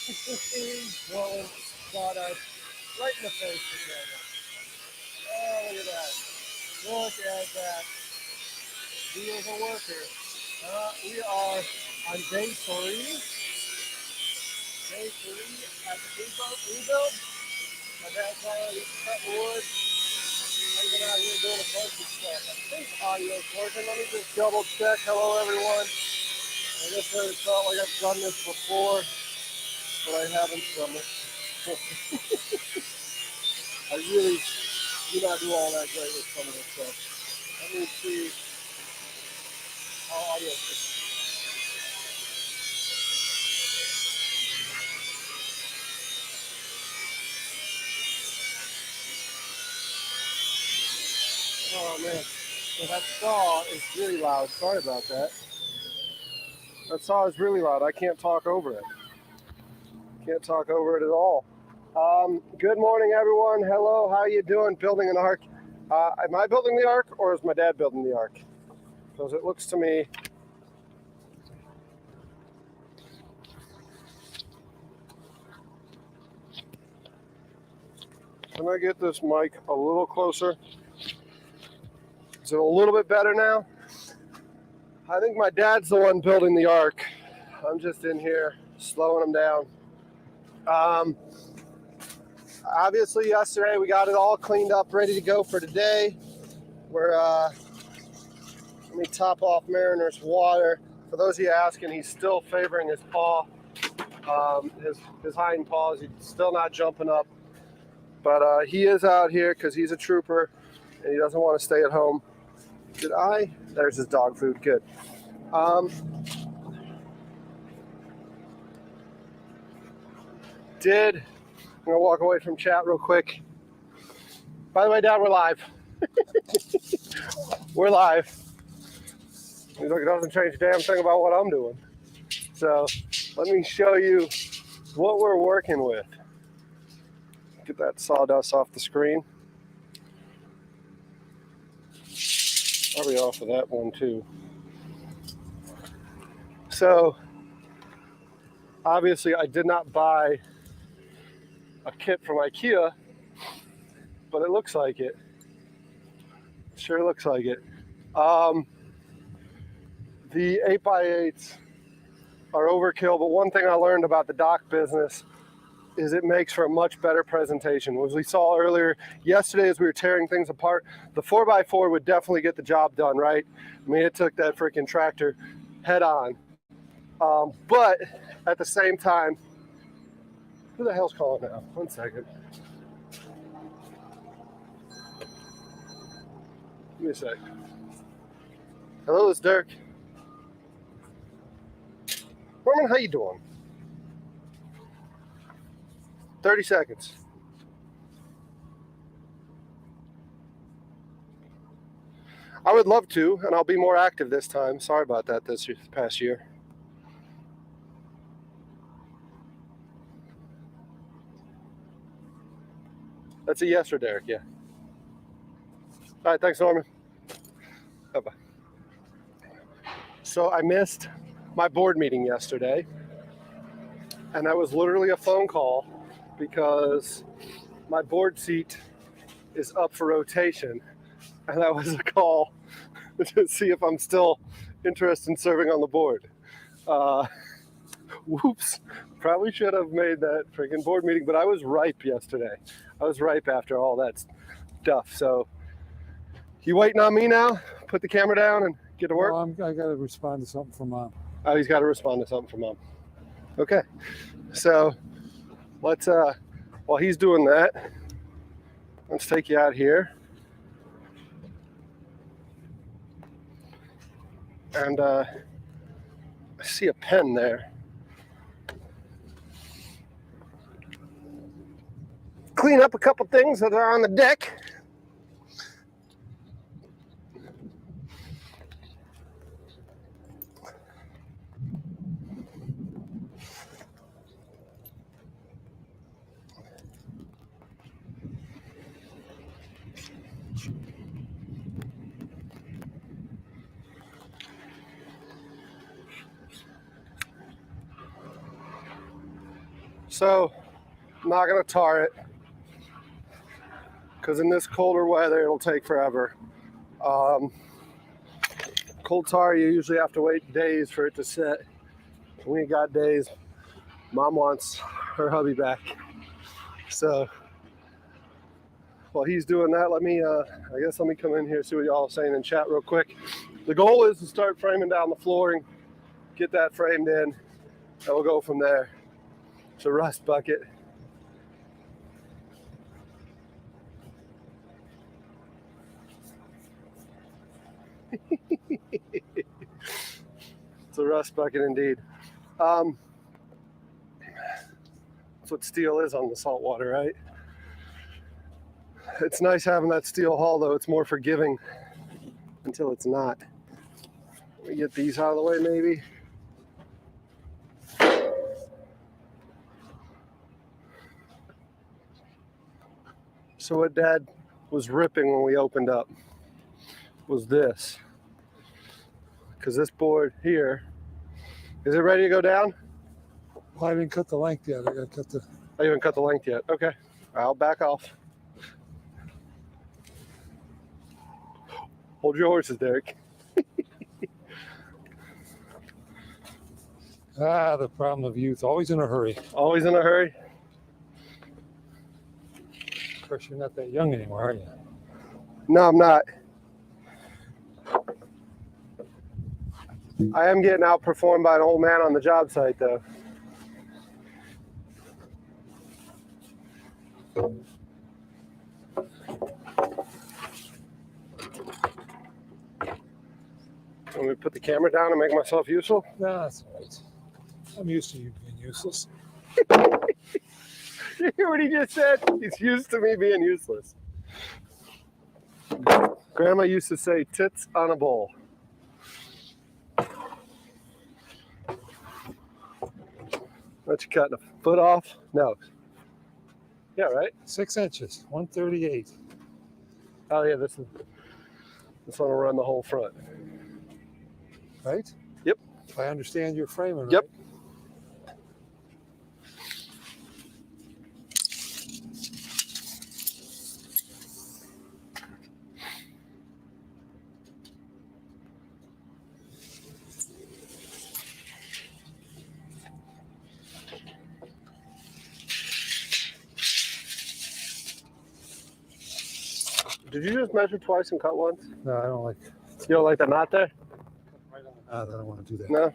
Blowing sawdust right in the face again. Oh, look at that. Look at that. He is a worker. We are on day three. Day three at the rebuild. My dad's already cut wood. I've been out here doing a bunch of stuff. I think audio's working. Let me just double check. Hello, everyone. I guess I felt like I've done this before, but I haven't done it. I really do not do all that great with some of this stuff. Let me see how audio is. Oh man, so that saw is really loud. Sorry about that. That saw is really loud. I can't talk over it. Can't talk over it at all. Good morning, everyone. Hello, how you doing? Building an ark. Am I building the ark, or is my dad building the ark? Because it looks to me. Can I get this mic a little closer? Is it a little bit better now? I think my dad's the one building the ark. I'm just in here slowing him down. Obviously, yesterday we got it all cleaned up, ready to go for today. We're, let me top off Mariner's water. For those of you asking, he's still favoring his paw, his hind paws. He's still not jumping up. But he is out here because he's a trooper and he doesn't want to stay at home. There's his dog food, good. I'm gonna walk away from chat real quick. By the way, Dad, we're live. We're live. He's like, it doesn't change a damn thing about what I'm doing. So let me show you what we're working with. Get that sawdust off the screen. Probably off of that one too. So obviously I did not buy a kit from IKEA, but it looks like it. Sure looks like it. The 8x8s are overkill, but one thing I learned about the dock business is it makes for a much better presentation. As we saw earlier yesterday as we were tearing things apart, the 4x4 would definitely get the job done, right? I mean, it took that freaking tractor head on. But at the same time, who the hell's calling now? 1 second. Give me a sec. Hello, it's Dirk. Norman, how you doing? 30 seconds. I would love to, and I'll be more active this time. Sorry about that this past year. That's a yes or Derek, yeah. All right, thanks, Norman. Bye-bye. So I missed my board meeting yesterday, and that was literally a phone call because my board seat is up for rotation, and that was a call to see if I'm still interested in serving on the board. Whoops, probably should have made that freaking board meeting, but I was ripe yesterday. I was ripe after all that stuff. So you waiting on me now? Put the camera down and get to work? Well, I got to respond to something from Mom. Oh, he's got to respond to something from Mom. Okay, so let's, while he's doing that, let's take you out here. And I see a pen there. Clean up a couple things that are on the deck. So I'm not going to tar it because in this colder weather it'll take forever. Cold tar, you usually have to wait days for it to set. We ain't got days. Mom wants her hubby back. So while he's doing that, let me come in here, see what y'all are saying in chat real quick. The goal is to start framing down the flooring, get that framed in, and we'll go from there. It's a rust bucket. It's a rust bucket indeed. That's what steel is on the salt water, right? It's nice having that steel hull, though. It's more forgiving until it's not. Let me get these out of the way, maybe. So what Dad was ripping when we opened up was this. Because this board here, is it ready to go down? Well, I didn't cut the length yet. I got to cut the. I haven't cut the length yet. Okay, I'll back off. Hold your horses, Derek. The problem of youth. Always in a hurry. Always in a hurry. Of course, you're not that young anymore, are you? No, I'm not. I am getting outperformed by an old man on the job site, though. Want me to put the camera down and make myself useful? No, that's all right. I'm used to you being useless. You hear what he just said? He's used to me being useless. Grandma used to say, tits on a bowl. What, you cutting a foot off? No. Yeah, right? 6 inches, 138. Oh, yeah, this one will run the whole front. Right? Yep. If I understand your framing, Yep. right? Did you just measure twice and cut once? No, I don't like. You don't like the knot there? Right on the I don't want to do that. No?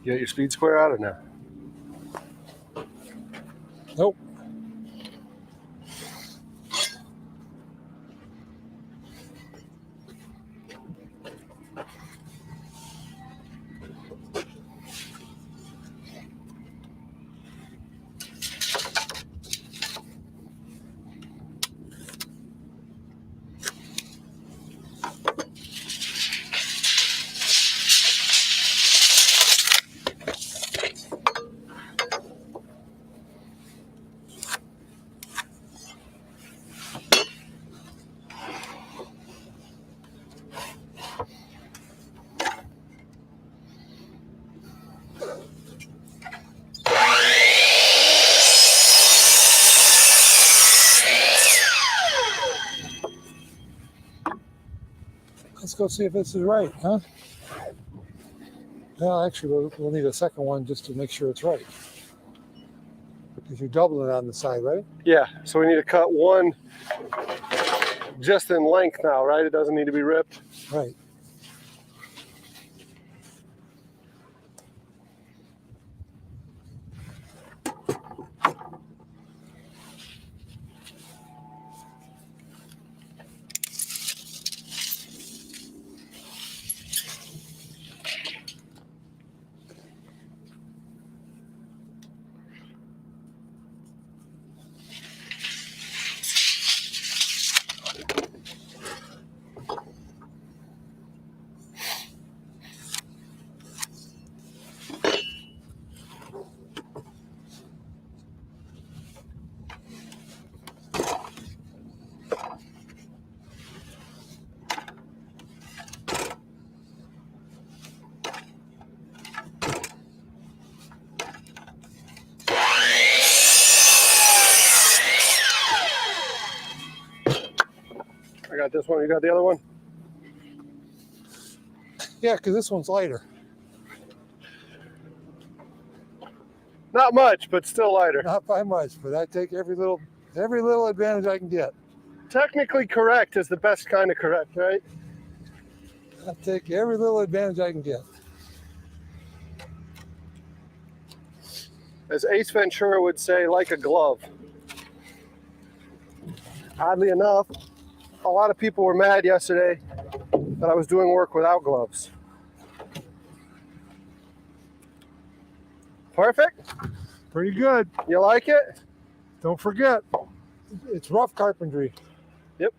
You got your speed square out or no? Nope. Let's go see if this is right, huh? Well, actually, we'll need a second one just to make sure it's right. Because you're doubling it on the side, right? Yeah, so we need to cut one just in length now, right? It doesn't need to be ripped. Right. got this one. You got the other one? Yeah, because this one's lighter. Not much, but still lighter. Not by much, but I take every little advantage I can get. Technically correct is the best kind of correct, right? I take every little advantage I can get. As Ace Ventura would say, like a glove. Oddly enough, a lot of people were mad yesterday that I was doing work without gloves. Perfect? Pretty good. You like it? Don't forget, it's rough carpentry. Yep.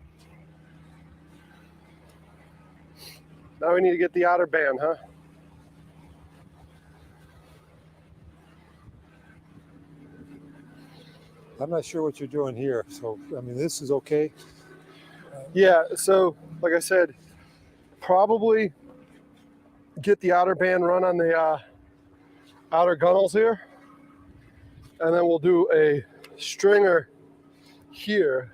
Now we need to get the outer band, huh? I'm not sure what you're doing here, so I mean this is okay. Yeah, so like I said, probably get the outer band run on the outer gunnels here, and then we'll do a stringer here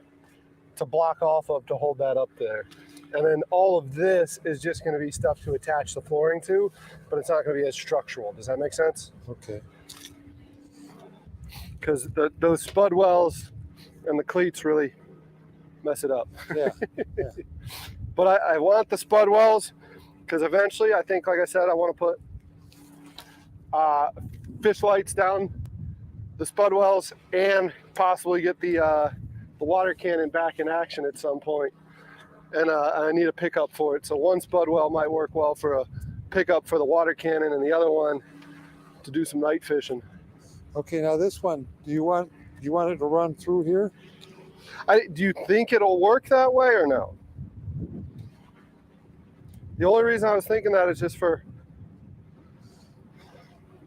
to block off of to hold that up there. And then all of this is just going to be stuff to attach the flooring to, but it's not going to be as structural. Does that make sense? Okay. Because those spud wells and the cleats really mess it up. Yeah. But I want the spud wells because eventually I think, like I said, I want to put fish lights down the spud wells and possibly get the water cannon back in action at some point. And I need a pickup for it. So one spud well might work well for a pickup for the water cannon, and the other one to do some night fishing. Okay, now this one, do you want it to run through here? Do you think it'll work that way or no? The only reason I was thinking that is just for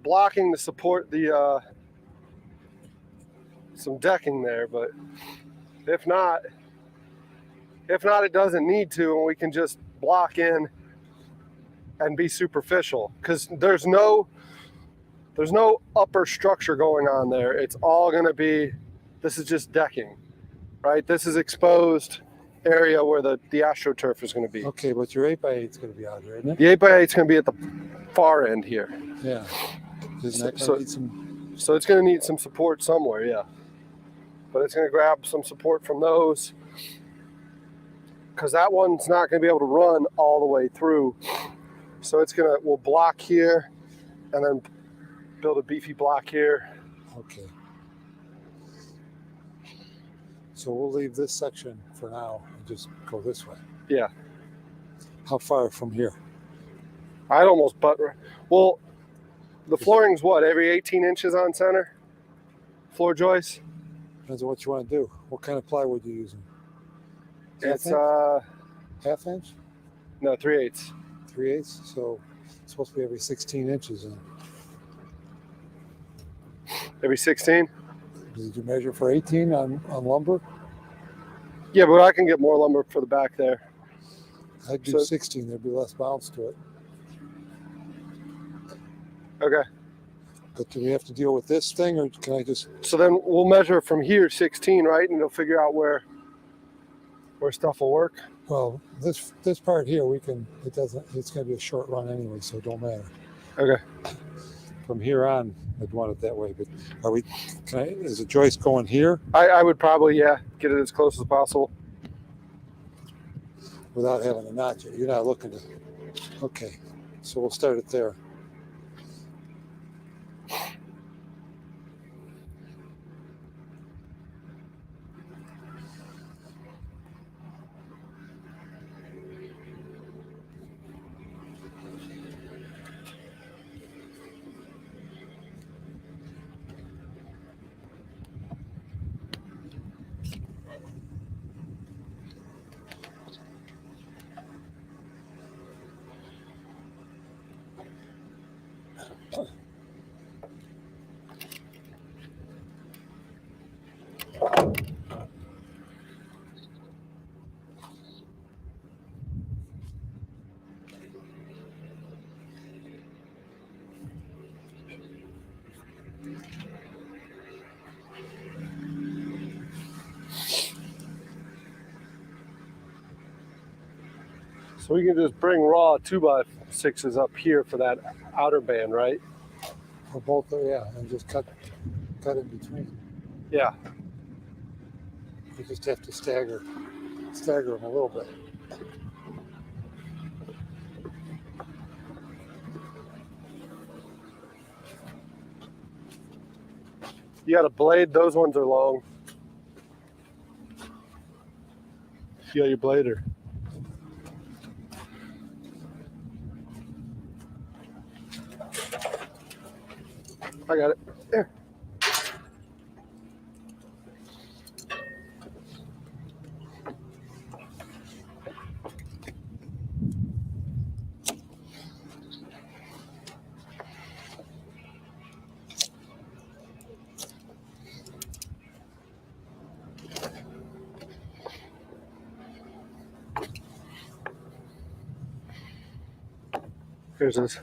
blocking to support the some decking there, but if not, it doesn't need to, and we can just block in and be superficial because there's no upper structure going on there. It's all going to be, this is just decking, right? This is exposed area where the AstroTurf is going to be. Okay, but your 8x8 is going to be out here, isn't it? The 8x8 is going to be at the far end here. Yeah. Isn't that going to need some... So it's going to need some support somewhere, yeah. But it's going to grab some support from those because that one's not going to be able to run all the way through. So we'll block here and then build a beefy block here. Okay. So we'll leave this section for now and just go this way. Yeah. How far from here? I'd almost well, the flooring's what, every 18 inches on center? Floor joist? Depends on what you want to do. What kind of plywood you using? It's half inch? No, 3/8. 3/8. So it's supposed to be every 16 inches. Every 16? Did you measure for 18 on lumber? Yeah, but I can get more lumber for the back there. I'd do 16. There'd be less bounce to it. Okay. But do we have to deal with this thing, or can I just... So then we'll measure from here 16, right? And it'll figure out where stuff will work. Well, this part here, it's going to be a short run anyway, so it don't matter. Okay. From here on, I'd want it that way. But is the joist going here? I would probably, yeah, get it as close as possible. Without having to notch it. You're not looking to... Okay, so we'll start it there. So we can just bring raw 2x6s up here for that outer band, right? Or both, yeah, and just cut in between. Yeah. You just have to stagger them a little bit. You got a blade, those ones are long. You got your blade or? I got it. There. Here's this.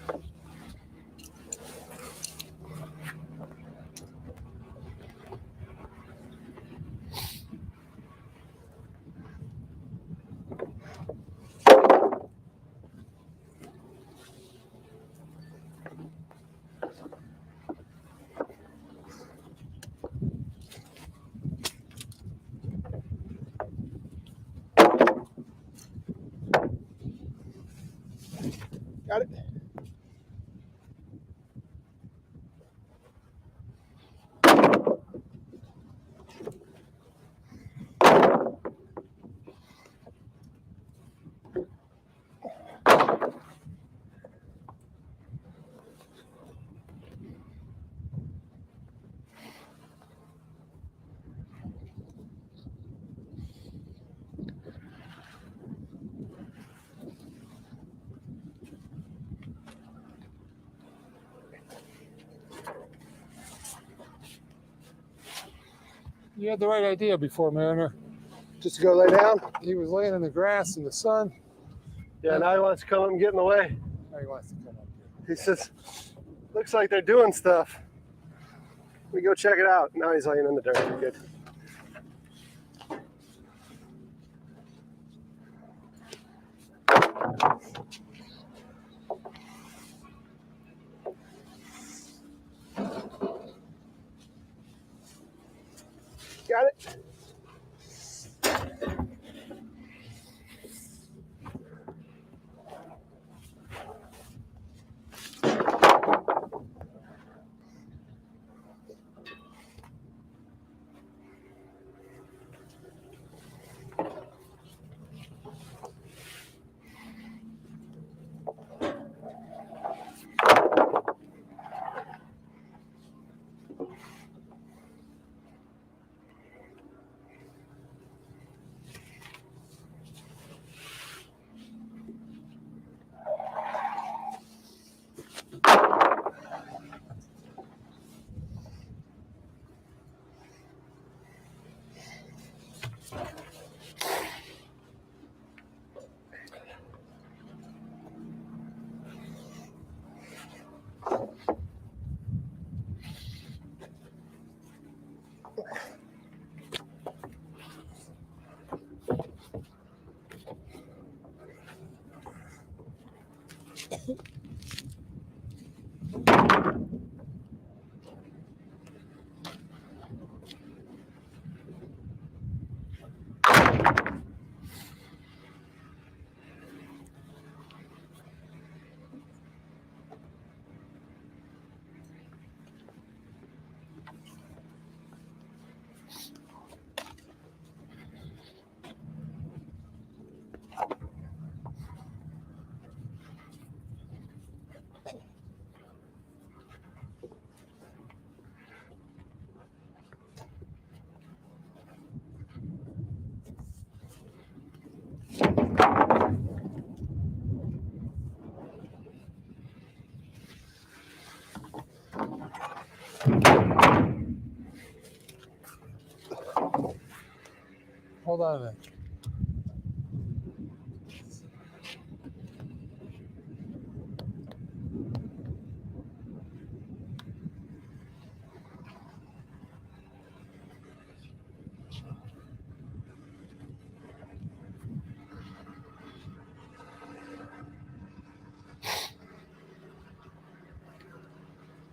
Got it. You had the right idea before, Mariner. Just to go lay down? He was laying in the grass in the sun. Yeah, now he wants to come up and get in the way. Now he wants to come up He here. says, looks like they're doing stuff. We go check it out. Now he's laying in the dirt. We're good. Got it. Hold on a minute.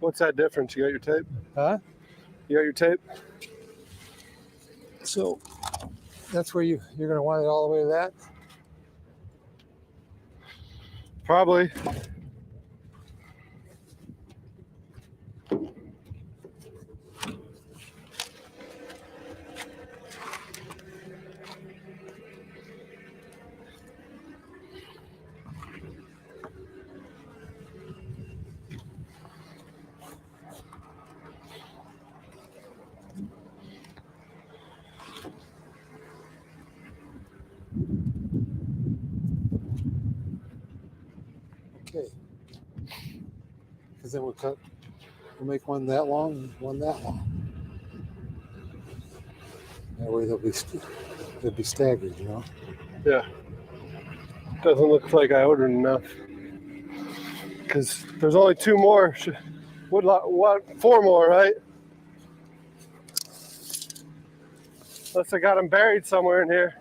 What's that difference? You got your tape? Huh? You got your tape? So that's where you're going to want it all the way to that? Probably. Okay. Because then we'll make one that long and one that long. That way they'll be staggered, you know? Yeah. Doesn't look like I ordered enough. Because there's only 2 more. What? 4 more, right? Unless I got them buried somewhere in here.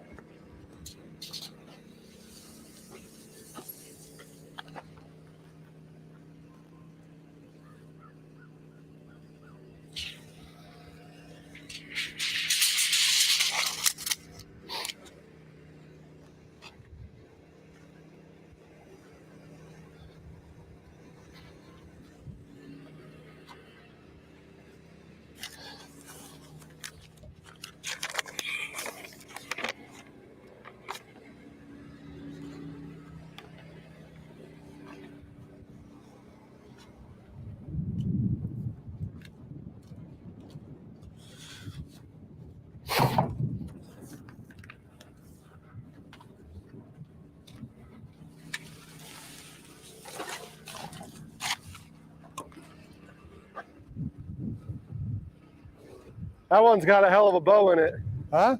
That one's got a hell of a bow in it. Huh?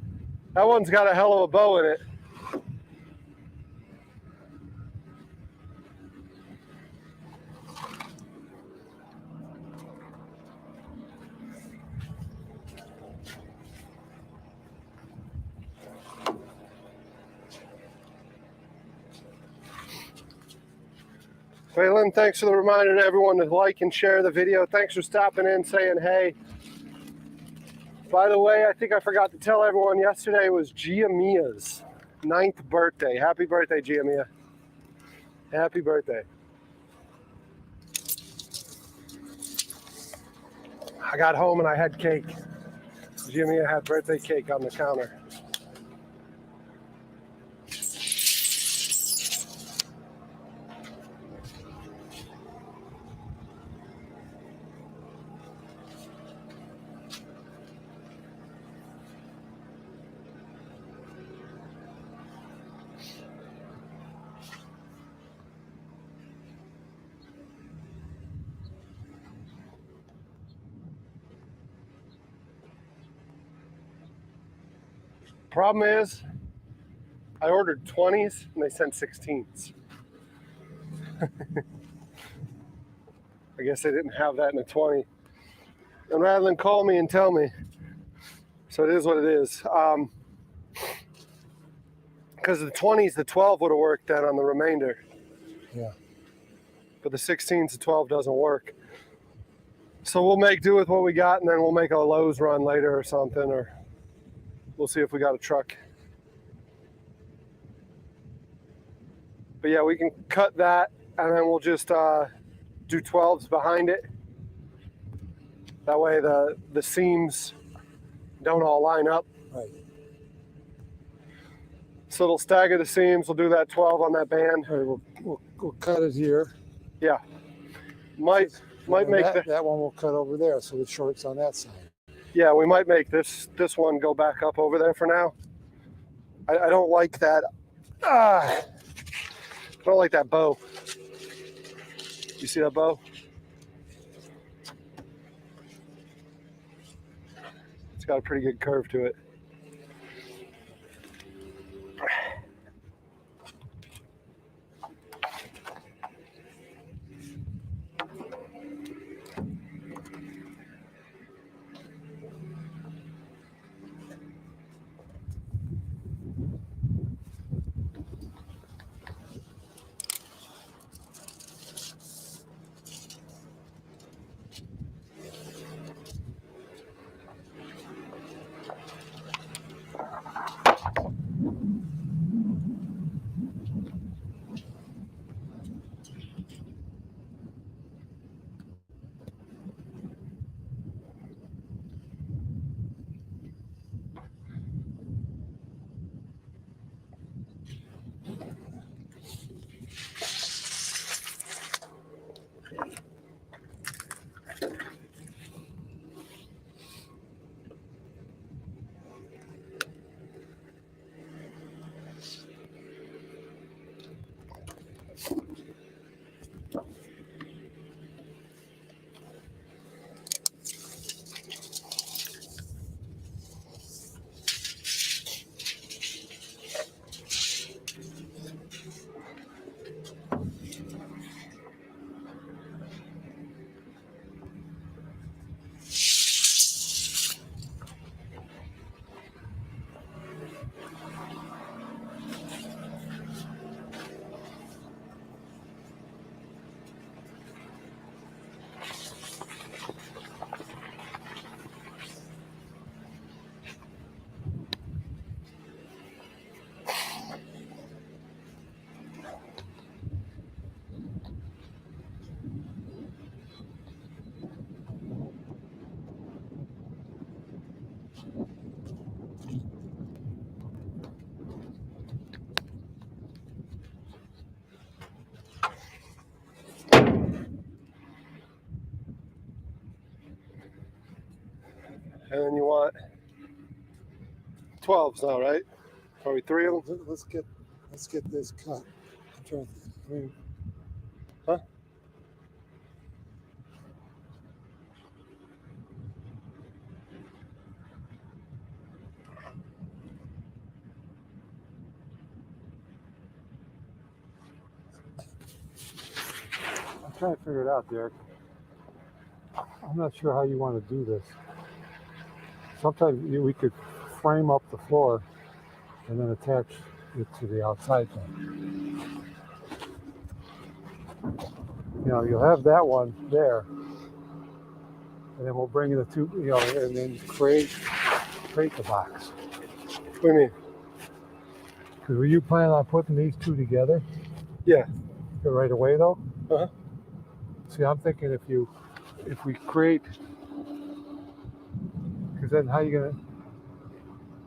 That one's got a hell of a bow in it. Waylon, thanks for the reminder to everyone to like and share the video. Thanks for stopping in, saying hey. By the way, I think I forgot to tell everyone yesterday was Giamia's 9th birthday. Happy birthday, Giamia. Happy birthday. I got home and I had cake. Giamia had birthday cake on the counter. Problem is, I ordered 20s and they sent 16s. I guess they didn't have that in a 20. And rather than call me and tell me, so it is what it is. Because the 20s, the 12 would have worked then on the remainder. Yeah. But the 16s, the 12 doesn't work. So we'll make do with what we got, and then we'll make a Lowe's run later or something, or we'll see if we got a truck. But yeah, we can cut that, and then we'll just do 12s behind it. That way the seams don't all line up. Right. So it'll stagger the seams. We'll do that 12 on that band. All right, we'll cut it here. Yeah. Might make that one will cut over there, so the short's on that side. Yeah, we might make this one go back up over there for now. I don't like that. I don't like that bow. You see that bow? It's got a pretty good curve to it. And then you want 12s now, right? Probably 3 of them. Let's get this cut. I'm trying to think. I mean, Huh? I'm trying to figure it out, Derek. I'm not sure how you want to do this. Sometimes we could frame up the floor and then attach it to the outside thing. You know, you'll have that one there, and then we'll bring in the two, you know, and then create the box. What do you mean? Because were you planning on putting these two together? Yeah. Right away, though? Uh-huh. See, I'm thinking if we create, because then how you gonna,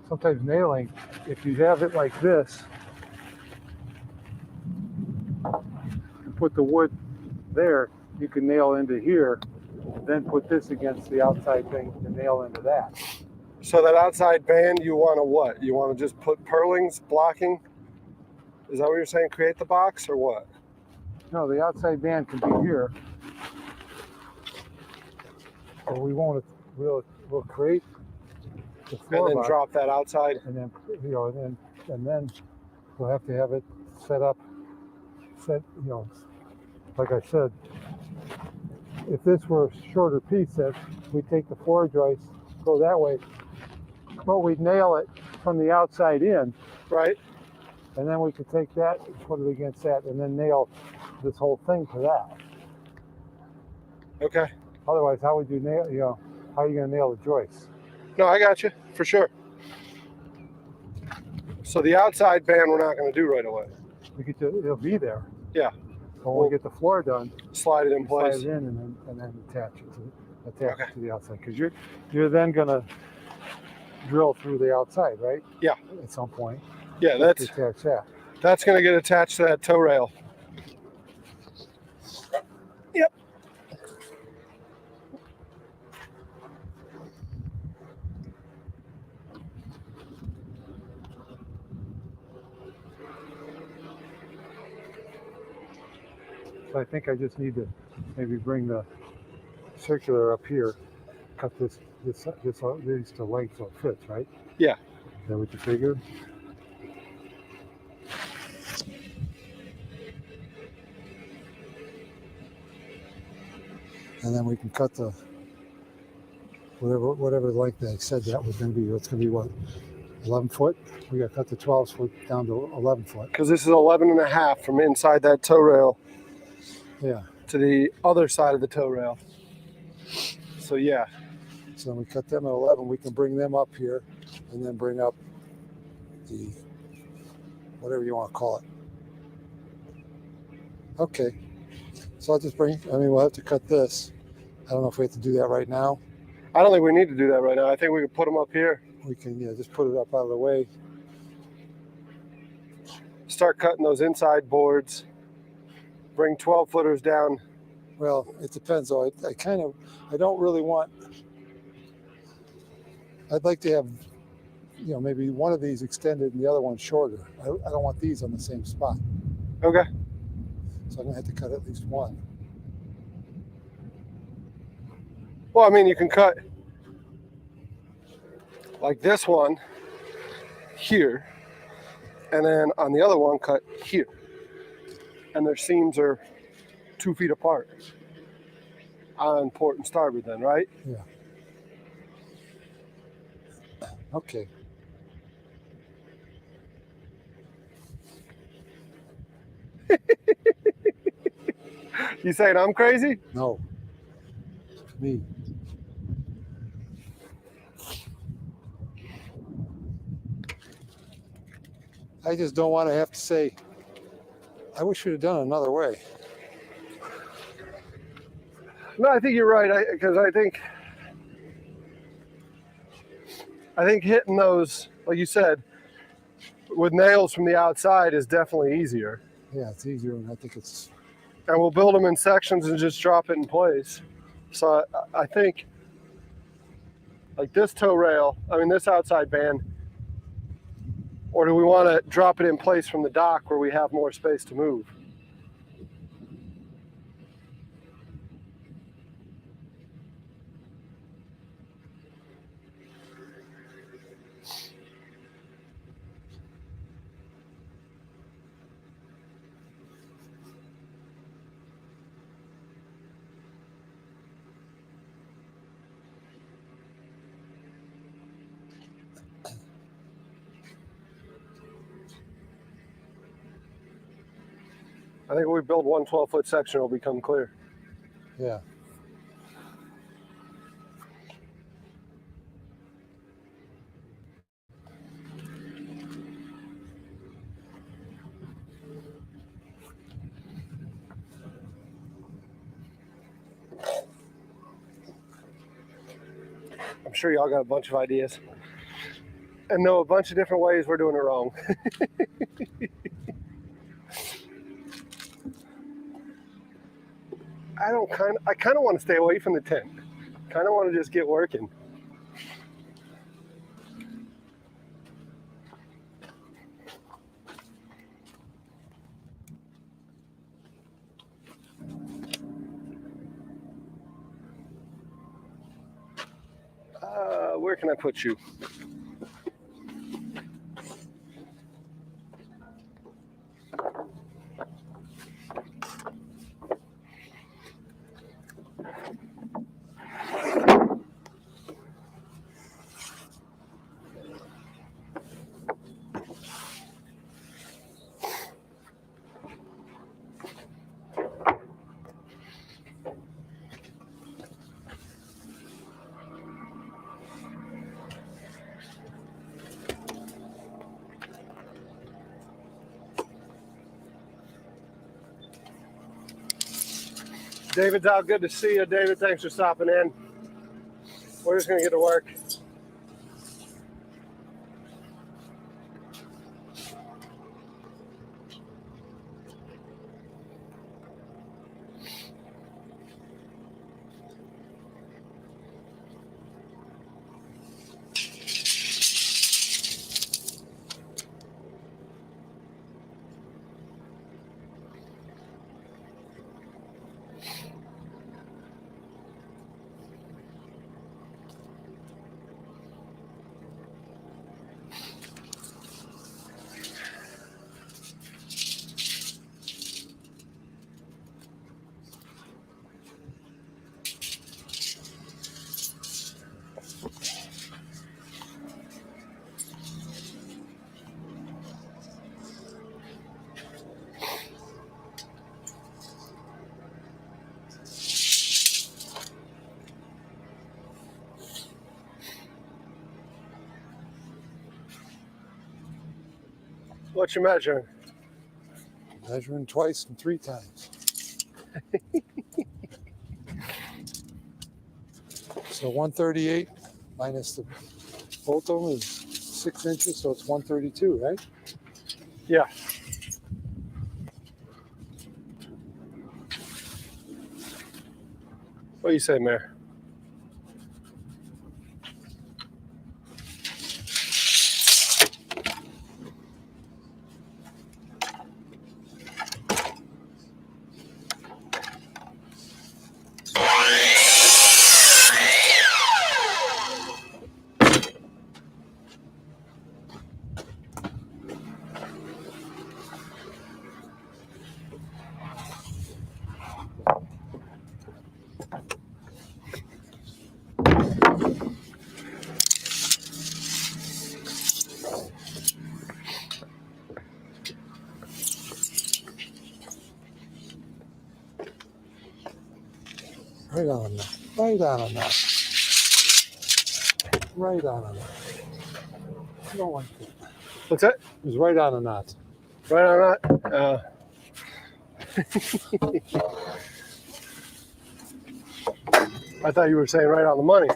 sometimes nailing, if you have it like this, and put the wood there, you can nail into here, then put this against the outside thing and nail into that. So that outside band, you want to what? You want to just put purlings blocking? Is that what you're saying? Create the box or what? No, the outside band can be here. So we won't, we'll create the floor And then box, drop that outside. and then, you know, and then we'll have to have it set, you know, like I said, if this were a shorter piece, that we take the floor joist, go that way, but we'd nail it from the outside in, Right. and then we could take that, put it against that, and then nail this whole thing to that. Okay. Otherwise, how would you nail, you know, how are you going to nail the joist? No, I got you for sure. So the outside band we're not going to do right away. We could just, it'll be there. Yeah. But when we get the floor done, slide it in place. Slide it in and then attach it Okay. to the outside. Because you're then going to drill through the outside, right? Yeah. At some point. Yeah, attach that. That's going to get attached to that toe rail. Yep. So I think I just need to maybe bring the circular up here, cut these to length so it fits, right? Yeah. Is that what you figured? And then we can cut the whatever length they said that was going to be. It's going to be what, 11 foot? We got to cut the 12 foot down to 11 foot. Because this is 11 and a half from inside that toe rail. Yeah. To the other side of the toe rail. So yeah. So we cut them at 11. We can bring them up here, and then bring up the whatever you want to call it. Okay. So I'll just we'll have to cut this. I don't know if we have to do that right now. I don't think we need to do that right now. I think we can put them up here. We can, just put it up out of the way. Start cutting those inside boards. Bring 12 footers down. Well, it depends though. I don't really want, I'd like to have, maybe one of these extended and the other one shorter. I don't want these on the same spot. Okay. So I'm gonna have to cut at least one. Well, I mean, you can cut like this one here, and then on the other one, cut here. And their seams are 2 feet apart on port and starboard then, right? Yeah. Okay. You saying I'm crazy? No. Me. I just don't want to have to say, I wish we'd have done it another way. No, I think you're right, because I I think hitting those, like you said, with nails from the outside is definitely easier. Yeah, it's easier, and I think it's And we'll build them in sections and just drop it in place. So I think like this toe rail, this outside band, or do we want to drop it in place from the dock where we have more space to move? I think when we build one 12-foot section, it'll become clear. yeah. I'm sure y'all got a bunch of ideas and know a bunch of different ways we're doing it wrong. I kind of want to stay away from the tent. Kind of want to just get working. Where can I put you? David's out. Good to see you, David. Thanks for stopping in. We're just going to get to work. What you measuring? Measuring twice and 3 times. So 138 minus the both of them is 6 inches, so it's 132, right? Yeah. What do you say, Mayor? Right on a knot. Right on a knot. Right on a knot. I don't like that. What's that? It was right on a knot. Right on that? I thought you were saying right on the money.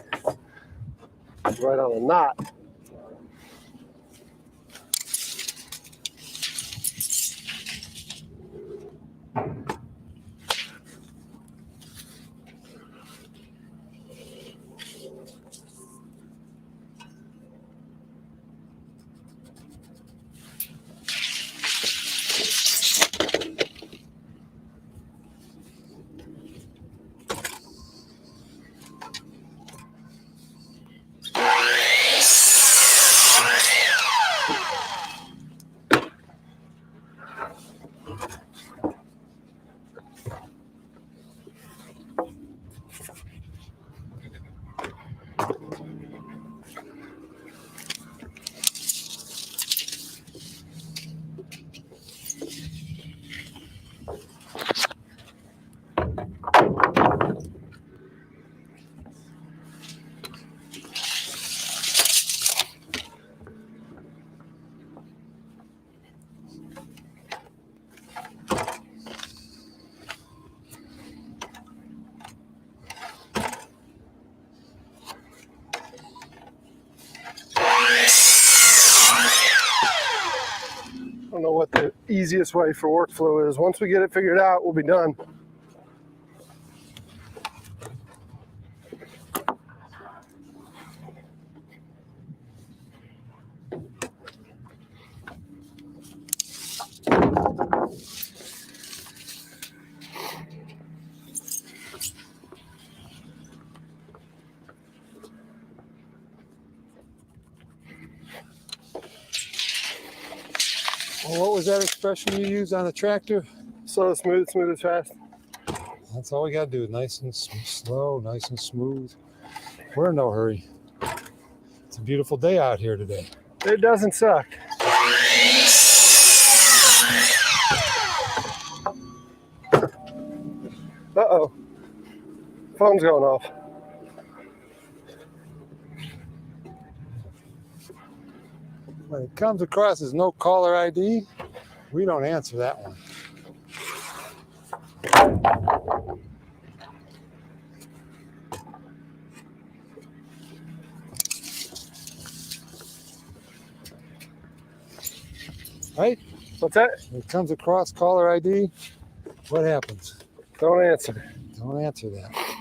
Right on the knot. what the easiest way for workflow is. Once we get it figured out, we'll be done. Well, what was that expression you used on the tractor? Slow, smooth, smooth as fast. That's all we got to do. Nice and slow, nice and smooth. We're in no hurry. It's a beautiful day out here today. It doesn't suck. Uh-oh. Phone's going off. When it comes across as no caller ID, we don't answer that one. Right? What's that? When it comes across caller ID, what happens? Don't answer. Don't answer that.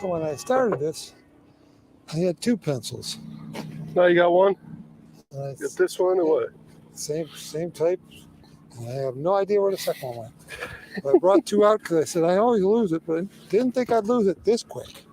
So when I started this, I had two pencils. Now you got one? Uh, Get this one or what? same type. And I have no idea where the second one went. But I brought two out because I said I always lose it, but I didn't think I'd lose it this quick.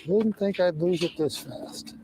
Didn't think I'd lose it this fast.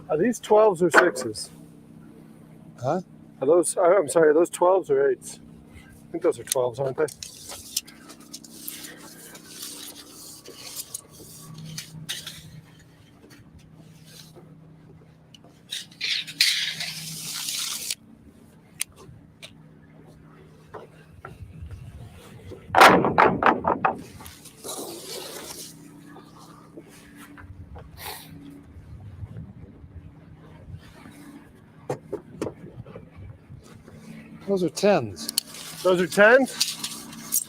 Are these 12s or 6s? Huh? Are those, I'm sorry, are those 12s or 8s? I think those are 12s, aren't they? Those are 10s. Those are 10s?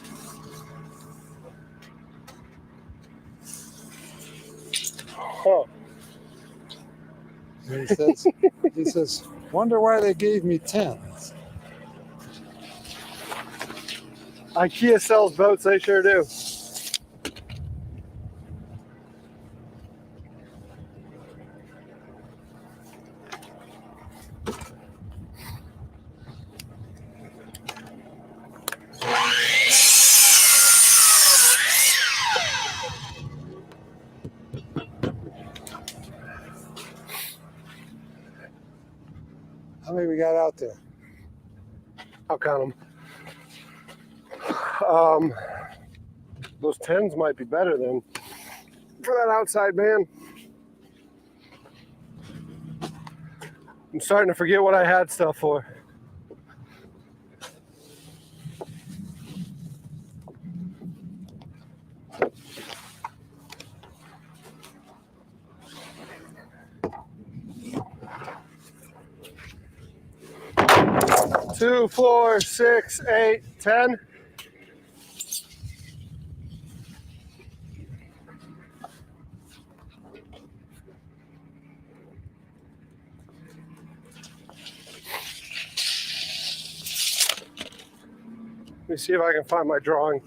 Huh. And he says, wonder why they gave me 10s. IKEA sells boats, they sure do. How many we got out there? I'll count them. Those 10s might be better than for that outside man. I'm starting to forget what I had stuff for. Two, 4, 6, 8, 10. Let me see if I can find my drawing.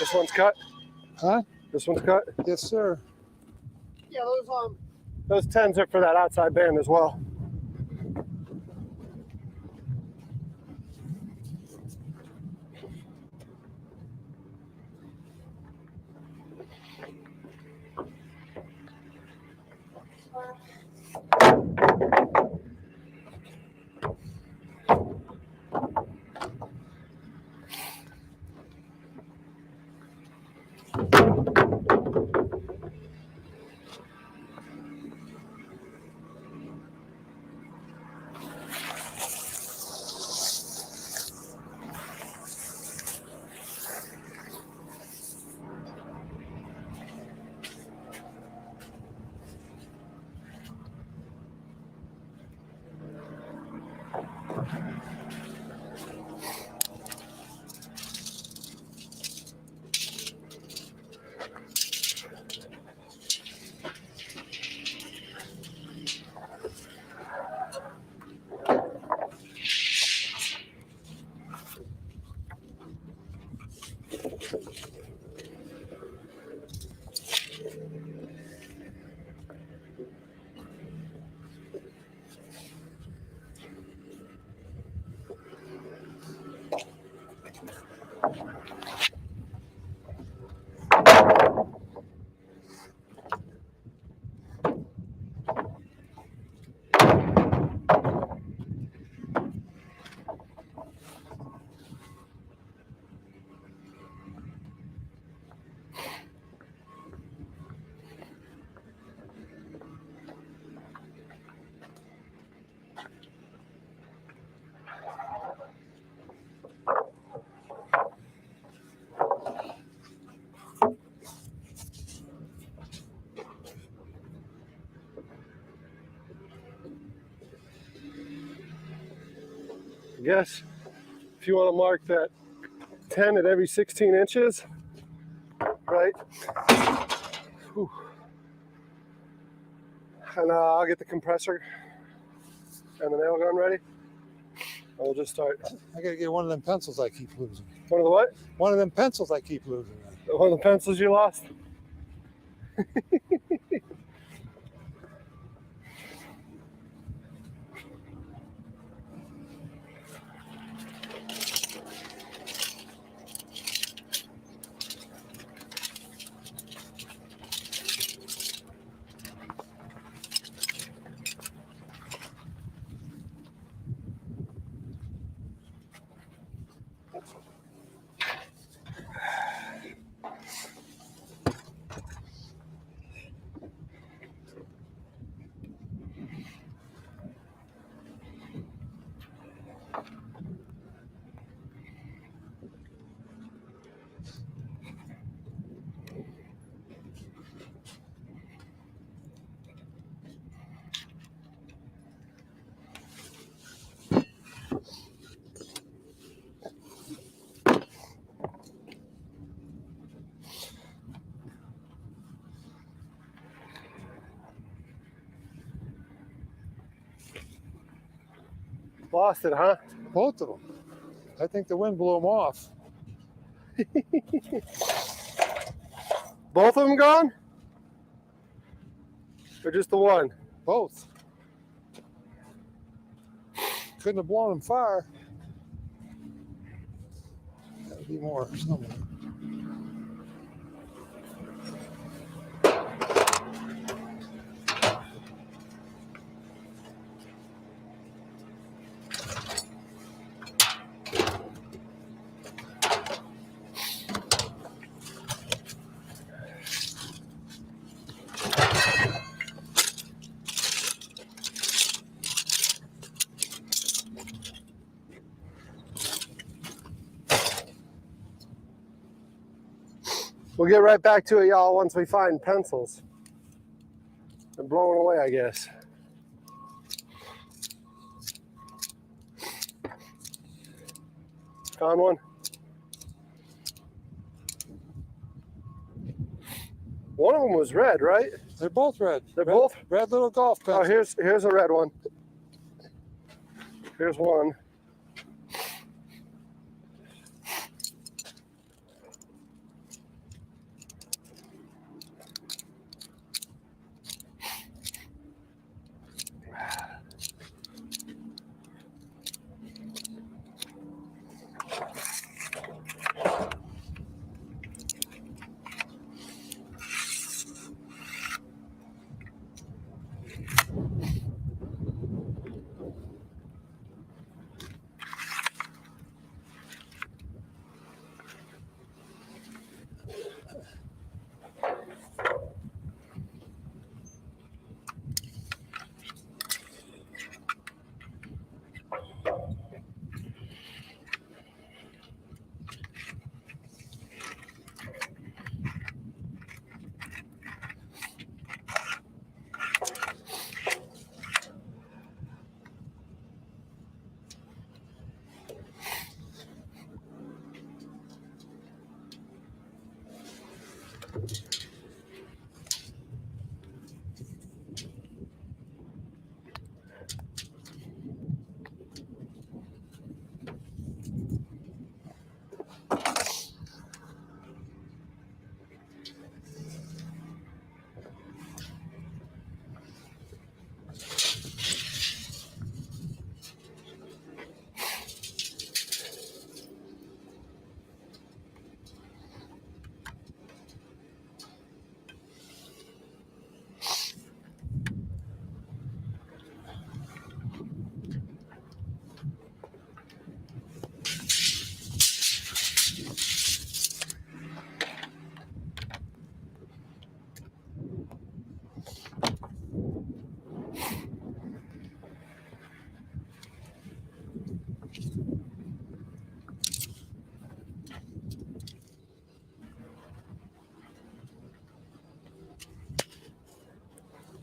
This one's cut? Huh? This one's cut? Yes, sir. Yeah, those 10s are for that outside band as well. guess if you want to mark that 10 at every 16 inches, right? Whew. And I'll get the compressor and the nail gun ready. And we'll just start. I gotta get one of them pencils I keep losing. One of the what? One of them pencils I keep losing. One of the pencils you lost? Lost it, huh? Both of them. I think the wind blew them off. Both of them gone? Or just the one? Both. Couldn't have blown them far. Gotta be more somewhere. We'll get right back to it, y'all, once we find pencils. They're blowing away, I guess. Found one? One of them was red, right? They're both red. They're both? Red little golf Oh, pencils. here's a red one. Here's one.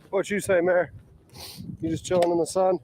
What you say, Mayor? You just chilling in the sun?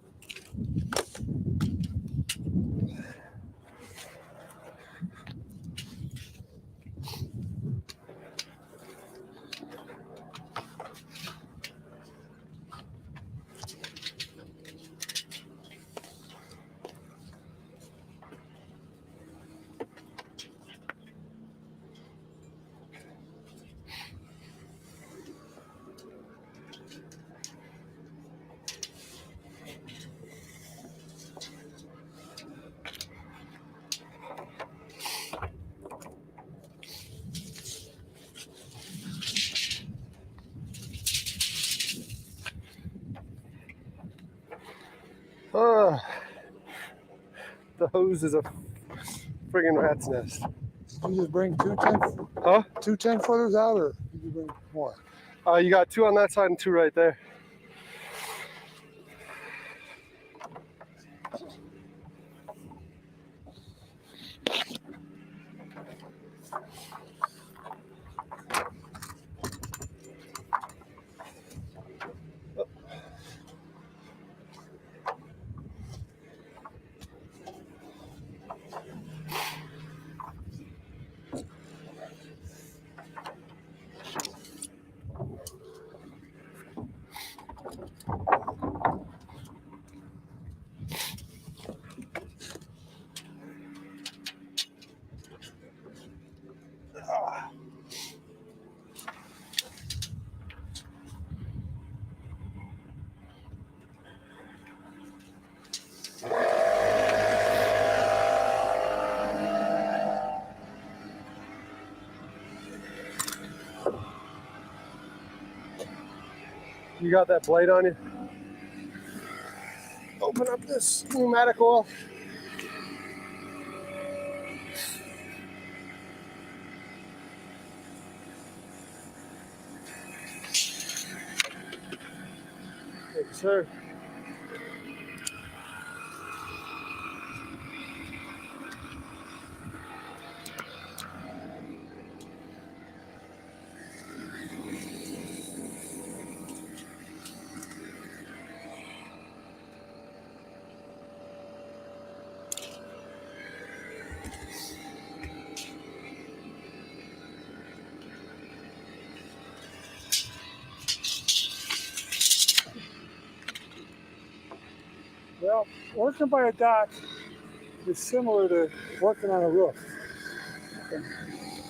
Uh, the hose is a friggin' rat's nest. Did you just bring two 10-footers out, or did you bring more? You got 2 on that side and 2 right there. You got that blade on you? Open up this pneumatic oil. Thank you, sir. Well, working by a dock is similar to working on a roof.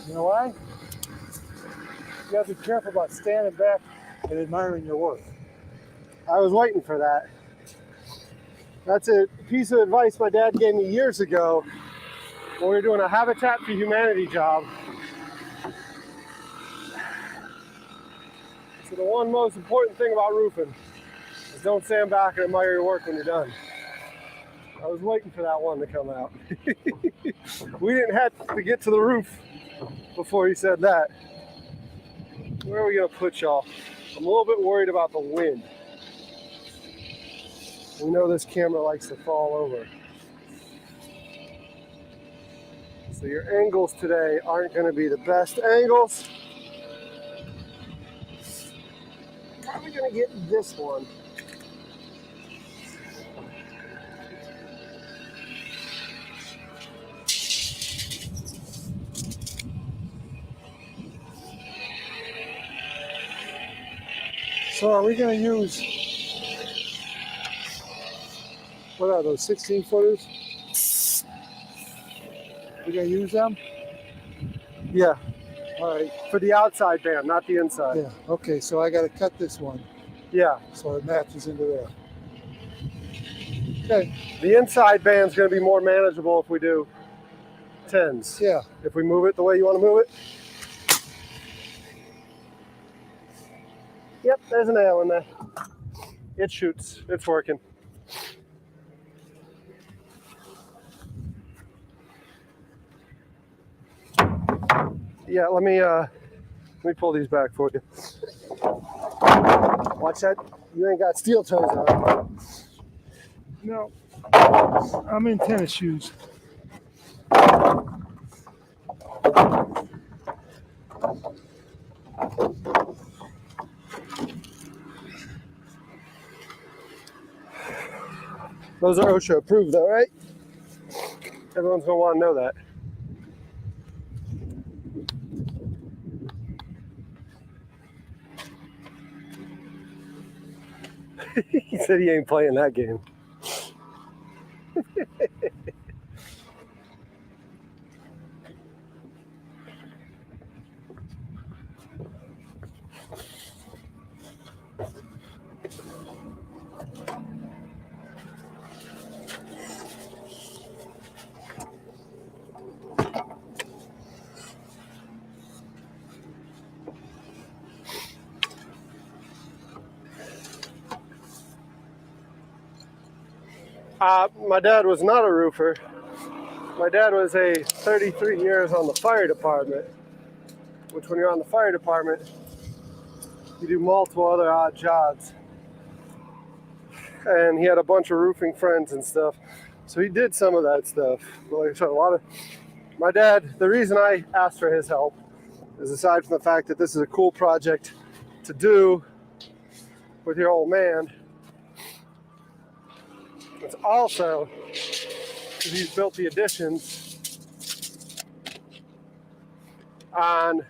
You know why? You have to be careful about standing back and admiring your work. I was waiting for that. That's a piece of advice my dad gave me years ago when we were doing a Habitat for Humanity job. So the one most important thing about roofing is don't stand back and admire your work when you're done. I was waiting for that one to come out. We didn't have to get to the roof before he said that. Where are we gonna put y'all? I'm a little bit worried about the wind. We know this camera likes to fall over. So your angles today aren't gonna be the best angles. Probably gonna get this one. So are we going to use, what are those, 16-footers? We're going to use them? Yeah, All right. for the outside band, not the inside. Yeah. Okay, so I got to cut this one Yeah, so it matches into there. Okay. the inside band's gonna be more manageable if we do 10s. Yeah. If we move it the way you want to move it. Yep, there's a nail in there. It shoots. It's working. Yeah, let me pull these back for you. Watch that. You ain't got steel toes on. No. I'm in tennis shoes. Those are OSHA approved though, right? Everyone's gonna want to know that. He said he ain't playing that game. My dad was not a roofer. My dad was 33 years on the fire department, which when you're on the fire department, you do multiple other odd jobs. And he had a bunch of roofing friends and stuff. So he did some of that stuff. But like I said, my dad, the reason I asked for his help is aside from the fact that this is a cool project to do with your old man, it's also because he's built the additions on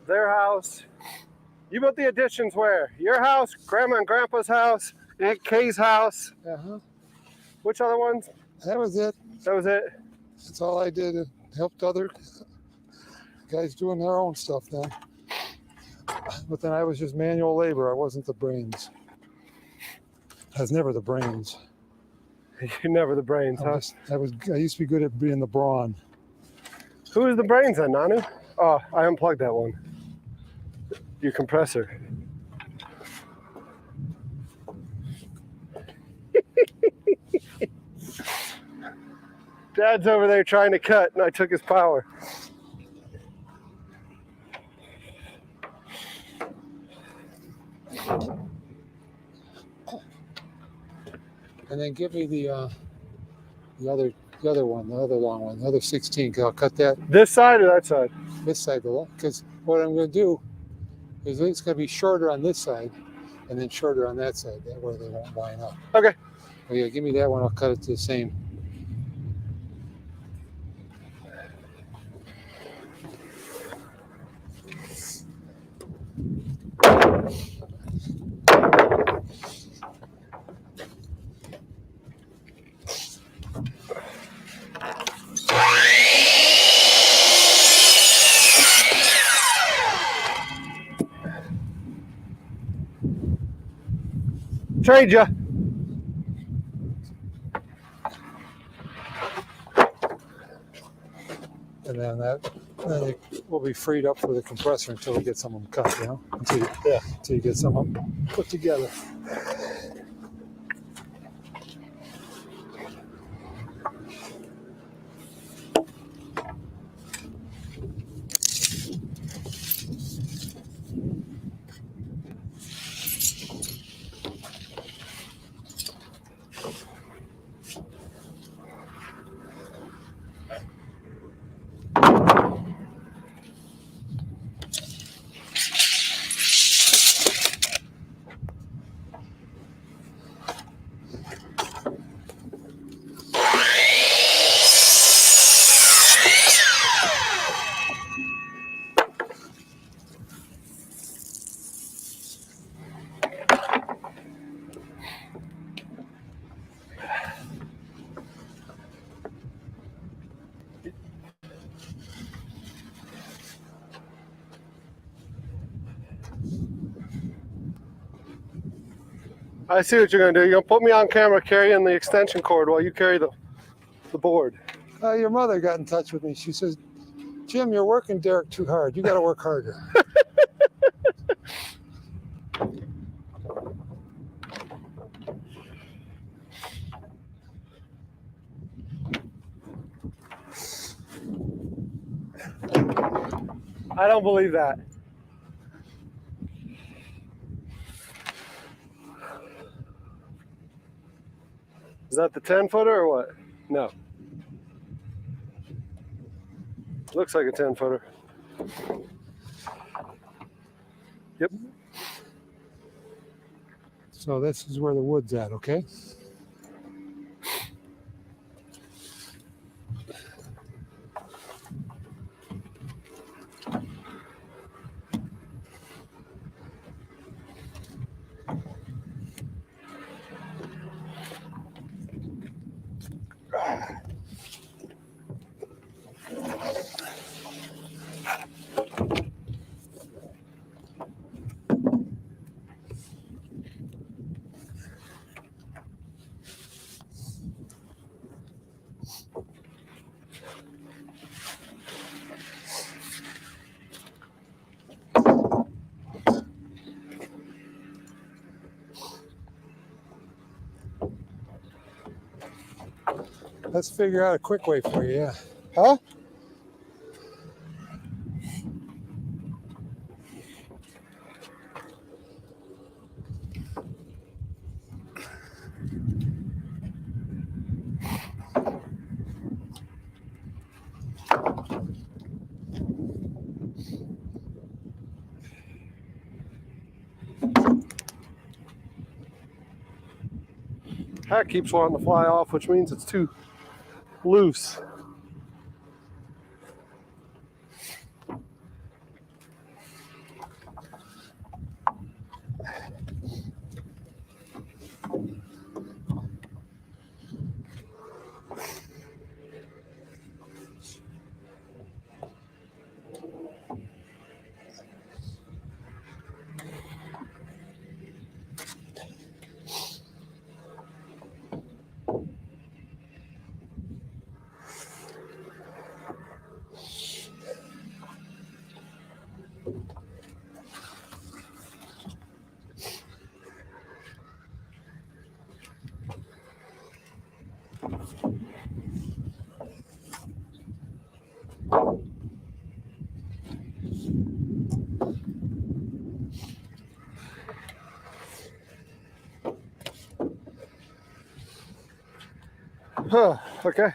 their house. You built the additions where? Your house, Grandma and Grandpa's house, Aunt Kay's house. Uh-huh. Which other ones? That was it. That was it? That's all I did. It helped other guys doing their own stuff then. But then I was just manual labor. I wasn't the brains. I was never the brains. You're never the brains, huh? I used to be good at being the brawn. Who is the brains then, Nanu? Oh, I unplugged that one. Your compressor. Dad's over there trying to cut, and I took his power. And then give me the other one, the other long one, the other 16. Cause I'll cut that. This side or that side? This side, because what I'm going to do is it's going to be shorter on this side, and then shorter on that side. That way they won't line up. Okay. Oh yeah, give me that one. I'll cut it to the same. Trade ya. And then it will be freed up for the compressor until we get some of them cut, you know? Until you get some of them put together. I see what you're going to do. You're going to put me on camera carrying the extension cord while you carry the board. Your mother got in touch with me. She says, Jim, you're working Derek too hard. You got to work harder. I don't believe that. Is that the 10-footer or what? No. Looks like a 10-footer. Yep. So this is where the wood's at, okay? Let's figure out a quick way for you, yeah. Huh? Hat keeps wanting to fly off, which means it's too loose. Huh, okay.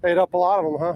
Ate up a lot of them, huh?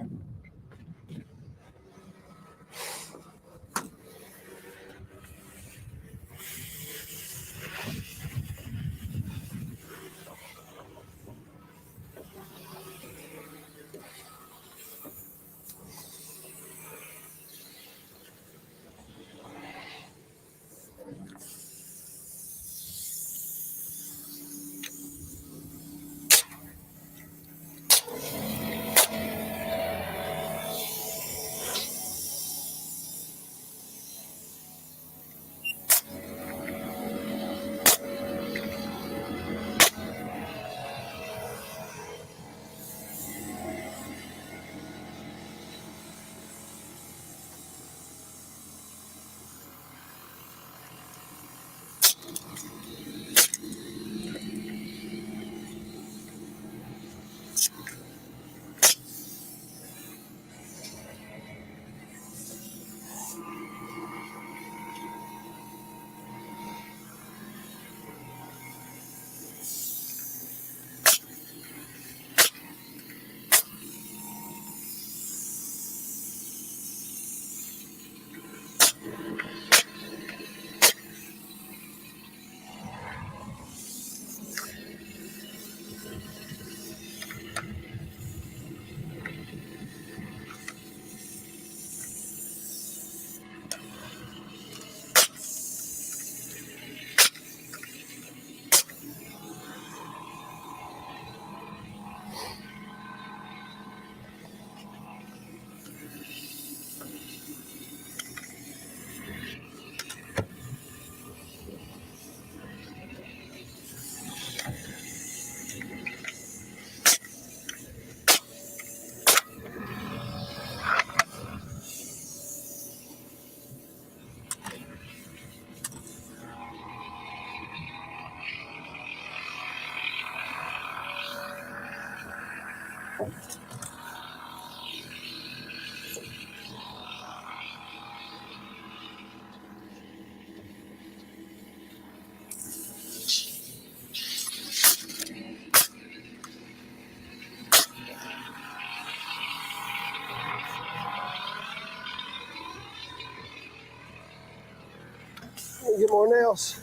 Get more nails.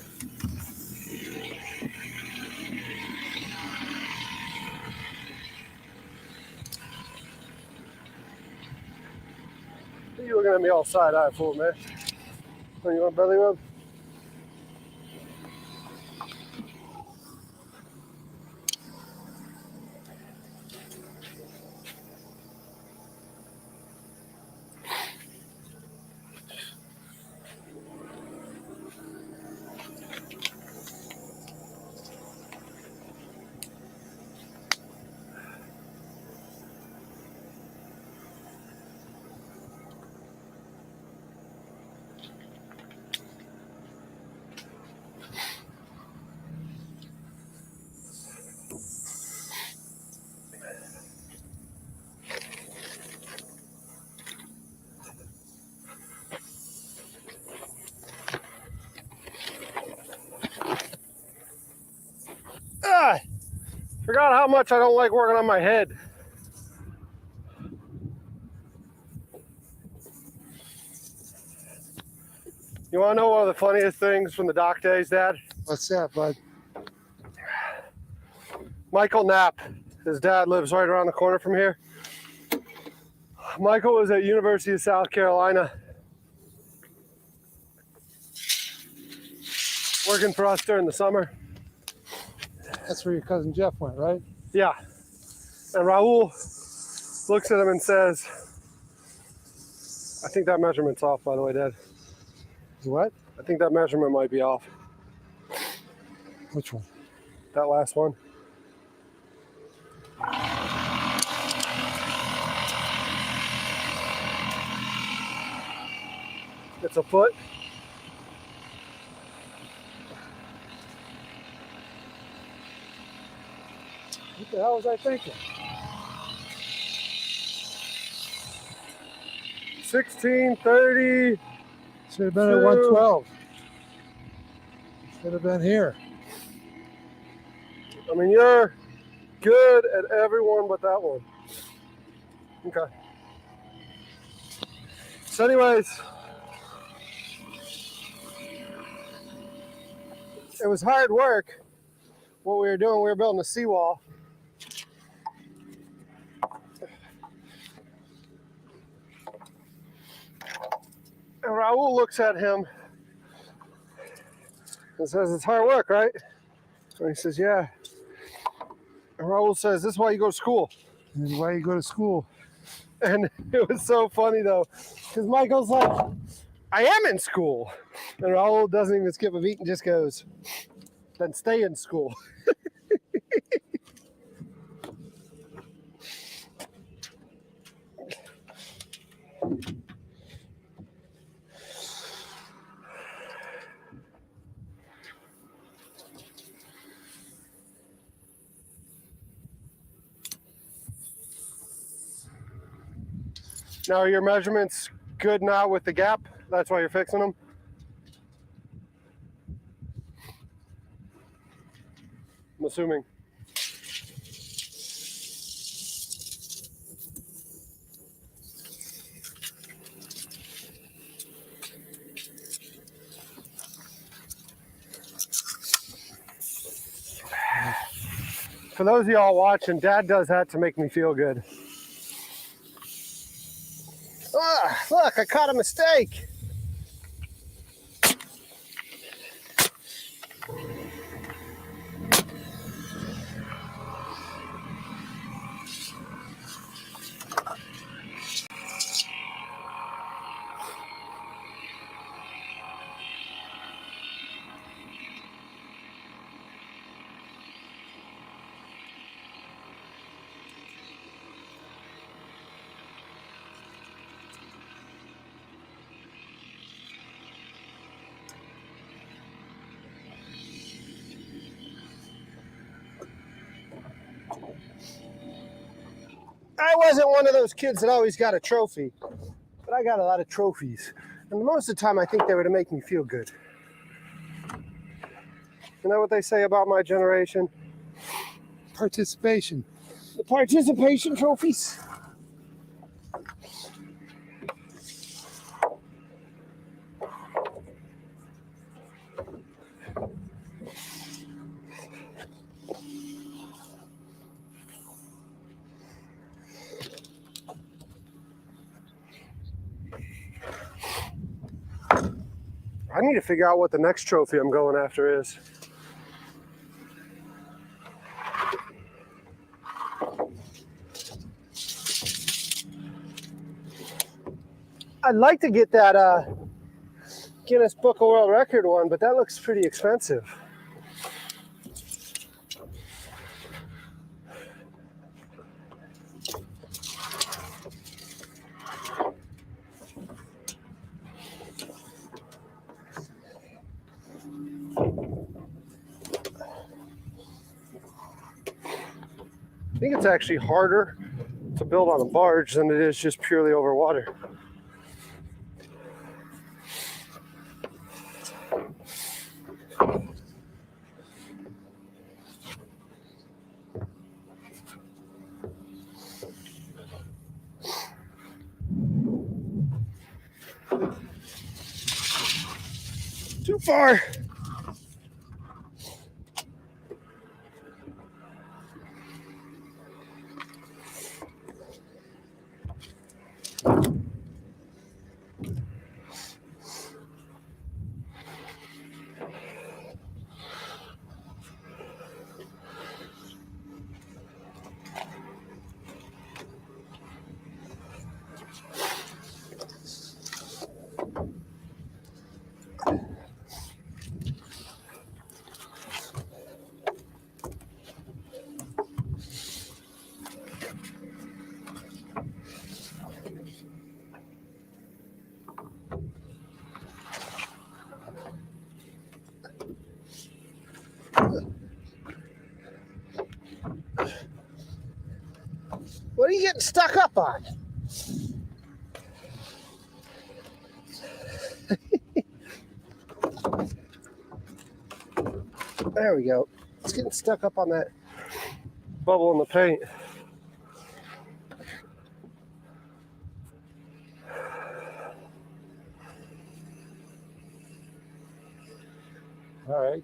What are you looking at me all side-eye for, man? What, you want belly rub? out how much I don't like working on my head. You want to know one of the funniest things from the dock days, Dad? What's that, bud? Michael Knapp, his dad lives right around the corner from here. Michael was at University of South Carolina working for us during the summer. That's where your cousin Jeff went, right? Yeah. And Raul looks at him and says, I think that measurement's off, by the way, Dad. What? I think that measurement might be off. Which one? That last one. It's a foot. What the hell was I thinking? 1630. Should have been at 112. Should have been here. I mean, you're good at every one but that one. Okay. So anyways, it was hard work. What we were doing, we were building a seawall. And Raul looks at him and says, it's hard work, right? And he says, yeah. And Raul says, this is why you go to school. And why you go to school? And it was so funny, though, because Michael's like, I am in school. And Raul doesn't even skip a beat and just goes, then stay in school. Now, are your measurements good now with the gap? That's why you're fixing them? I'm assuming. For those of y'all watching, Dad does that to make me feel good. Ah, look, I caught a mistake. I wasn't one of those kids that always got a trophy, but I got a lot of trophies. And most of the time, I think they were to make me feel good. You know what they say about my generation? Participation. The participation trophies. I need to figure out what the next trophy I'm going after is. I'd like to get that Guinness Book of World Record one, but that looks pretty expensive. I think it's actually harder to build on a barge than it is just purely over water. Too far. What are you getting stuck up on? There we go. It's getting stuck up on that bubble in the paint. All right.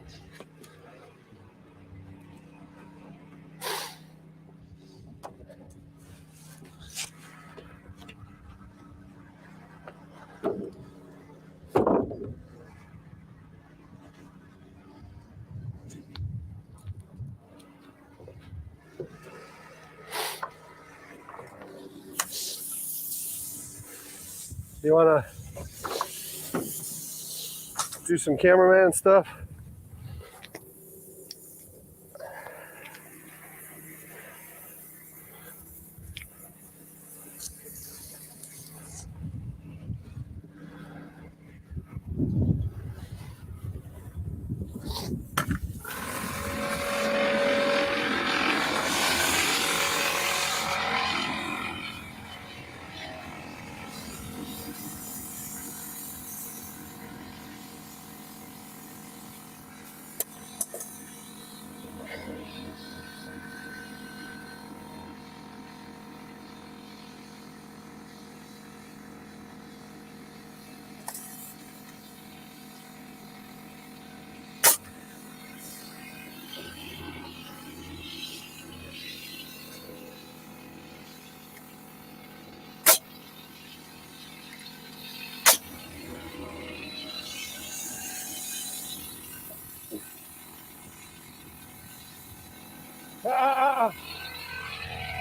You want to do some cameraman stuff?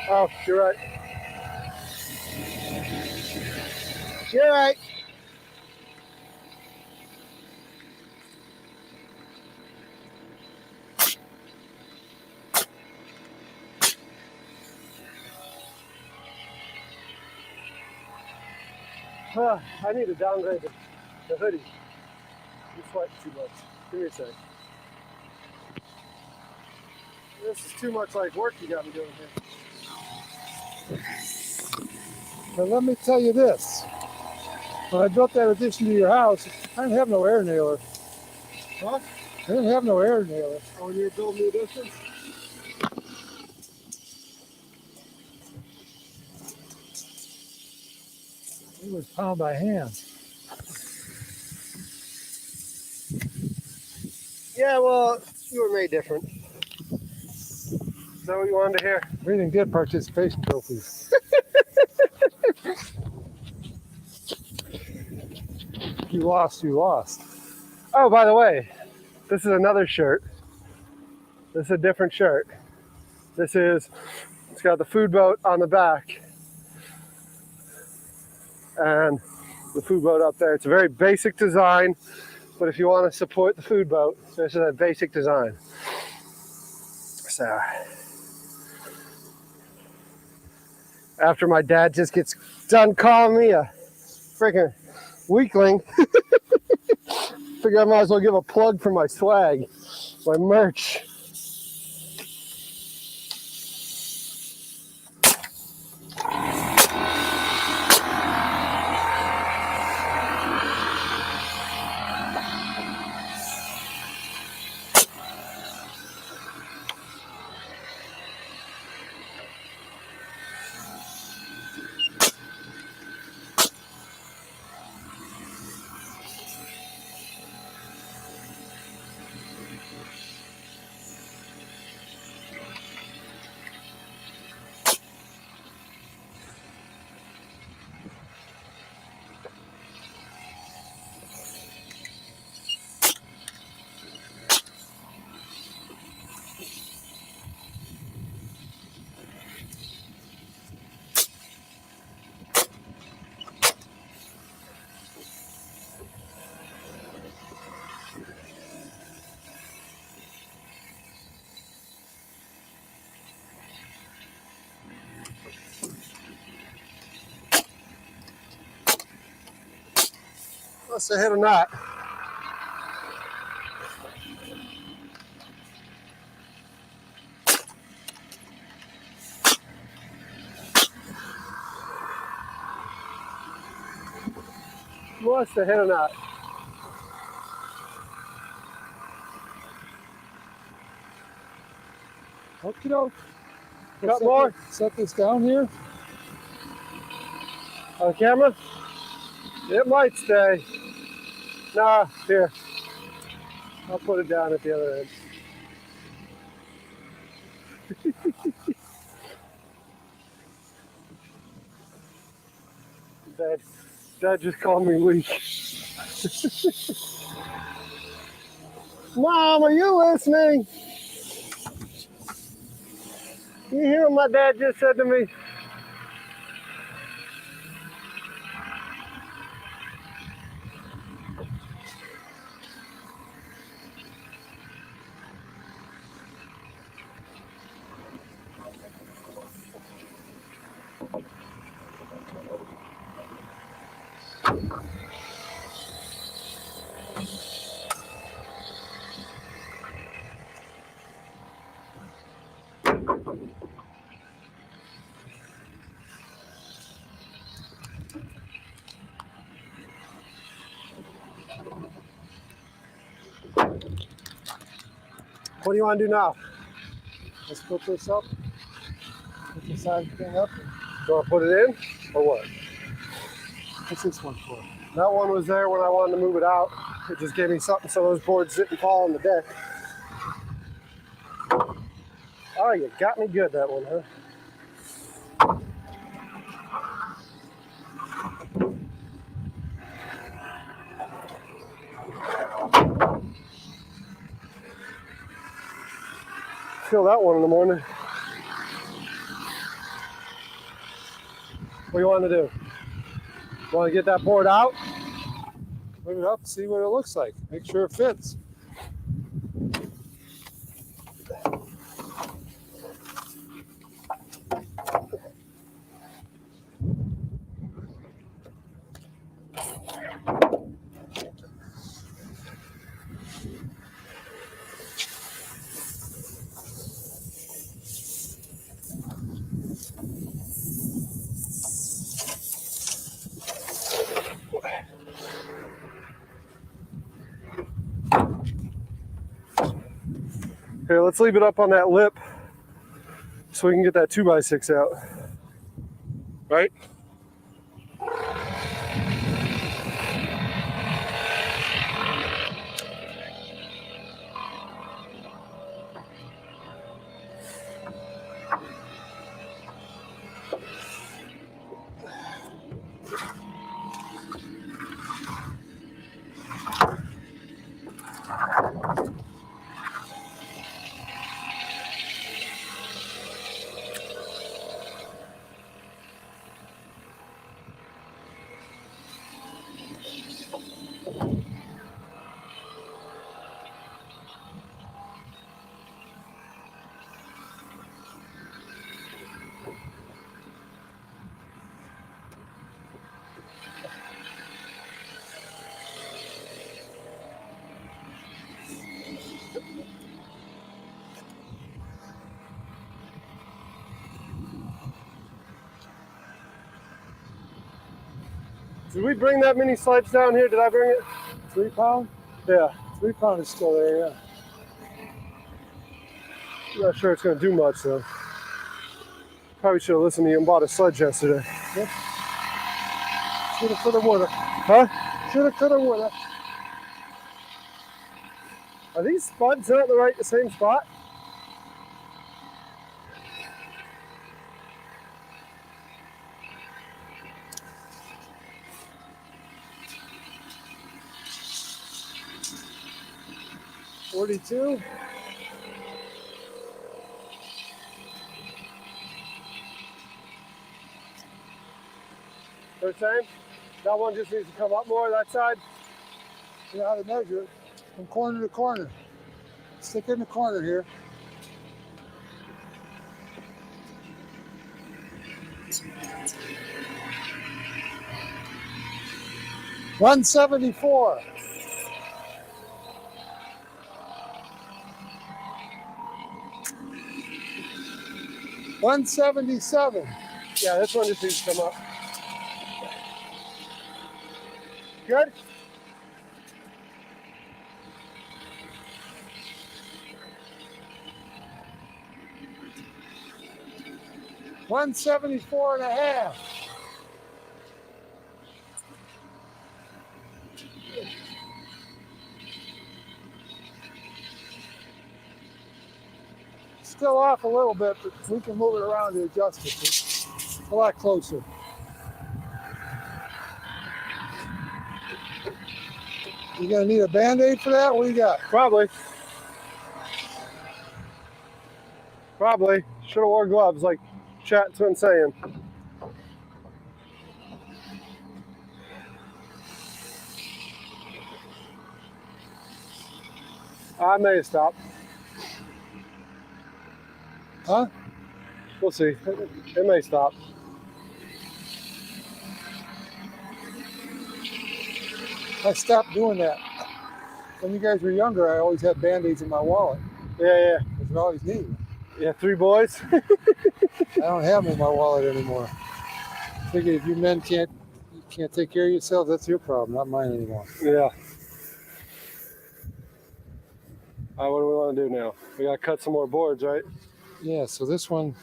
Oh, you're right. You're right. I need to downgrade the hoodie. I'm sweating too much. Give me a sec. This is too much like work you got me doing here. But let me tell you this. When I built that addition to your house, I didn't have no air nailer. Huh? I didn't have no air nailer. Oh, when you were building the addition? It was pound by hand. Yeah, well, you were made different. Is that what you wanted to hear? We didn't get participation trophies. You lost, you lost. Oh, by the way, this is another shirt. This is a different shirt. It's got the food boat on the back and the food boat up there. It's a very basic design, but if you want to support the food boat, this is a basic design. So, after my dad just gets done calling me a freaking weakling, figure I might as well give a plug for my swag, my merch. Must have hit a knot. Must have hit a knot. Okie doke. Got more? Set this down here. On camera? It might stay. Nah, here. I'll put it down at the other end. Dad just called me weak. Mom, are you listening? You hear what my dad just said to me? What do you want to do now? Let's put this up. Put this side thing up. Do you want to put it in or what? What's this one for? That one was there when I wanted to move it out. It just gave me something so those boards didn't fall on the deck. Oh, you got me good, that one, huh? Feel that one in the morning. What do you want to do? Want to get that board out? Put it up, see what it looks like. Make sure it fits. Here, let's leave it up on that lip so we can get that 2x6 out. Right? Did we bring that many sledge down here? Did I bring it? 3 pound? Yeah. 3 pound is still there, yeah. I'm not sure it's going to do much, though. Probably should have listened to you and bought a sledge yesterday. Yep. Shoulda, coulda, woulda. Huh? Shoulda, coulda, woulda. Are these spuds not the same spot? $42. They're the same? That one just needs to come up more, that side? You know how to measure it from corner to corner. Stick in the corner here. 174. 177. Yeah, this one just needs to come up. Good? $174.5. Still off a little bit, but we can move it around to adjust it. It's a lot closer. You gonna need a Band-Aid for that? What do you got? Probably. Should have wore gloves like chat's been saying. I may stop. Huh? We'll see. It may stop. I stopped doing that. When you guys were younger, I always had Band-Aids in my wallet. Yeah. Because we always needed them. Yeah, 3 boys. I don't have them in my wallet anymore. I figured if you men can't take care of yourselves, that's your problem, not mine anymore. Yeah. All right, what do we want to do now? We got to cut some more boards, right? Yeah, so this one,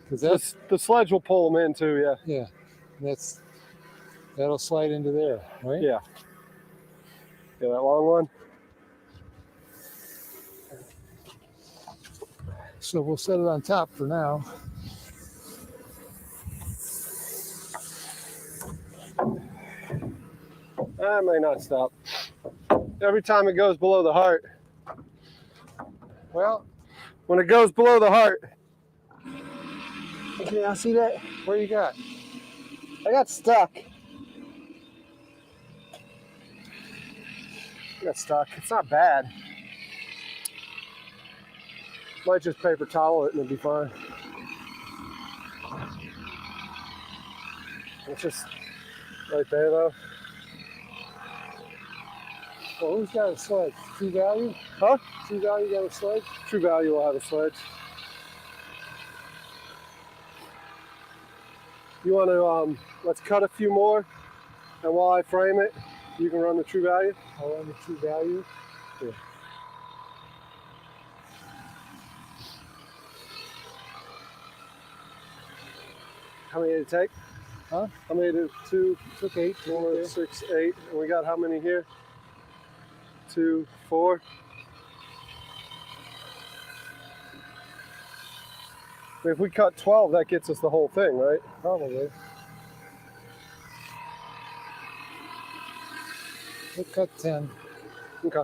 because that's The sledge will pull them in too, yeah, that'll slide into there, right? Yeah. Yeah, that long one. So we'll set it on top for now. I may not stop. Every time it goes below the heart. Well, When it goes below the heart. Okay, I see that. what do you got? I got stuck. It's not bad. Might just paper towel it and it'll be fine. It's just right there though. Well, who's got a sledge? True Value? Huh? True Value got a sledge? True Value will have a sledge. You want to, let's cut a few more, and while I frame it, you can run the True Value. I'll run the True Value. Yeah. How many did it take? Huh? How many did it? 2, Took 8. 4, 6, 8. And we got how many here? 2, 4. If we cut 12, that gets us the whole thing, right? Probably. We'll cut 10. Okay.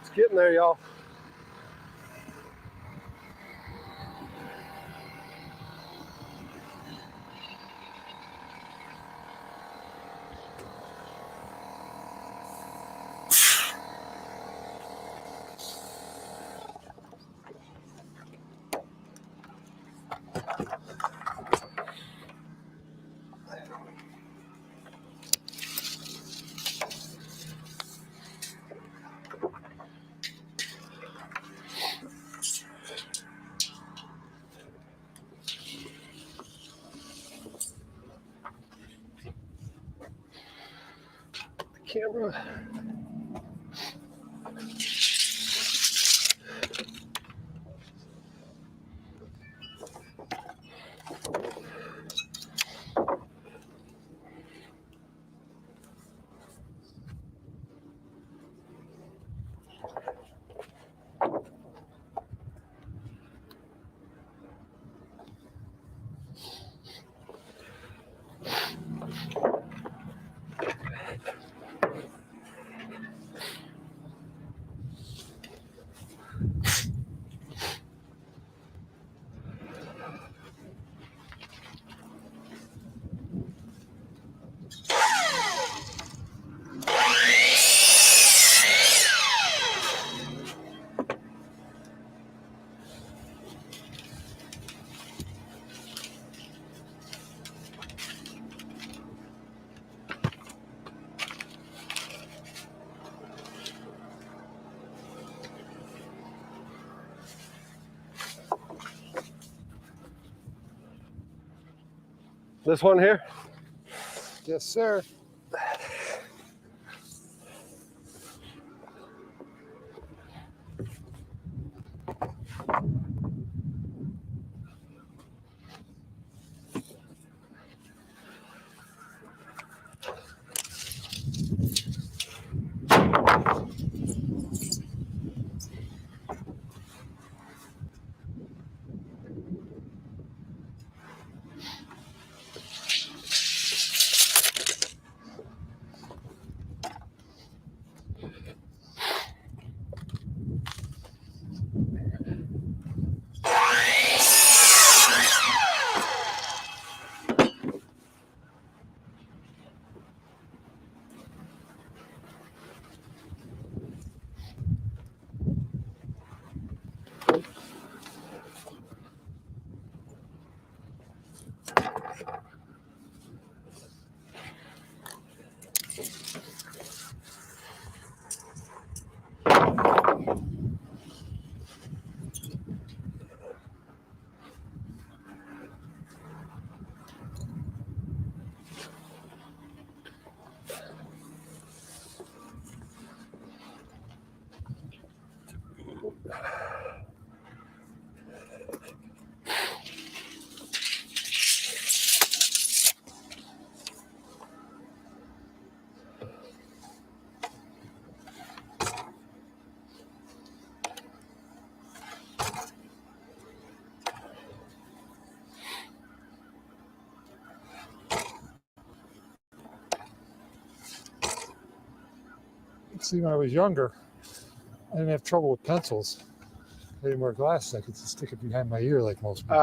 It's getting there, y'all. Camera. This one here? Yes, sir. See, when I was younger, I didn't have trouble with pencils. I didn't wear glasses. I could just stick it behind my ear like most people.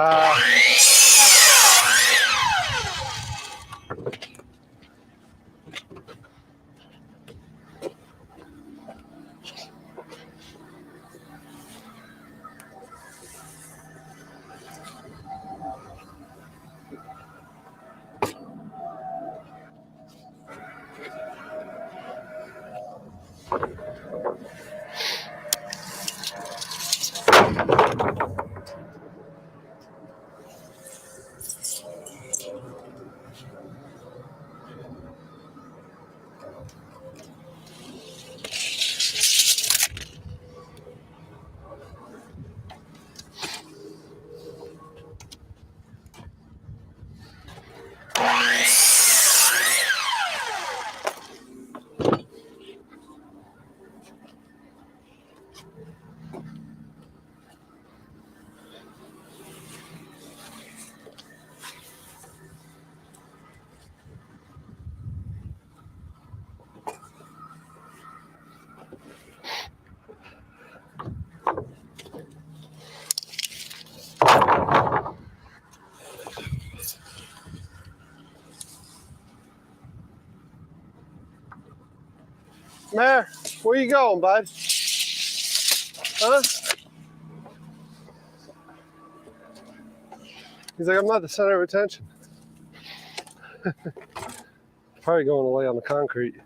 Mare, where you going, bud? Huh? He's like, I'm not the center of attention. Probably going to lay on the concrete.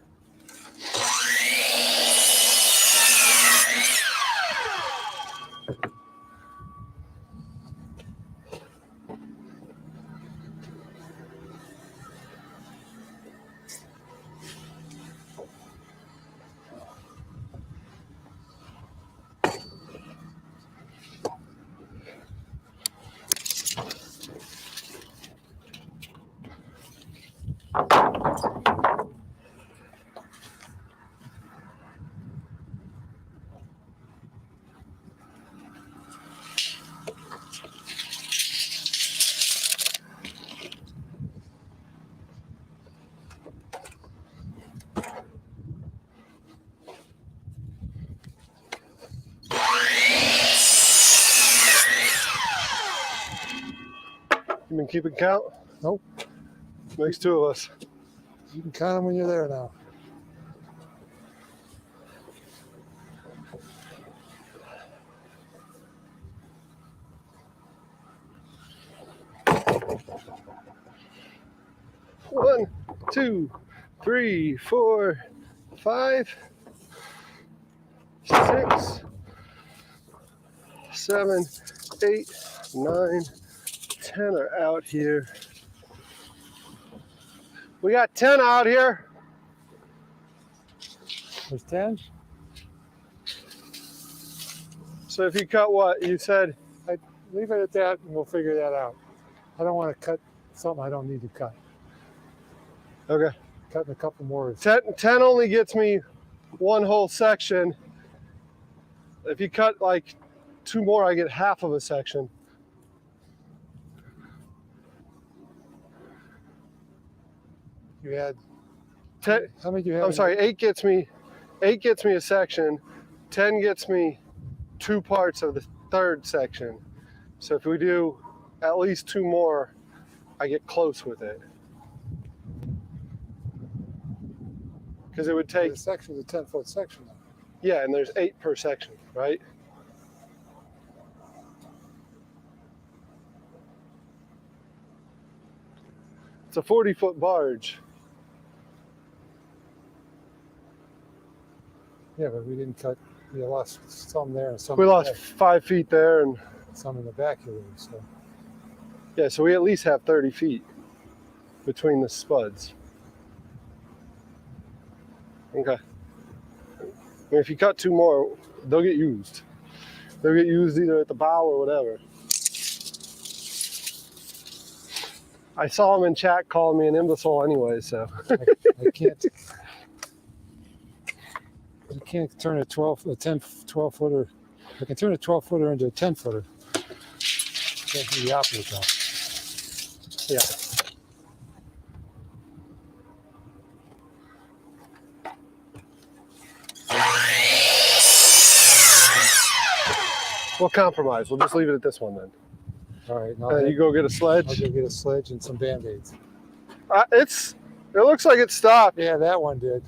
You been keeping count? Nope. Makes two of us. You can count them when you're there now. One, two, 3, 4, 5, 6, 7, 8, 9, 10 are out here. We got 10 out here. There's 10? So if you cut what? You said? I'd leave it at that and we'll figure that out. I don't want to cut something I don't need to cut. Okay. Cutting a couple more. 10 only gets me one whole section. If you cut like 2 more, I get half of a section. You had 10, how many do you have? I'm sorry, 8 gets me a section. 10 gets me 2 parts of the third section. So if we do at least 2 more, I get close with it. Because it would take... The section's a 10-foot section. Yeah, and there's 8 per section, right? It's a 40-foot barge. Yeah, but we didn't cut. We lost some there and some. We lost 5 feet there and some in the back here. So. Yeah, so we at least have 30 feet between the spuds. Okay. I mean, if you cut 2 more, they'll get used. They'll get used either at the bow or whatever. I saw him in chat calling me an imbecile anyway, so. I can't. You can't turn a 12-footer. I can turn a 12-footer into a 10-footer. Can't do the opposite though. Yeah. We'll compromise. We'll just leave it at this one then. All right. You go get a sledge. I'll go get a sledge and some Band-Aids. It looks like it stopped. Yeah, that one did.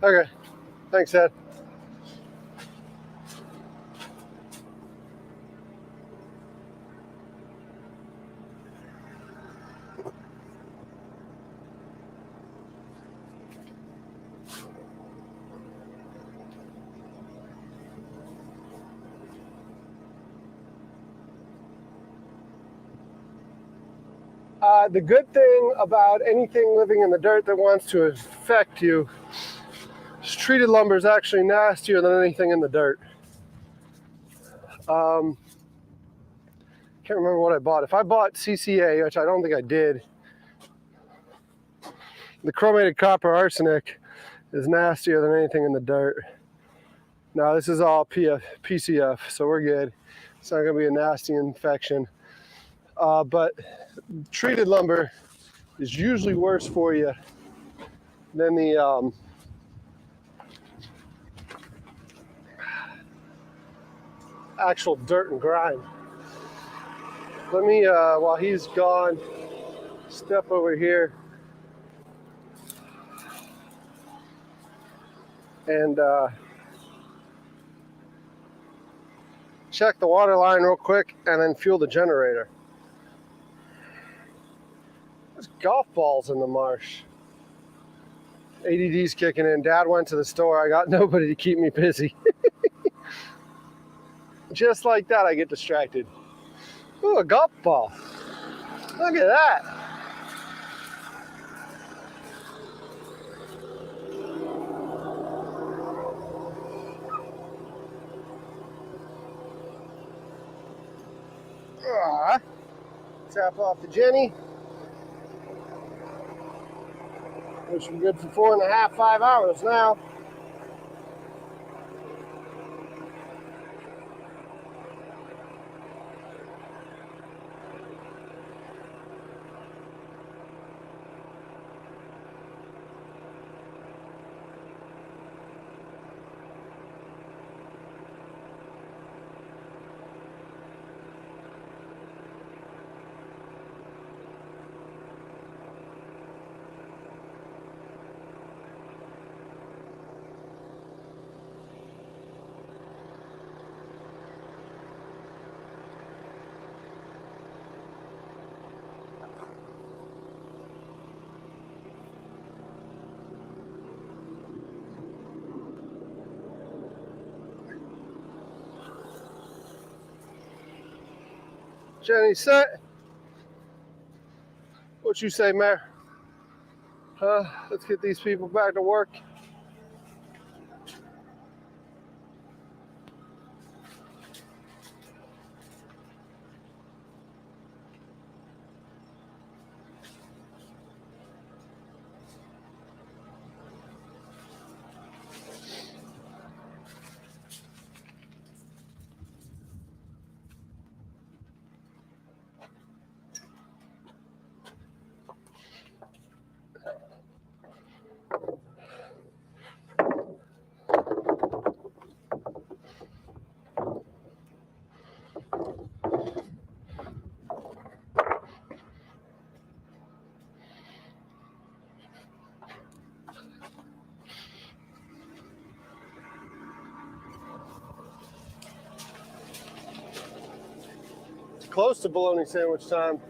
Okay. Thanks, Ed. The good thing about anything living in the dirt that wants to affect you is treated lumber is actually nastier than anything in the dirt. Can't remember what I bought. If I bought CCA, which I don't think I did, the chromated copper arsenic is nastier than anything in the dirt. Now this is all PCF, so we're good. It's not going to be a nasty infection. But treated lumber is usually worse for you than the actual dirt and grime. Let me, while he's gone, step over here and check the water line real quick and then fuel the generator. There's golf balls in the marsh. ADD's kicking in. Dad went to the store. I got nobody to keep me busy. Just like that, I get distracted. Ooh, a golf ball. Look at that. Tap off the Jenny. Which we're good for 4.5, 5 hours now. Jenny set. What you say, Mayor? Huh? Let's get these people back to work. It's close to bologna sandwich time.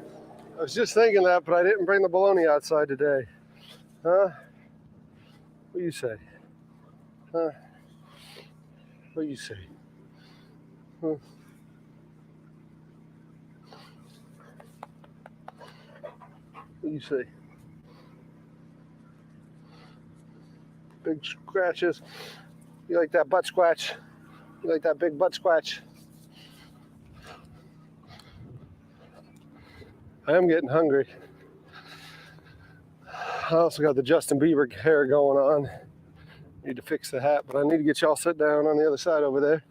I was just thinking that, but I didn't bring the bologna outside today. Huh? What do you say? Huh? What do you say? Huh? What do you say? Big scratches. You like that butt scratch? You like that big butt scratch? I am getting hungry. I also got the Justin Bieber hair going on. Need to fix the hat, but I need to get y'all sit down on the other side over there.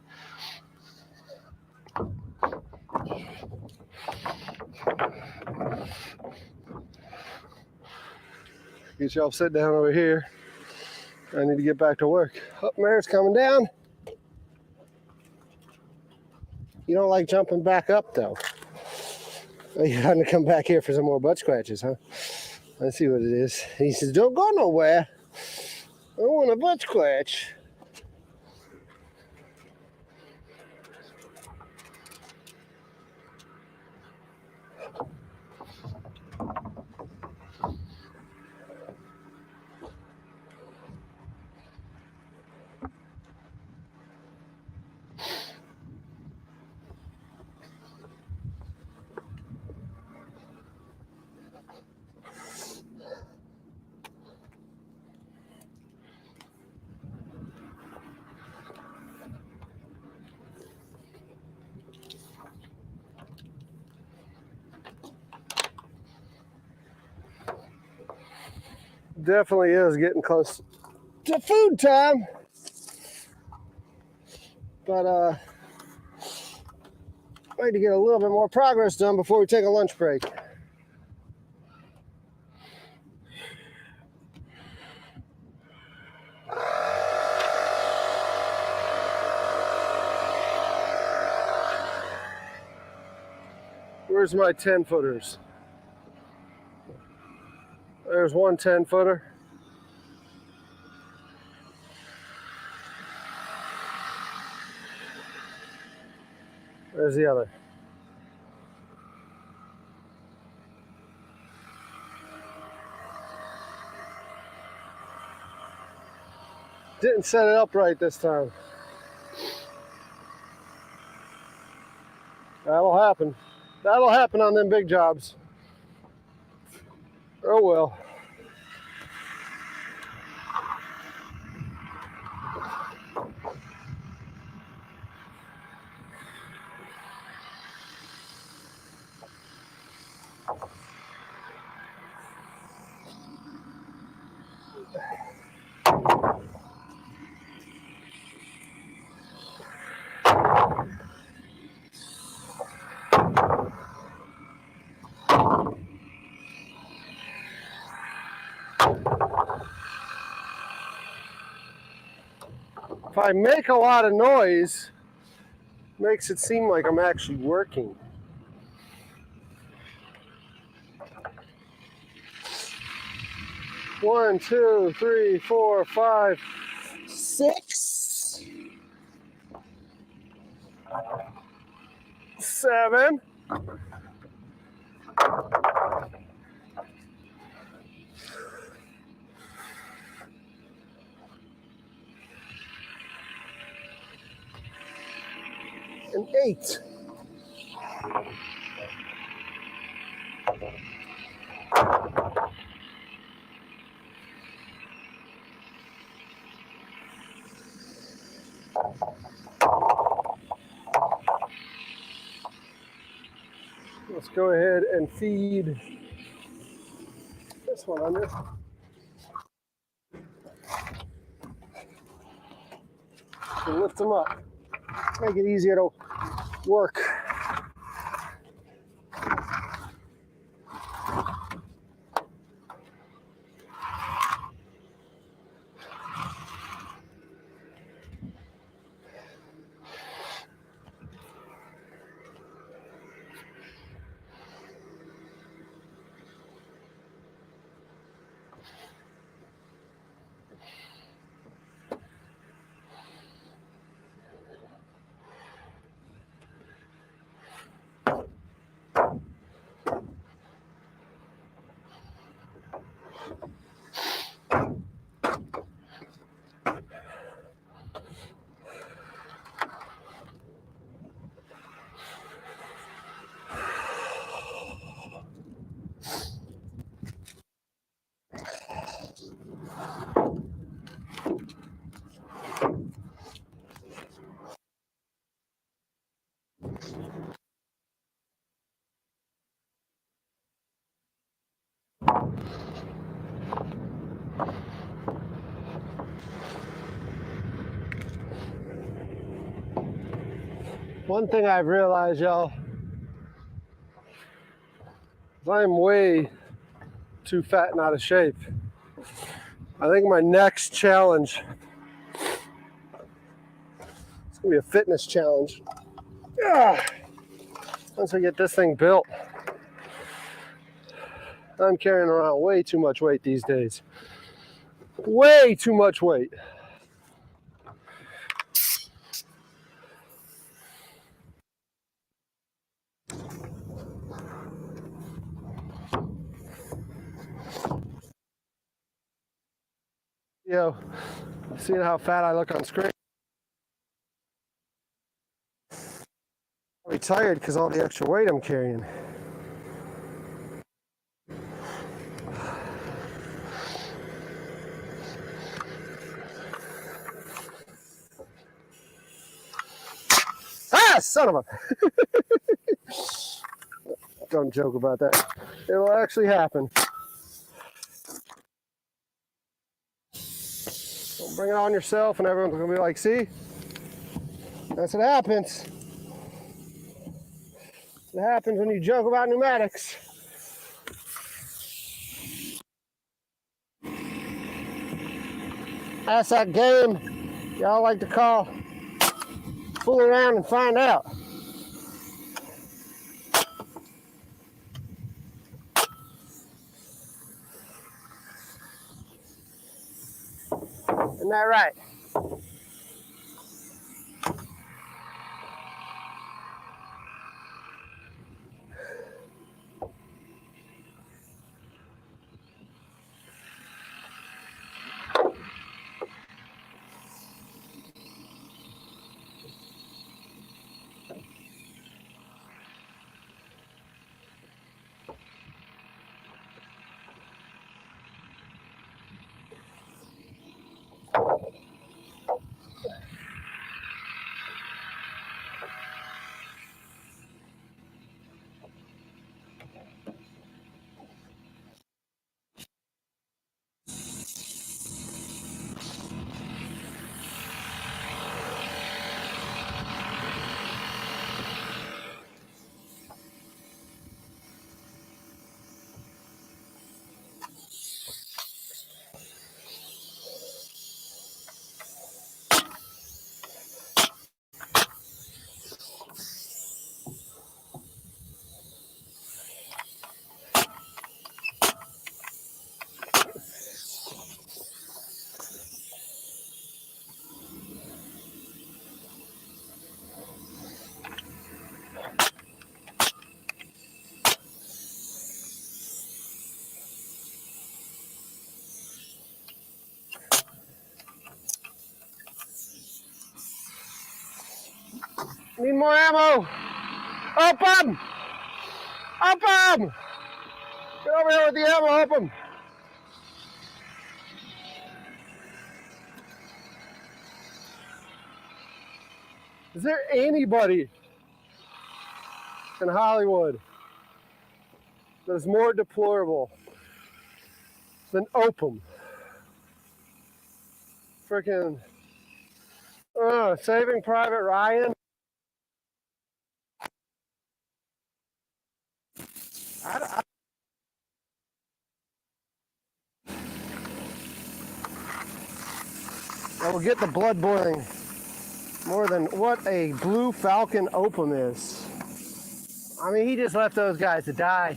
Get y'all sit down over here. I need to get back to work. Oh, Mare's coming down. You don't like jumping back up, though. Oh, you're going to come back here for some more butt scratches, huh? Let's see what it is. He says, don't go nowhere. I want a butt scratch. Definitely is getting close to food time. But I need to get a little bit more progress done before we take a lunch break. Where's my 10-footers? There's one 10-footer. There's the other. Didn't set it up right this time. That'll happen. That'll happen on them big jobs. Oh well. If I make a lot of noise, makes it seem like I'm actually working. One, two, three, four, 5, 6, 7. And 8. Let's go ahead and feed this one under. And lift them up. Make it easier to work. One thing I've realized, y'all, is I'm way too fat and out of shape. I think my next challenge is gonna be a fitness challenge. Once I get this thing built, I'm carrying around way too much weight these days. Way too much weight. Yo, seeing how fat I look on screen. I'm tired because all the extra weight I'm carrying. Ah, son of a... Don't joke about that. It will actually happen. Don't bring it on yourself and everyone's gonna be like, see? That's what happens. It happens when you joke about pneumatics. That's that game y'all like to call fool around and find out. Isn't that right? Need more ammo. Up 'em! Up 'em! Get over here with the ammo, up 'em! Is there anybody in Hollywood that is more deplorable than opium. Freaking Saving Private Ryan. I will get the blood boiling more than what a Blue Falcon opium is. I mean, he just left those guys to die.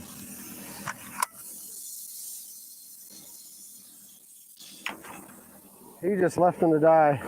He just left them to die.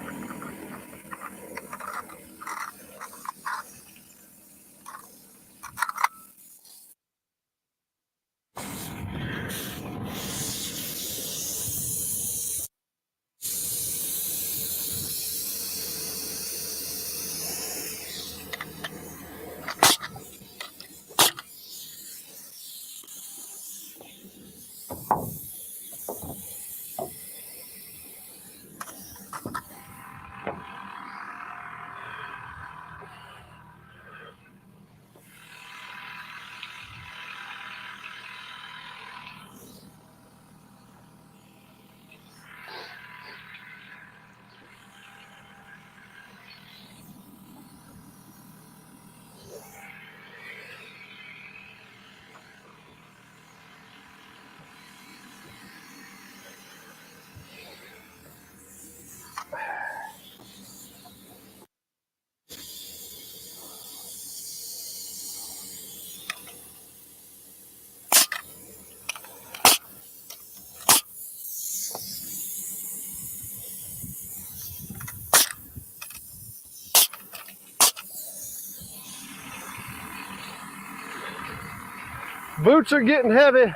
Boots are getting heavy.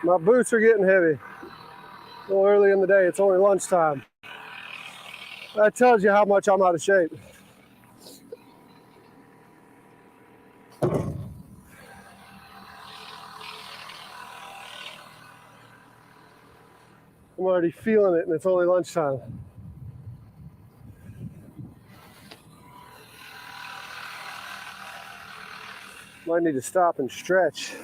My boots are getting heavy. A little early in the day, it's only lunchtime. That tells you how much I'm out of shape. I'm already feeling it and it's only lunchtime. Might need to stop and stretch.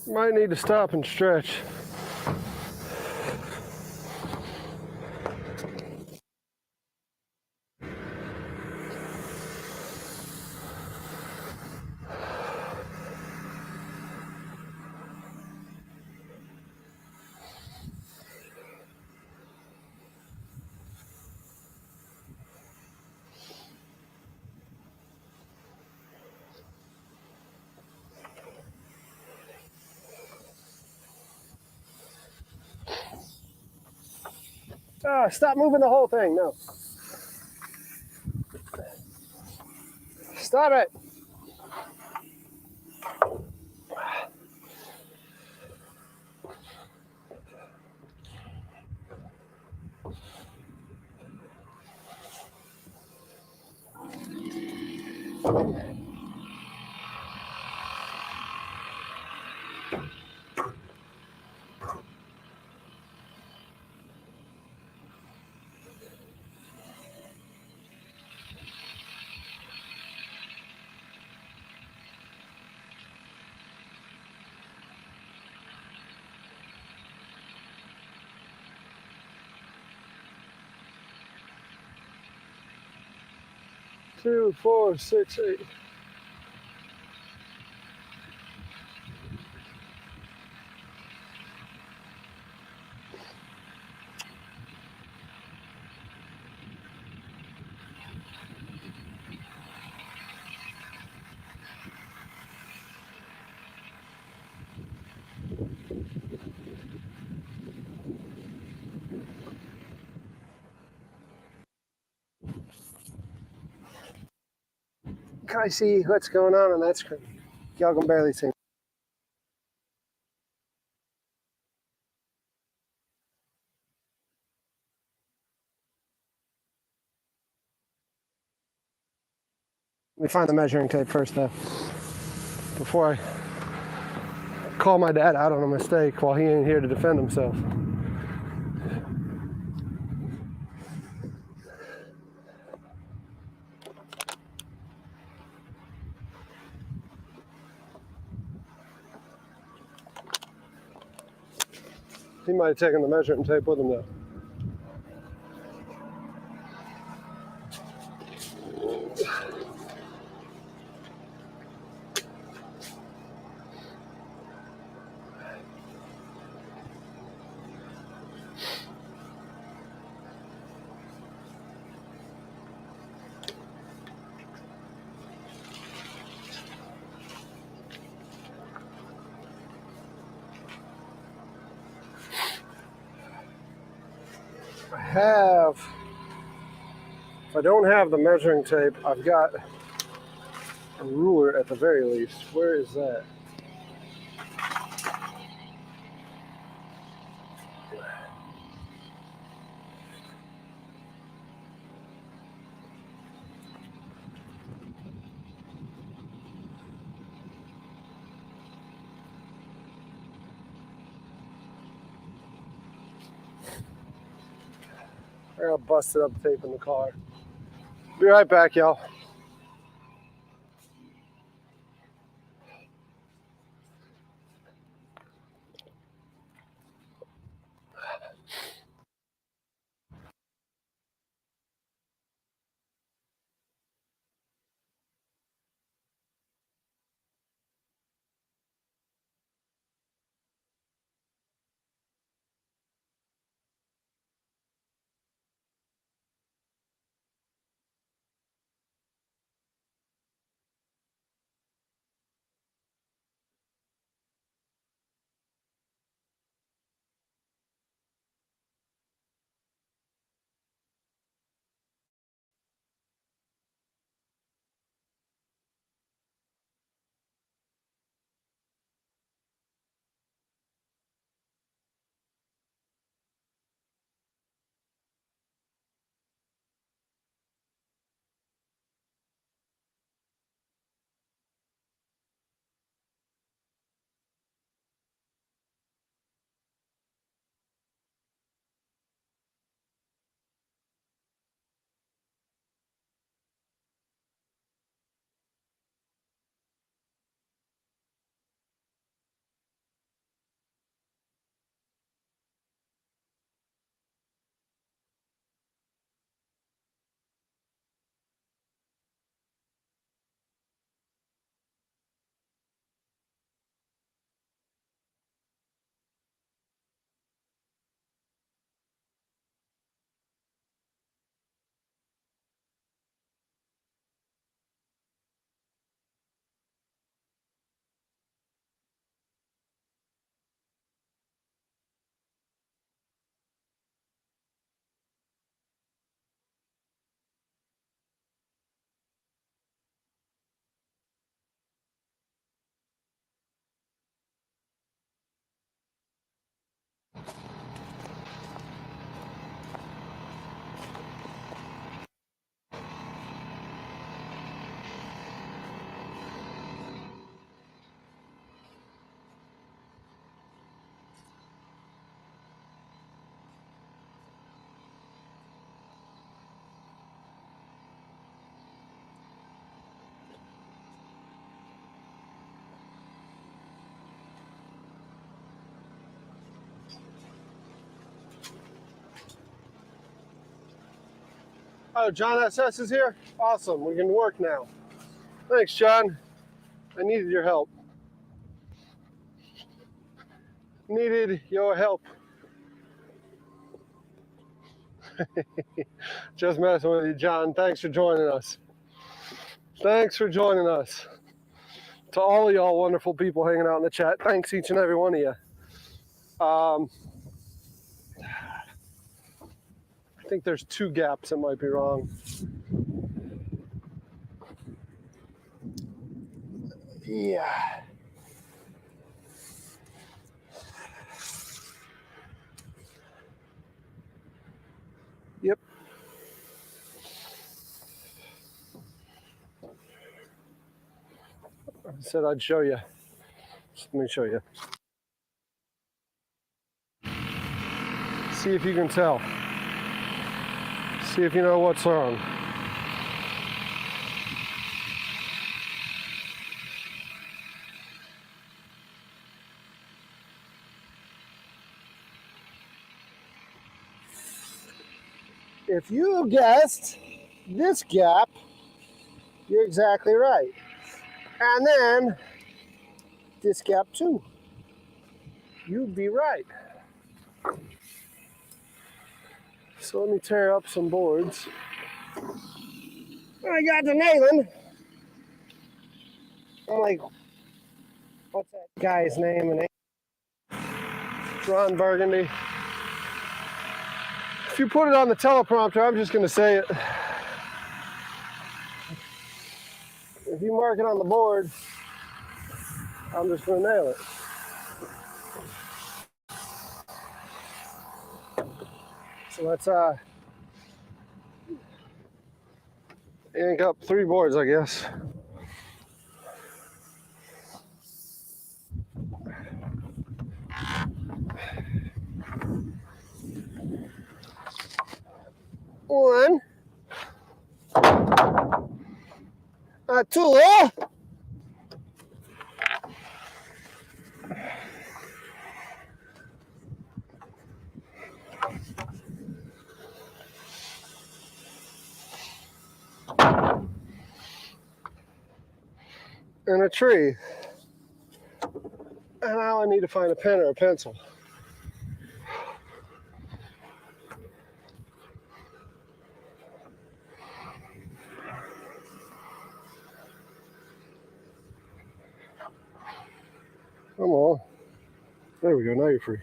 Might need to stop and stretch. Stop moving the whole thing. No. Stop it. Two, 4, 6, 8. Can I see what's going on that screen? Y'all can barely see. Let me find the measuring tape first, though, before I call my dad out on a mistake while he ain't here to defend himself. He might have taken the measuring tape with him though. If I don't have the measuring tape, I've got a ruler at the very least. Where is that? I got busted up tape in the car. Be right back, y'all. Oh, John SS is here? Awesome, we can work now. Thanks, John. I needed your help. Needed your help. Just messing with you, John. Thanks for joining us. Thanks for joining us. To all of y'all wonderful people hanging out in the chat, thanks each and every one of you. I think there's 2 gaps that might be wrong. Yeah. Yep. I said I'd show you. Just let me show you. See if you can tell. See if you know what's wrong. If you guessed this gap, you're exactly right. And then this gap too. You'd be right. So let me tear up some boards. I got the nailing. I'm like, what's that guy's name? And Ron Burgundy. If you put it on the teleprompter, I'm just going to say it. If you mark it on the board, I'm just going to nail it. So let's ink up 3 boards, I guess. One, two, and a tree. And now I need to find a pen or a pencil. Come on. There we go. Now you're free.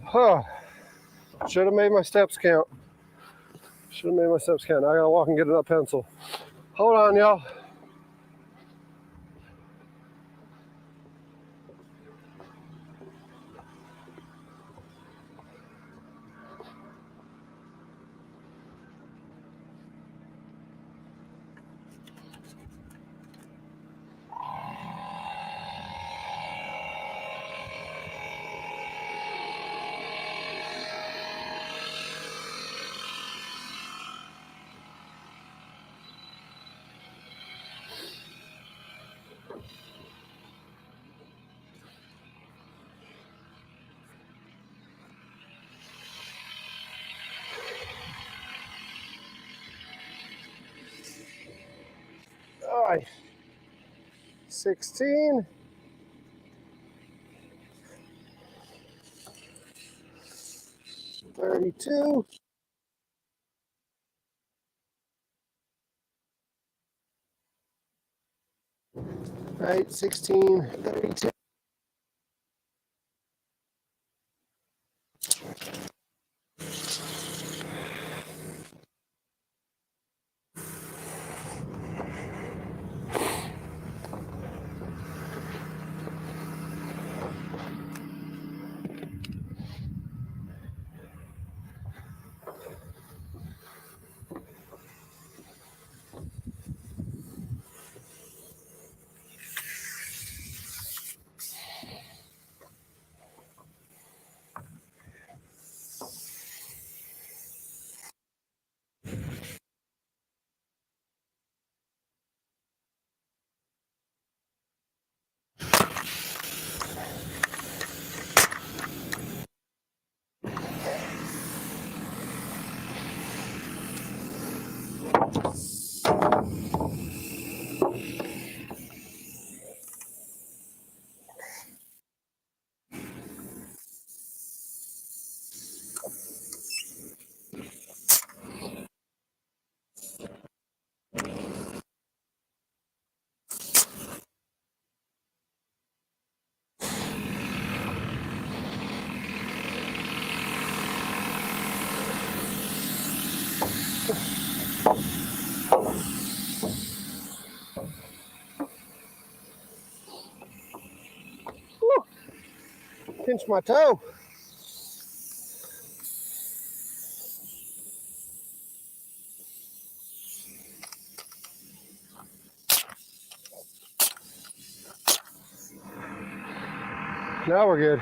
Huh. Should have made my steps count. Should have made my steps count. Now I gotta walk and get that pencil. Hold on, y'all. All right. 16. 32. Right, 16, 32. Woo, pinch my toe. Now we're good.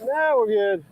Now we're good.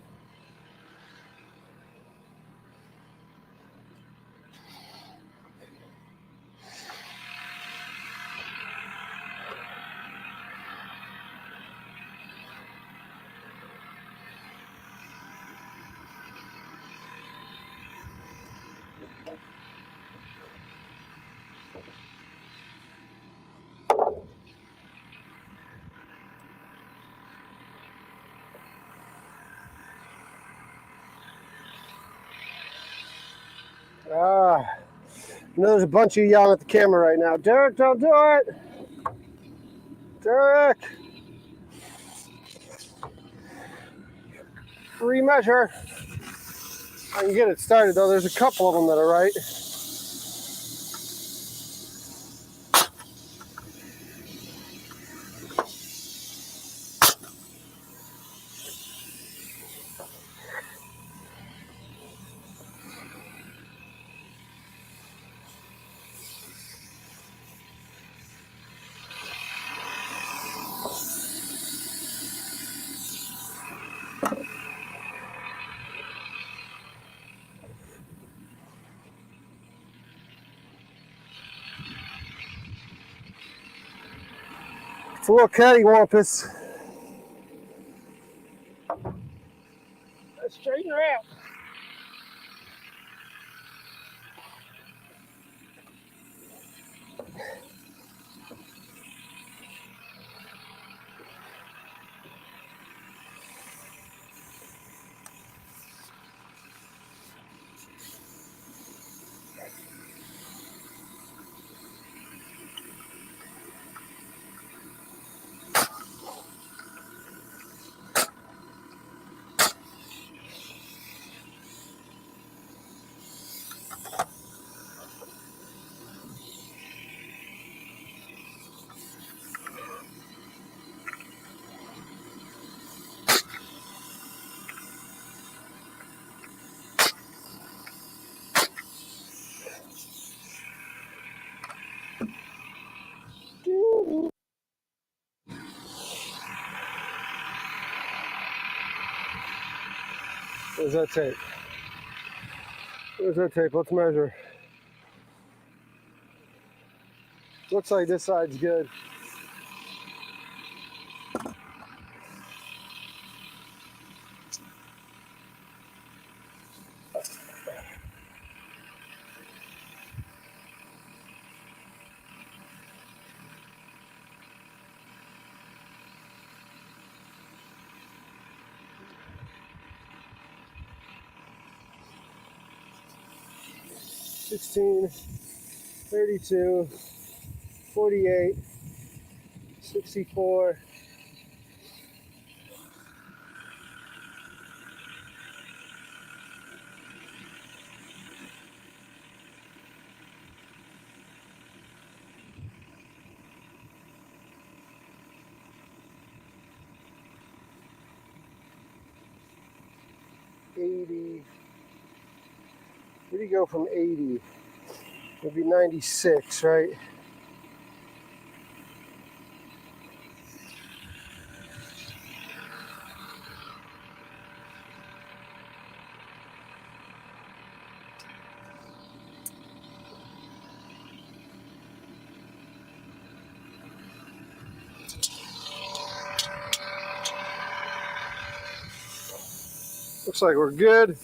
You know, there's a bunch of you yelling at the camera right now. Derek, don't do it. Derek. Remeasure. I can get it started though. There's a couple of them that are right. It's a little cattywampus. Let's straighten her out. Where's that tape? Where's that tape? Let's measure. Looks like this side's good. $16, $32, $48, $64. $80. Where do you go from 80? It'd be 96, right? Looks like we're good.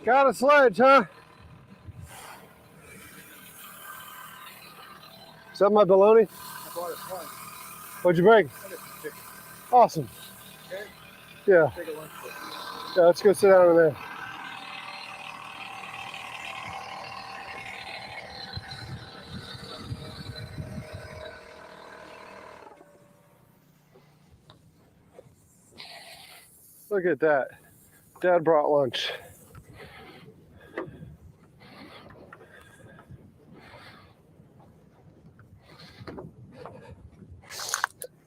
Got a sledge, huh? that my bologna? I bought a ton. What'd you bring? I got some chicken. Awesome. Okay? Yeah. Take a lunch break. Yeah, let's go sit down in there. Look at that. Dad brought lunch.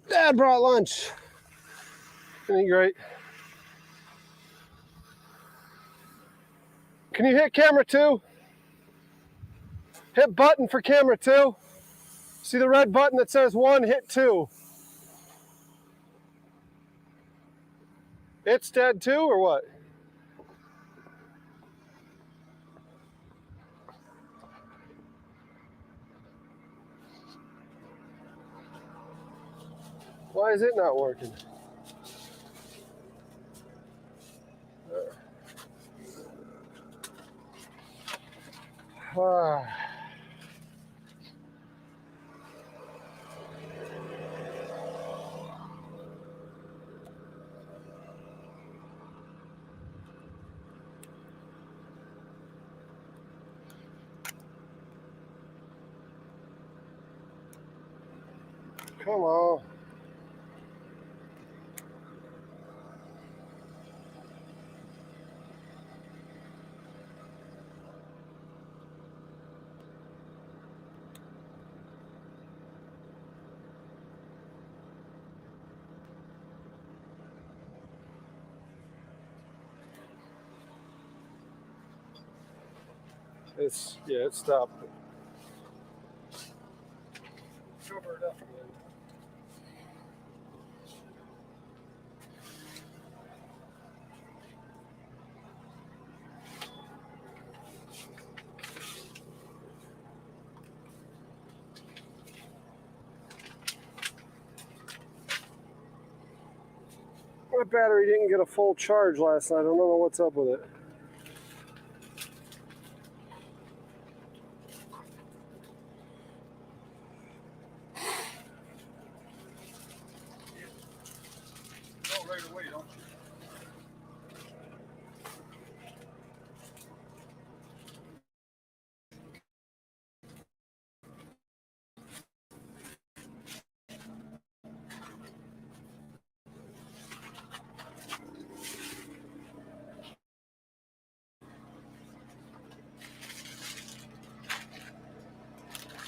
Dad brought lunch. Isn't he great? Can you hit camera 2? Hit button for camera 2. See the red button that says 1, hit 2. It's dead too, or what? Why is it not working? Ah. Come on. It stopped. Cover it up again. My battery didn't get a full charge last night. I don't know what's up with it. Oh, right away, don't you?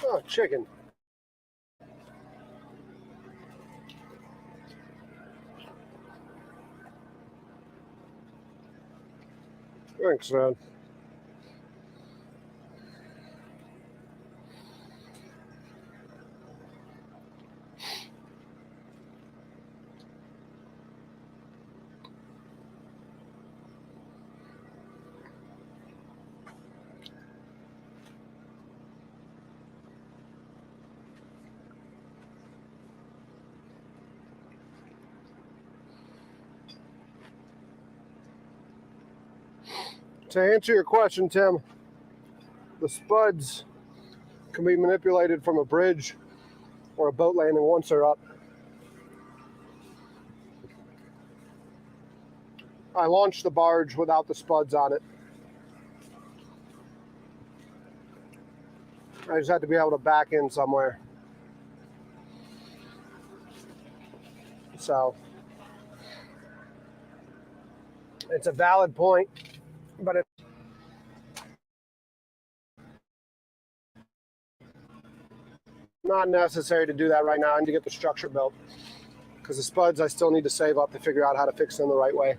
Oh, chicken. Thanks, man. To answer your question, Tim, the spuds can be manipulated from a bridge or a boat landing once they're up. I launched the barge without the spuds on it. I just had to be able to back in somewhere. So it's a valid point, but it's not necessary to do that right now. I need to get the structure built because the spuds I still need to save up to figure out how to fix them the right way.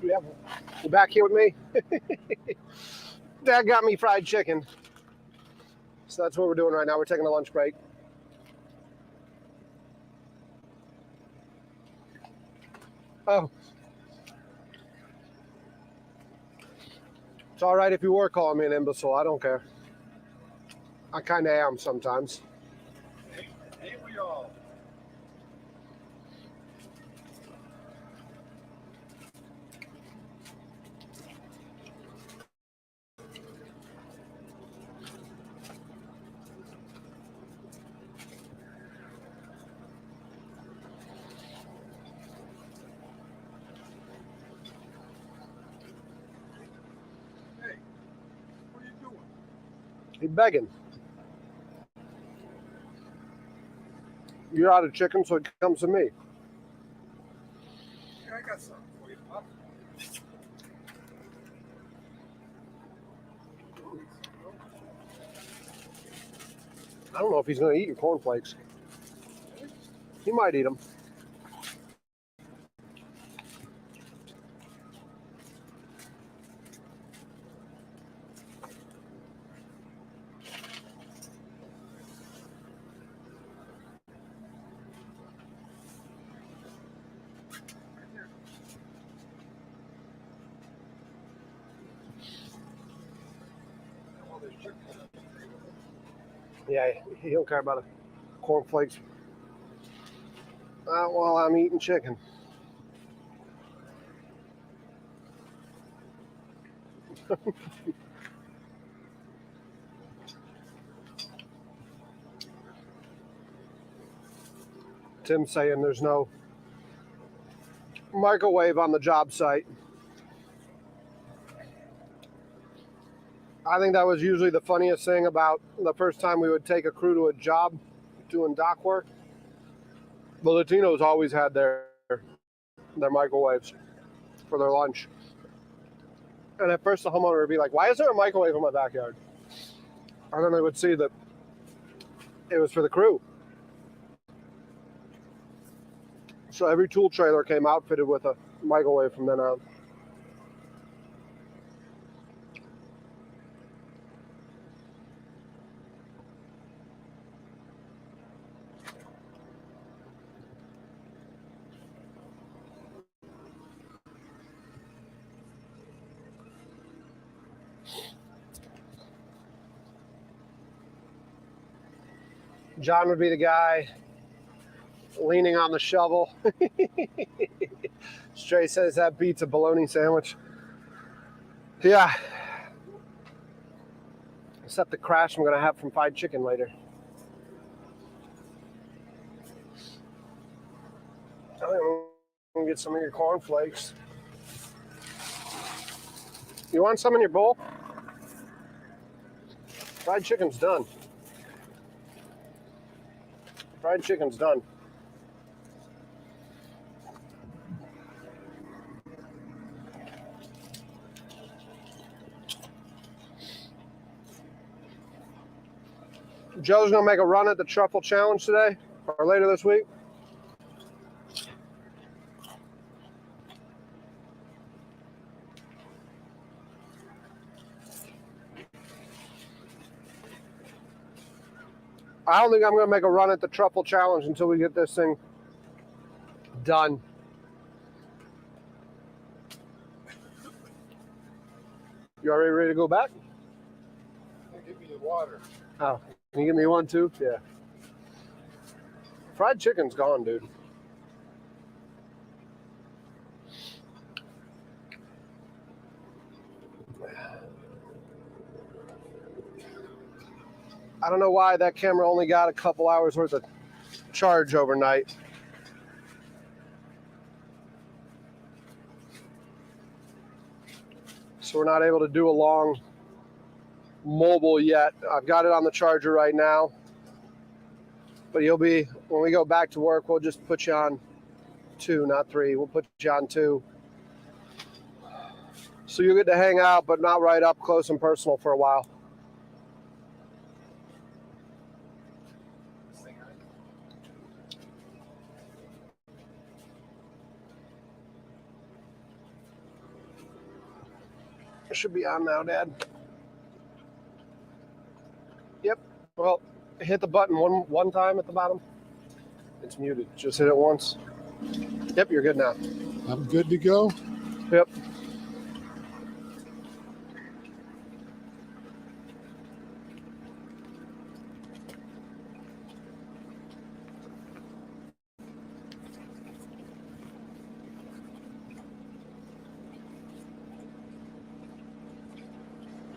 Yeah, you back here with me? Dad got me fried chicken. So that's what we're doing right now. We're taking a lunch break. Oh, it's all right if you were calling me an imbecile. I don't care. I kind of am sometimes. Ain't we all? Hey, what are you doing? He's begging. You're out of chicken, so it comes to me. Yeah, I got something for you, Pop. I don't know if he's going to eat your cornflakes. He might eat them. All this chicken. Yeah, he don't care about the cornflakes. While I'm eating chicken. Tim's saying there's no microwave on the job site. I think that was usually the funniest thing about the first time we would take a crew to a job doing dock work. The Latinos always had their microwaves for their lunch. And at first the homeowner would be like, why is there a microwave in my backyard? And then they would see that it was for the crew. So every tool trailer came outfitted with a microwave from then on. John would be the guy leaning on the shovel. Stray says that beats a bologna sandwich. Yeah. Except the crash I'm going to have from fried chicken later. I'm going to get some of your cornflakes. You want some in your bowl? Fried chicken's done. Fried chicken's done. Joe's going to make a run at the truffle challenge today or later this week. I don't think I'm going to make a run at the truffle challenge until we get this thing done. You already ready to go back? Give me the water. Oh, can you give me one too? Yeah. Fried chicken's gone, dude. I don't know why that camera only got a couple hours worth of charge overnight. So we're not able to do a long mobile yet. I've got it on the charger right now. But you'll be, when we go back to work, we'll just put you on 2, not 3. We'll put you on 2. So you'll get to hang out, but not right up close and personal for a while. It should be on now, Dad. Yep. Well, hit the button one time at the bottom. It's muted. Just hit it once. Yep, you're good now. I'm good to go. Yep.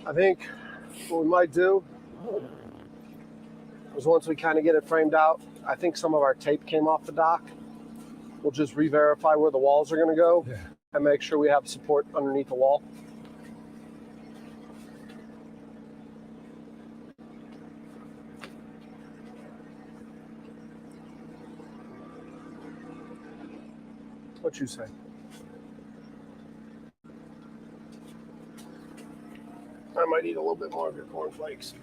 I think what we might do is once we kind of get it framed out, I think some of our tape came off the dock. We'll just re-verify where the walls are going to go and make sure we have support underneath the wall. What you say? I might eat a little bit more of your cornflakes.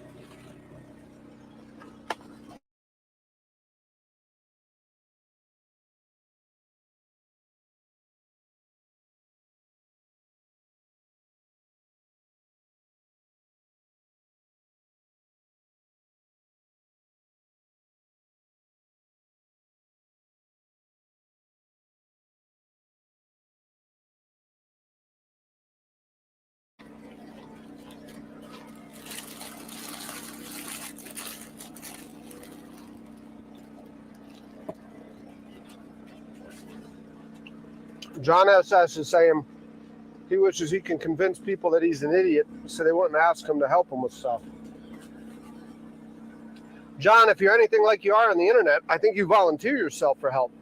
John SS is saying he wishes he can convince people that he's an idiot so they wouldn't ask him to help him with stuff. John, if you're anything like you are on the internet, I think you volunteer yourself for help.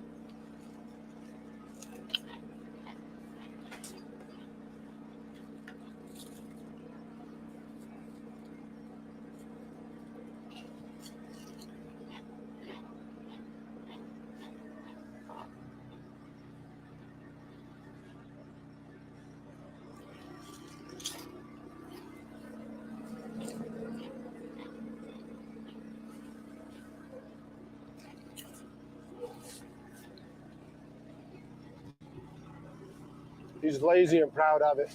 He's lazy and proud of it.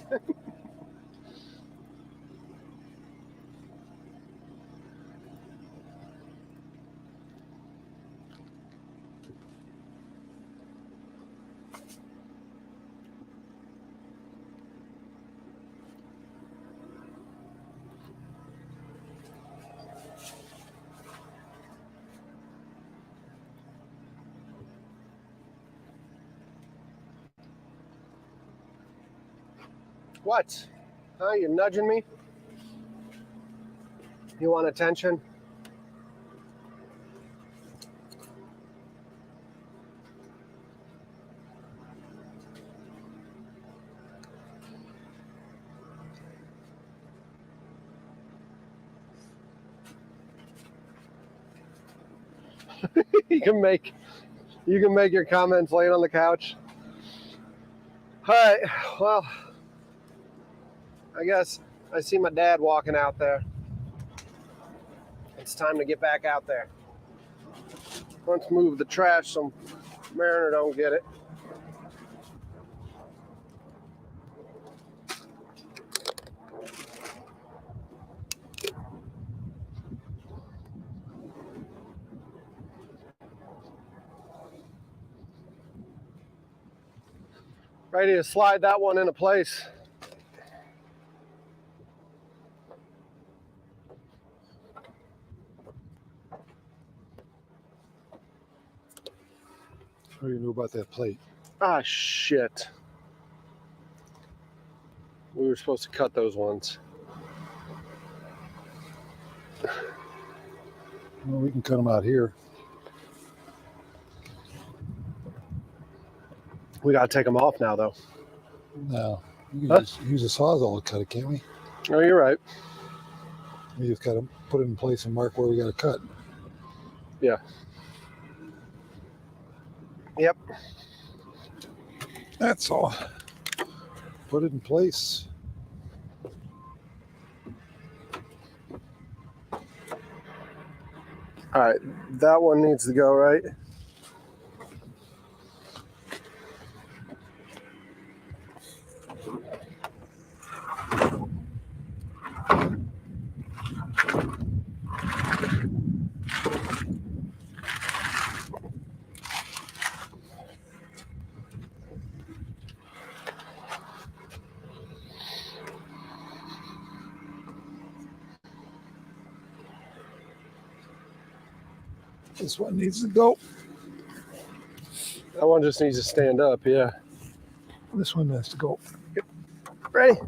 What? Huh? You nudging me? You want attention? you can make your comments laying on the couch. All right. Well, I guess I see my dad walking out there. It's time to get back out there. Let's move the trash so Mariner don't get it. Ready to slide that one into place. What do you know about that plate? Ah, shit. We were supposed to cut those ones. Well, we can cut them out here. We gotta take them off now, though. No, we can just use a sawzall to cut it, can't we? Oh, you're right. We just gotta put it in place and mark where we gotta cut. Yeah. Yep. That's all. Put it in place. All right, that one needs to go, right? This one needs to go. That one just needs to stand up, yeah. This one has to go. Ready?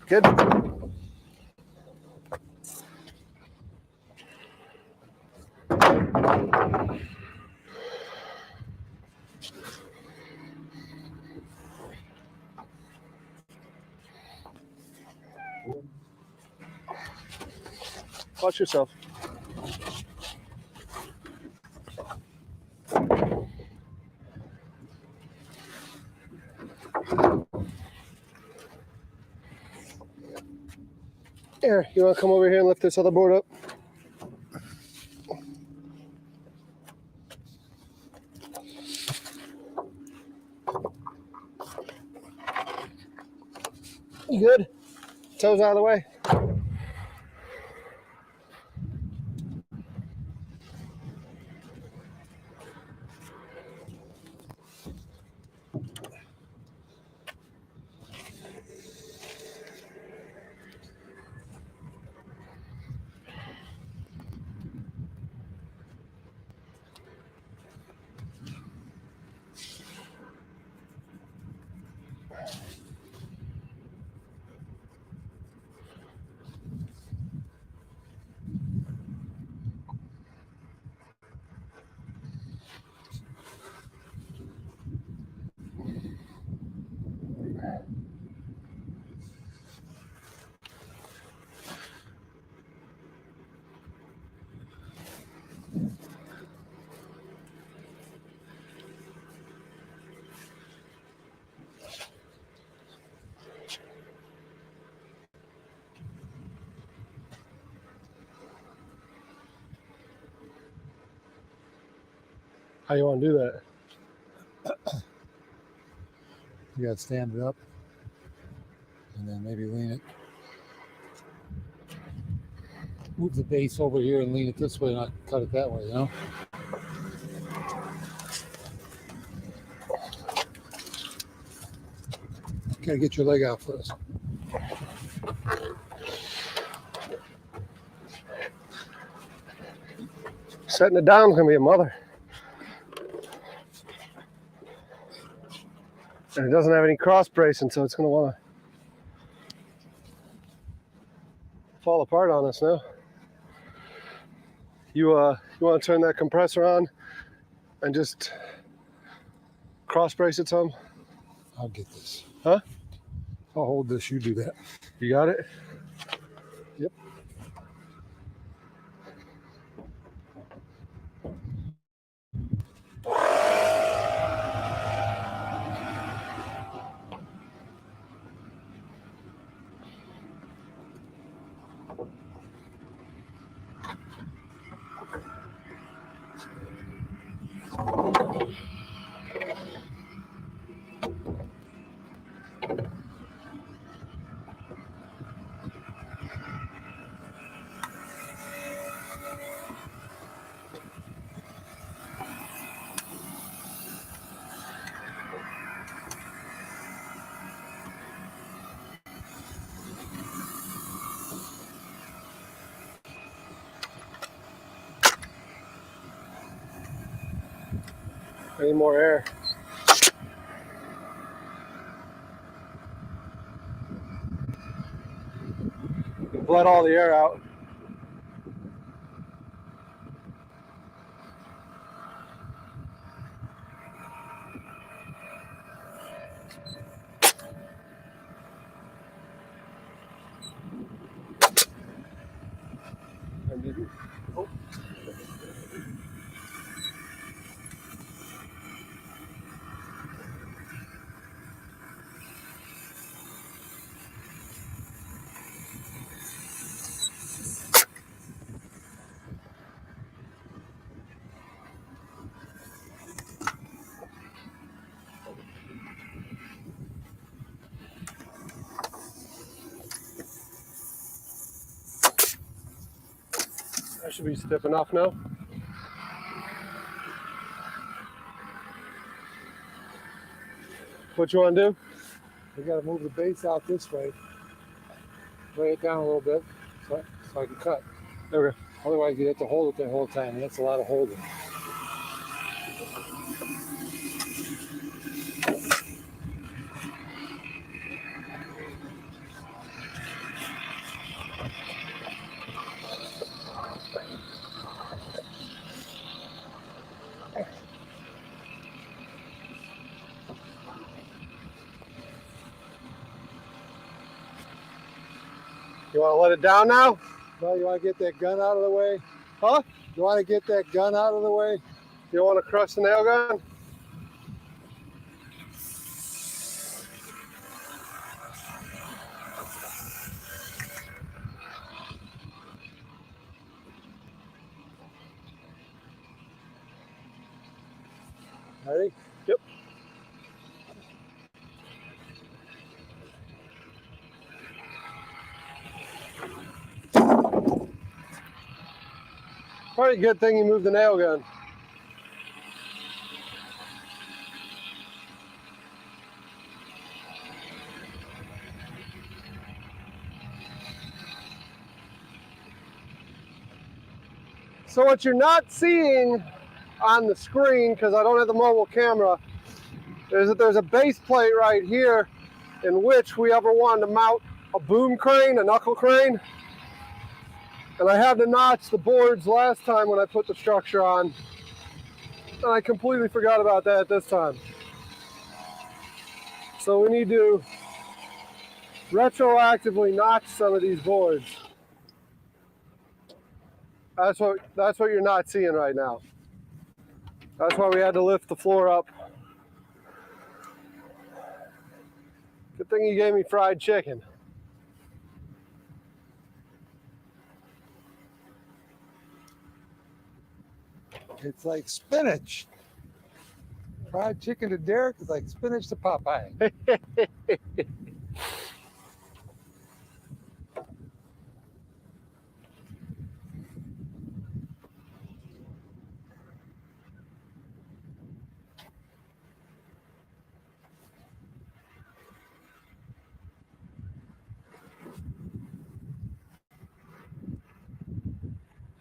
Good. Watch yourself. Here, you want to come over here and lift this other board up? You good? Toes out of the way. How you want to do that? You got to stand it up and then maybe lean it. Move the base over here and lean it this way, not cut it that way, you know? Gotta get your leg out first. Setting it down is going to be a mother. And it doesn't have any cross bracing, so it's going to want to fall apart on us now. You want to turn that compressor on and just cross brace it some? I'll get this. Huh? I'll hold this, you do that. You got it? Yep. I need more air. You've let all the air out. Oh. That should be stiff enough now. What you want to do? We gotta move the base out this way. Lay it down a little bit. so I can cut. Okay. Otherwise, you have to hold it the whole time, and that's a lot of holding. You want to let it down now? Well, you want to get that gun out of the way? Huh? You want to get that gun out of the way? You want to crush the nail gun? Ready? Yep. Probably a good thing you moved the nail gun. So what you're not seeing on the screen, because I don't have the mobile camera, is that there's a base plate right here in which we ever wanted to mount a boom crane, a knuckle crane. And I had to notch the boards last time when I put the structure on. And I completely forgot about that this time. So we need to retroactively notch some of these boards. That's what you're not seeing right now. That's why we had to lift the floor up. Good thing you gave me fried chicken. It's like spinach. Fried chicken to Derek is like spinach to Popeye.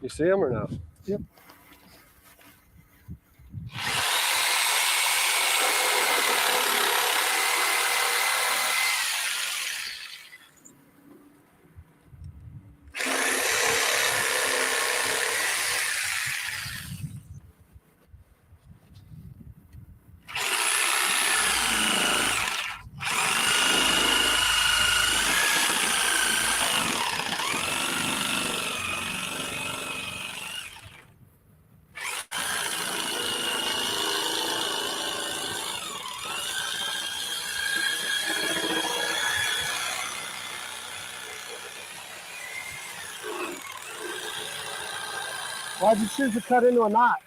You see them or no? Yep. Why'd you choose to cut into a knot?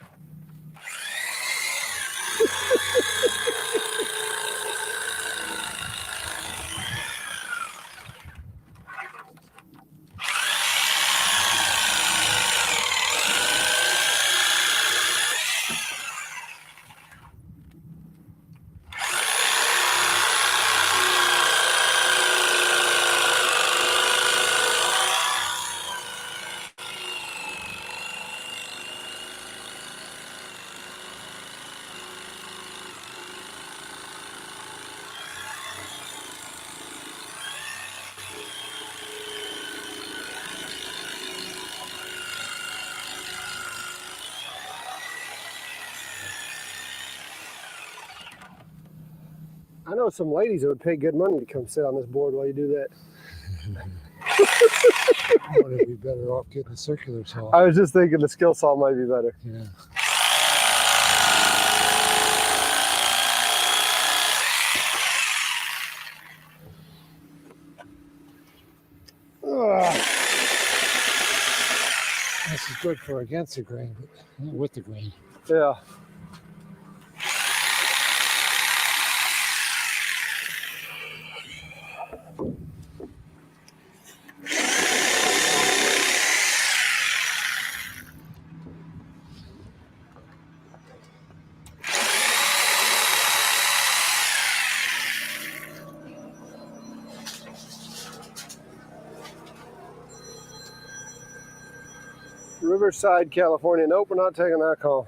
I know some ladies that would pay good money to come sit on this board while you do that. I want to be better off getting a circular saw. I was just thinking the skill saw might be better. Yeah. Ugh. This is good for against the grain, but not with the grain. Yeah. Riverside, California. Nope, we're not taking that call.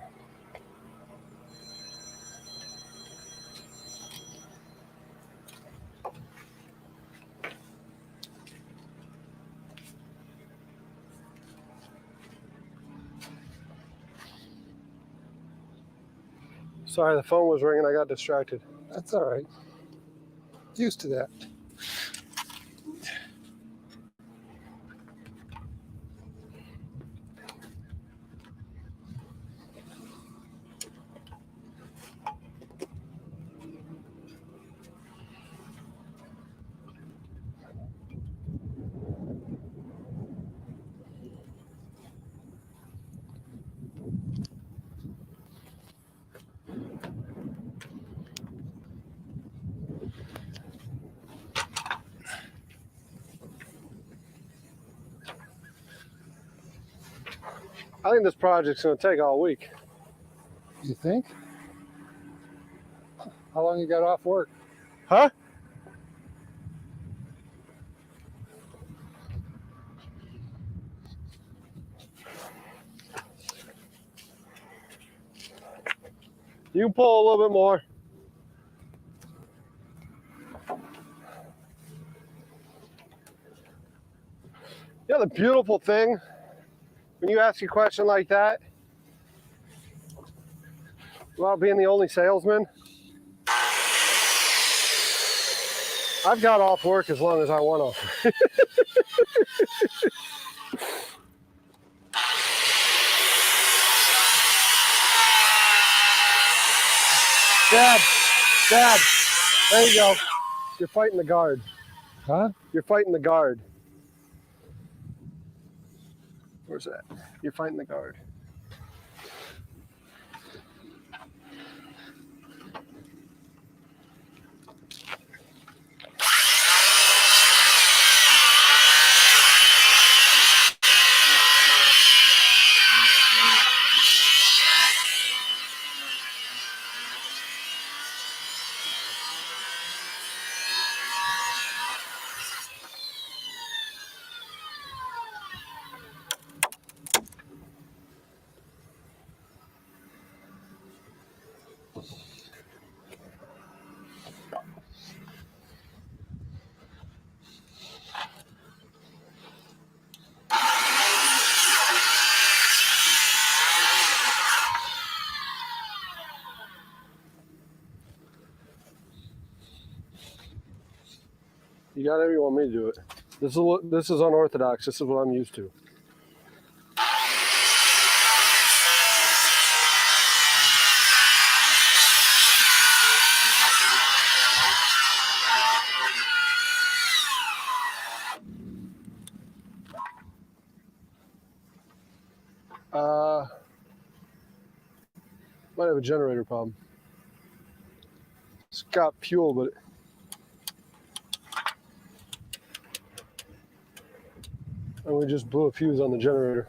Sorry, the phone was ringing. I got distracted. That's all right. Used to that. I think this project's going to take all week. You think? How long you got off work? Huh? You can pull a little bit more. You know the beautiful thing when you ask a question like that about being the only salesman? I've got off work as long as I want off. Dad, there you go. You're fighting the guard. Huh? You're fighting the guard. Where's that? You're fighting the guard. You got it. You want me to do it? This is unorthodox. This is what I'm used to. Might have a generator problem. It's got fuel, but and we just blew a fuse on the generator.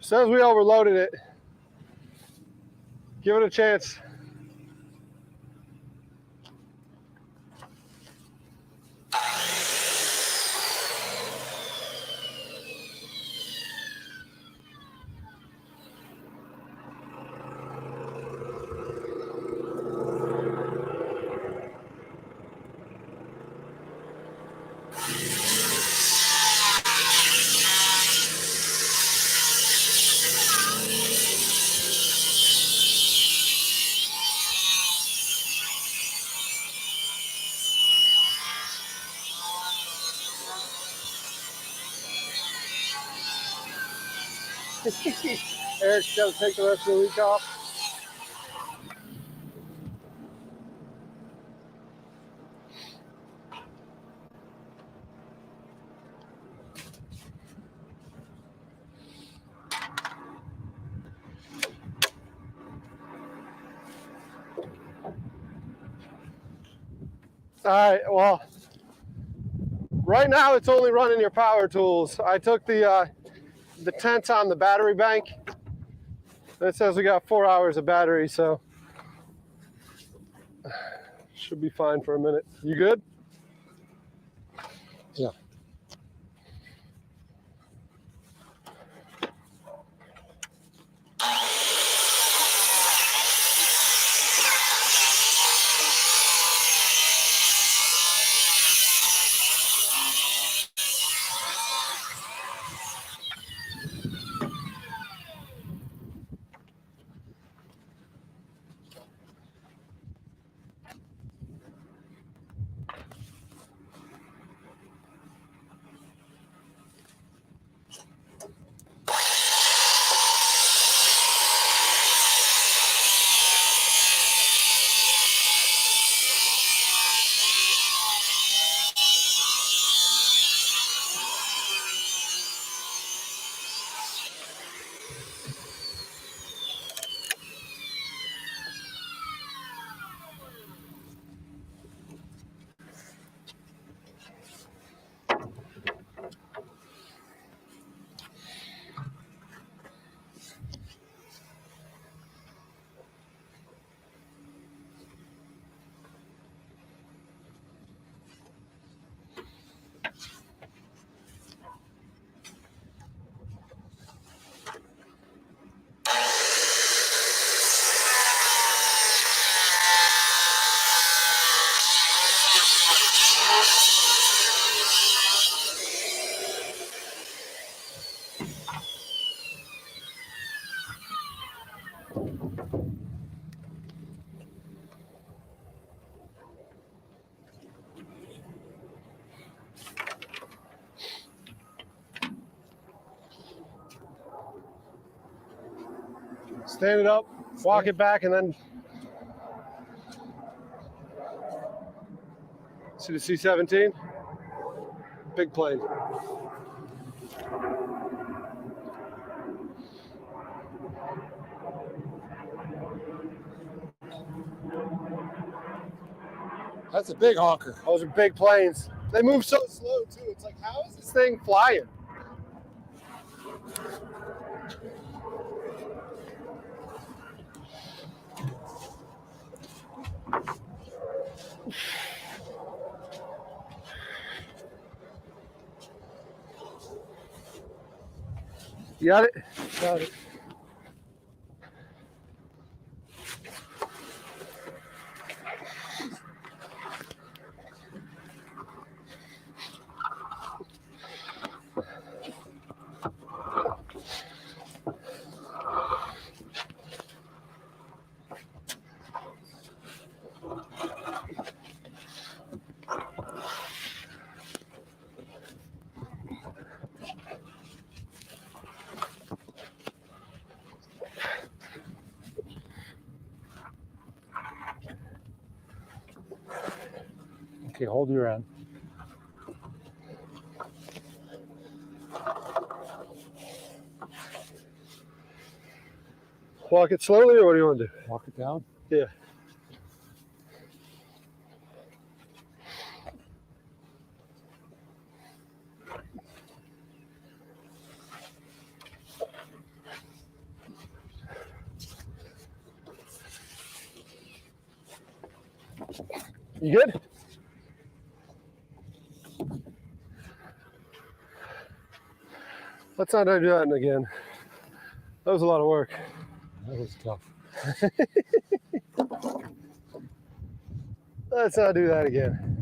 Says we overloaded it. Give it a chance. Eric's got to take the rest of the week off. All right, well, right now it's only running your power tools. I took the tent on the battery bank. It says we got 4 hours of battery, so should be fine for a minute. You good? Yeah. Stand it up, walk it back, and then see the C-17? Big plane. That's a big honker. Those are big planes. They move so slow, too. It's like, how is this thing flying? You got it? Got it. Okay, hold your end. Walk it slowly, or what do you want to do? Walk it down. Yeah. You good? Let's not do that again. That was a lot of work. That was tough. Let's not do that again.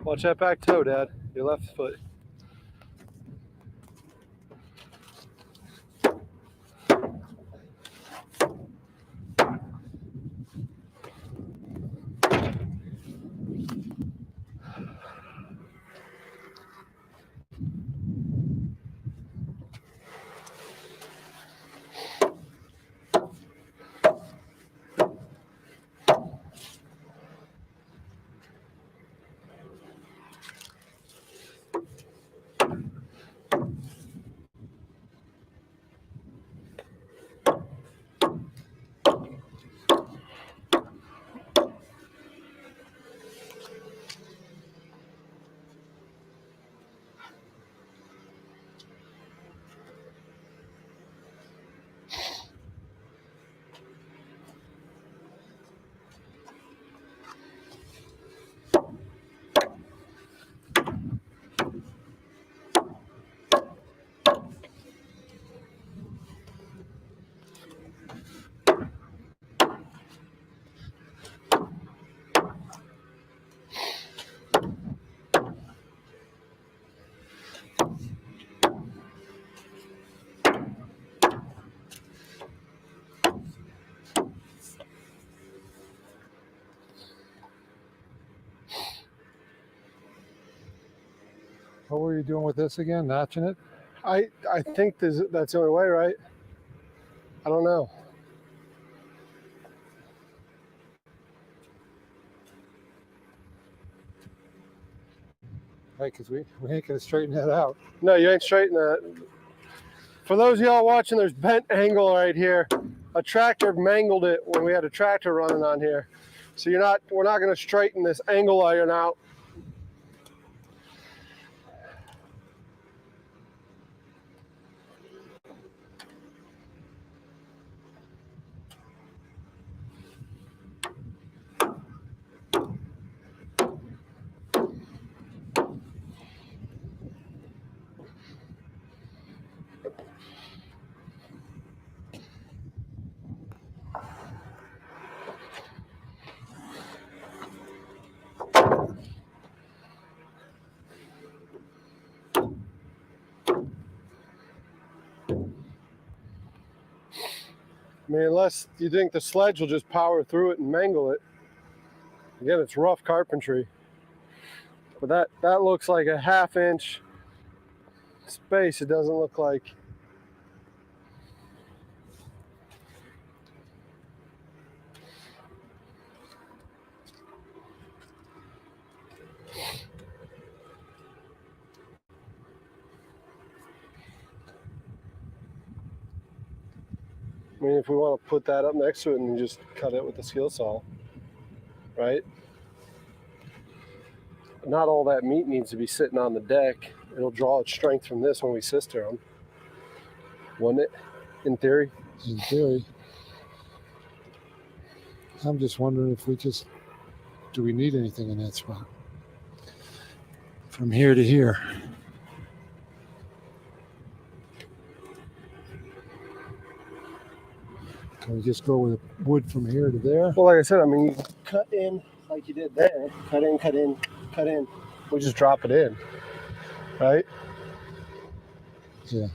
Watch that back toe, Dad. Your left foot. What were you doing with this again? Notching it? I think that's the only way, right? I don't know. Right, because we ain't going to straighten that out. No, you ain't straightening that. For those of y'all watching, there's bent angle right here. A tractor mangled it when we had a tractor running on here. So we're not going to straighten this angle iron out. I mean, unless you think the sledge will just power through it and mangle it. Again, it's rough carpentry. But that looks like a 1/2 inch space. It doesn't look like. I mean, if we want to put that up next to it and just cut it with the skill saw, right? Not all that meat needs to be sitting on the deck. It'll draw its strength from this when we sister them, wouldn't it? In theory. In theory. I'm just wondering if do we need anything in that spot? From here to here. Can we just go with wood from here to there? Well, like I said, I mean, you cut in like you did there. Cut in, cut in, cut in. We just drop it in, right? Yeah.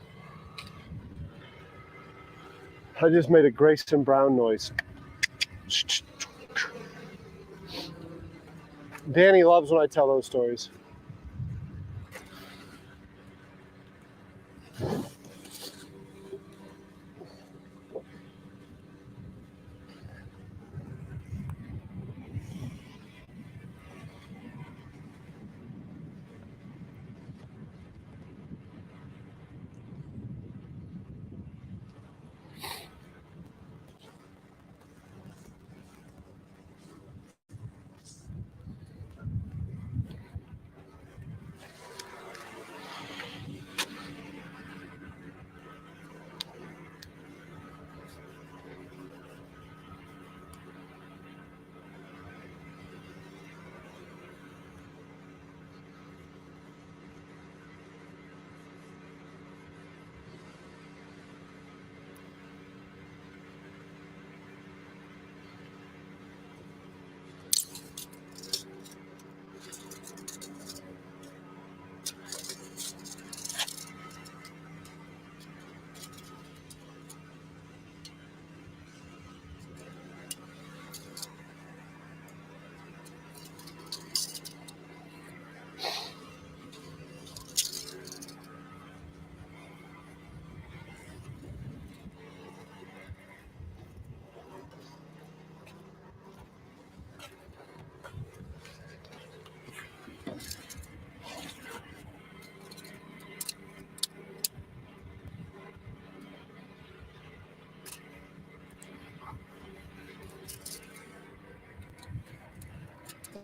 I just made a Grayson Brown noise. Danny loves when I tell those stories.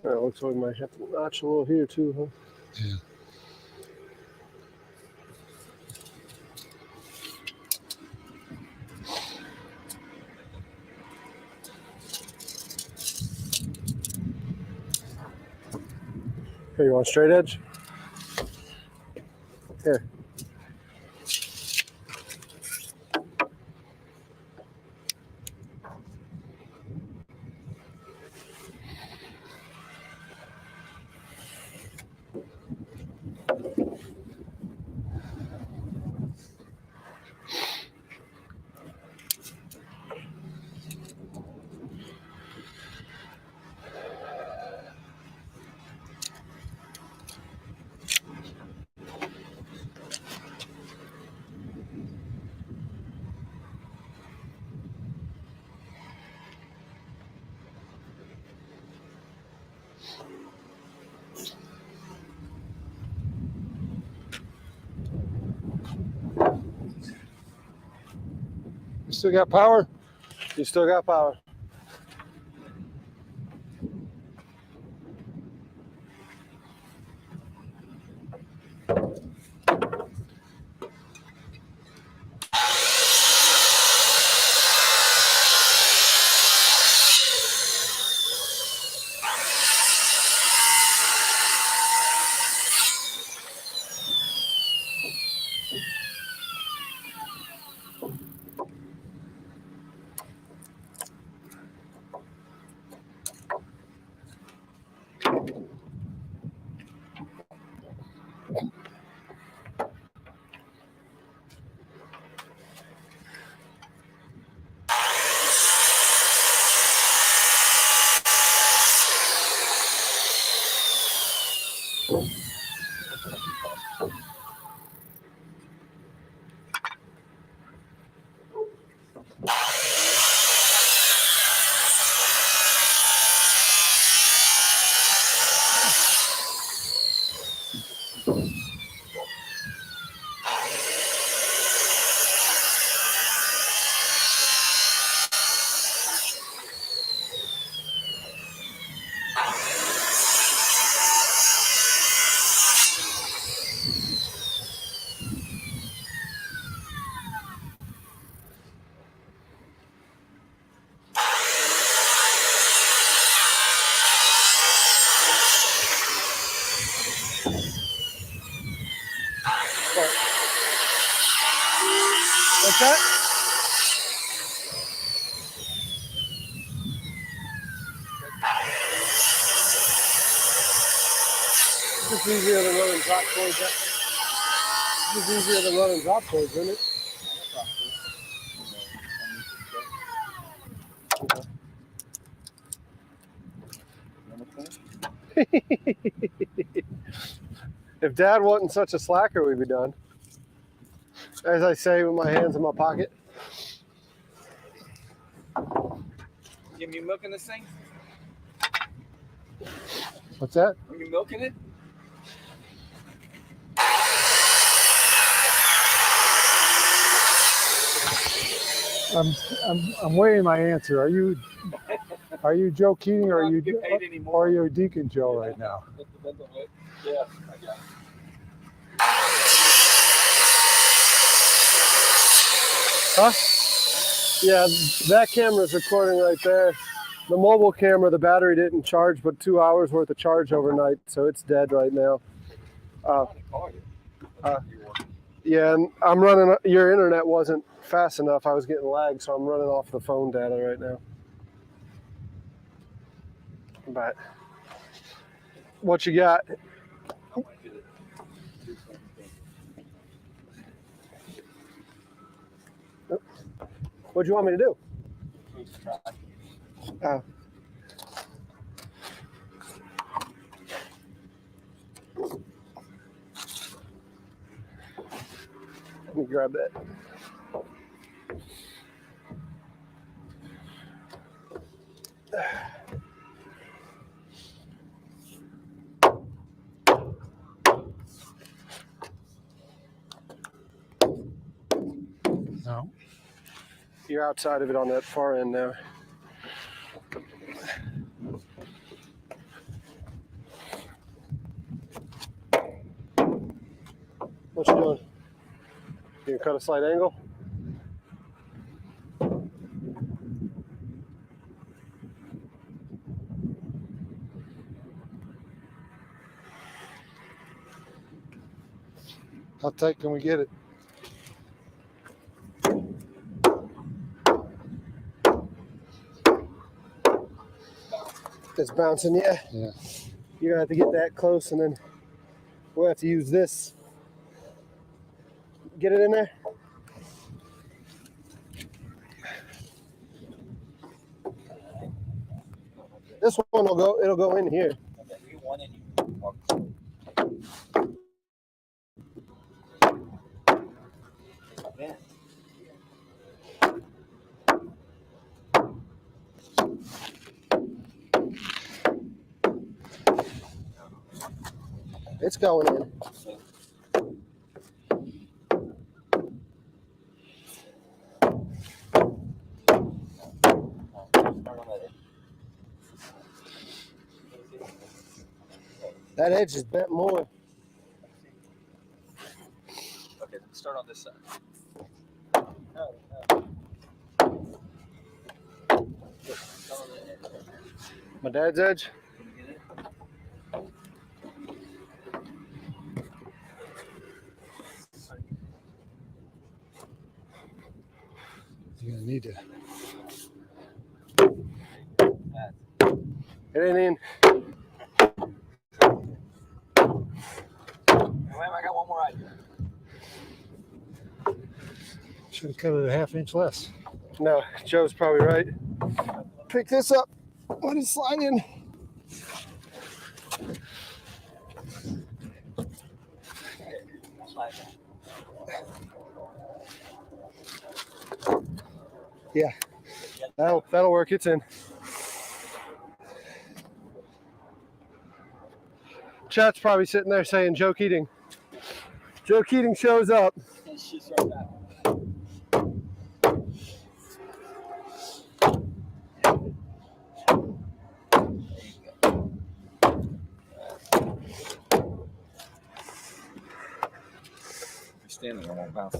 It looks like we might have to notch a little here too, huh? Yeah. Here, you want straight edge? Here. You still got power? You still got power. that? It's just easier than running drop cords. It's just easier than running drop cords, isn't it? If Dad wasn't such a slacker, we'd be done. As I say, with my hands in my pocket. Give me milk in this thing? What's that? Are you milking it? I'm weighing my answer. Are you Joe Keating or are you Deacon Joe right now? Yeah, I got it. Huh? Yeah, that camera's recording right there. The mobile camera, the battery didn't charge but 2 hours worth of charge overnight, so it's dead right now. Yeah, and I'm running. Your internet wasn't fast enough. I was getting lag, so I'm running off the phone data right now. But what you got? What do you want me to do? Let me grab that. No. You're outside of it on that far end now. What you doing? You gonna cut a slight angle? How tight can we get it? It's bouncing, yeah. Yeah. You're gonna have to get that close, and then we'll have to use this. Get it in there. This one will go. It'll go in here. It's going in. That edge is bent more. Okay, let's start on this side. My dad's edge. You're gonna need to. It ain't in. I got one more idea. Should have cut it a half-inch less. No, Joe's probably right. Pick this up. Let it slide in. Yeah, that'll work. It's in. Chat's probably sitting there saying Joe Keating. Joe Keating shows up. Standing on that bounce.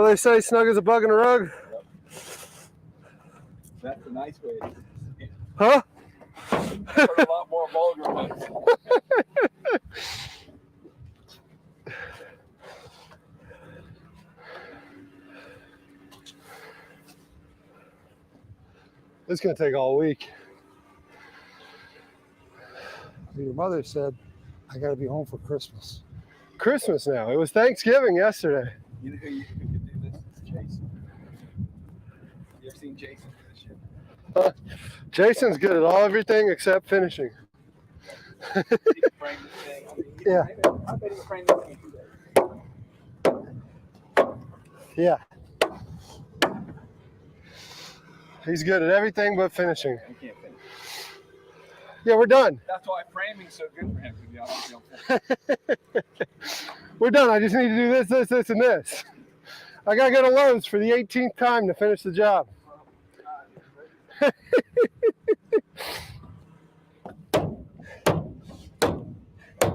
do they say? Snug as a bug in a rug? That's a nice way. Huh? Heard a lot more vulgar ones. It's gonna take all week. Your mother said, I got to be home for Christmas. Christmas now. It was Thanksgiving yesterday. You know who could do this? It's Jason. You ever seen Jason do this shit? Jason's good at everything except finishing. He can frame this thing. I mean, Yeah. I bet he can frame this thing in 2 days. Yeah. He's good at everything but finishing. He can't finish. Yeah, we're done. That's why framing's so good for him. To be honest. We're done. I just need to do this, this, this, and this. I gotta go to Lowe's for the 18th time to finish the job.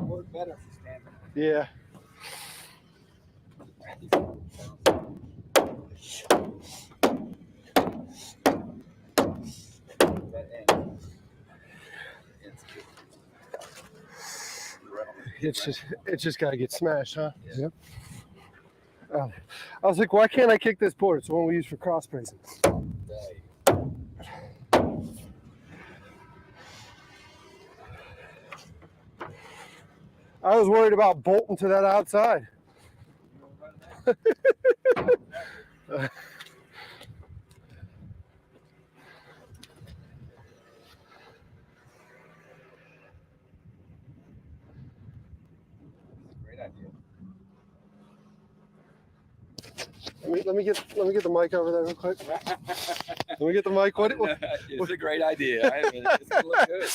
Work better if you stand up. Yeah. That end. It's good. It's just gotta get smashed, huh? Yeah. Yep. I was like, why can't I kick this board? It's the one we use for cross bracing. I was worried about bolting to that outside. Great idea. Let me get the mic over there real quick. Let me get the mic. What? It's a great idea. I mean, it's gonna look good.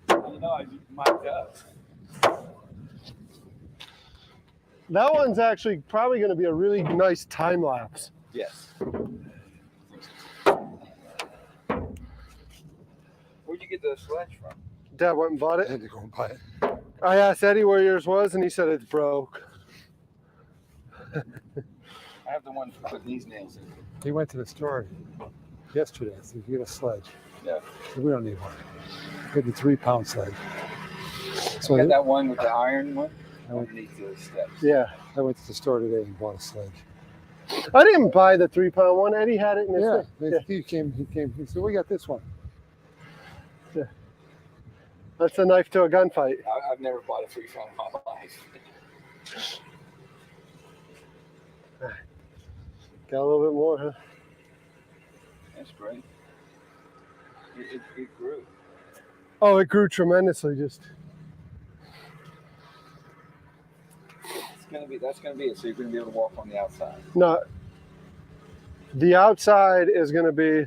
You know, I mic'd up. That one's actually probably going to be a really nice time lapse. Yes. Where'd you get the sledge from? Dad went and bought I it. had to go and buy it. I asked Eddie where yours was, and he said it's broke. I have the one with these nails in it. He went to the store yesterday, so you get a sledge. Yeah. We don't need one. Get the 3-pound sledge. So I got that one with the iron one I went, underneath the steps. Yeah. I went to the store today and bought a sledge. I didn't buy the 3-pound one. Eddie had it in his Yeah, thing. he came. He said, "We got this one." That's a knife to a gunfight. I've never bought a 3-pound in my life. Got a little bit more, huh? That's great. It grew. Oh, it grew tremendously. That's gonna be it. So you're gonna be able to walk on the outside. No. The outside is going to be,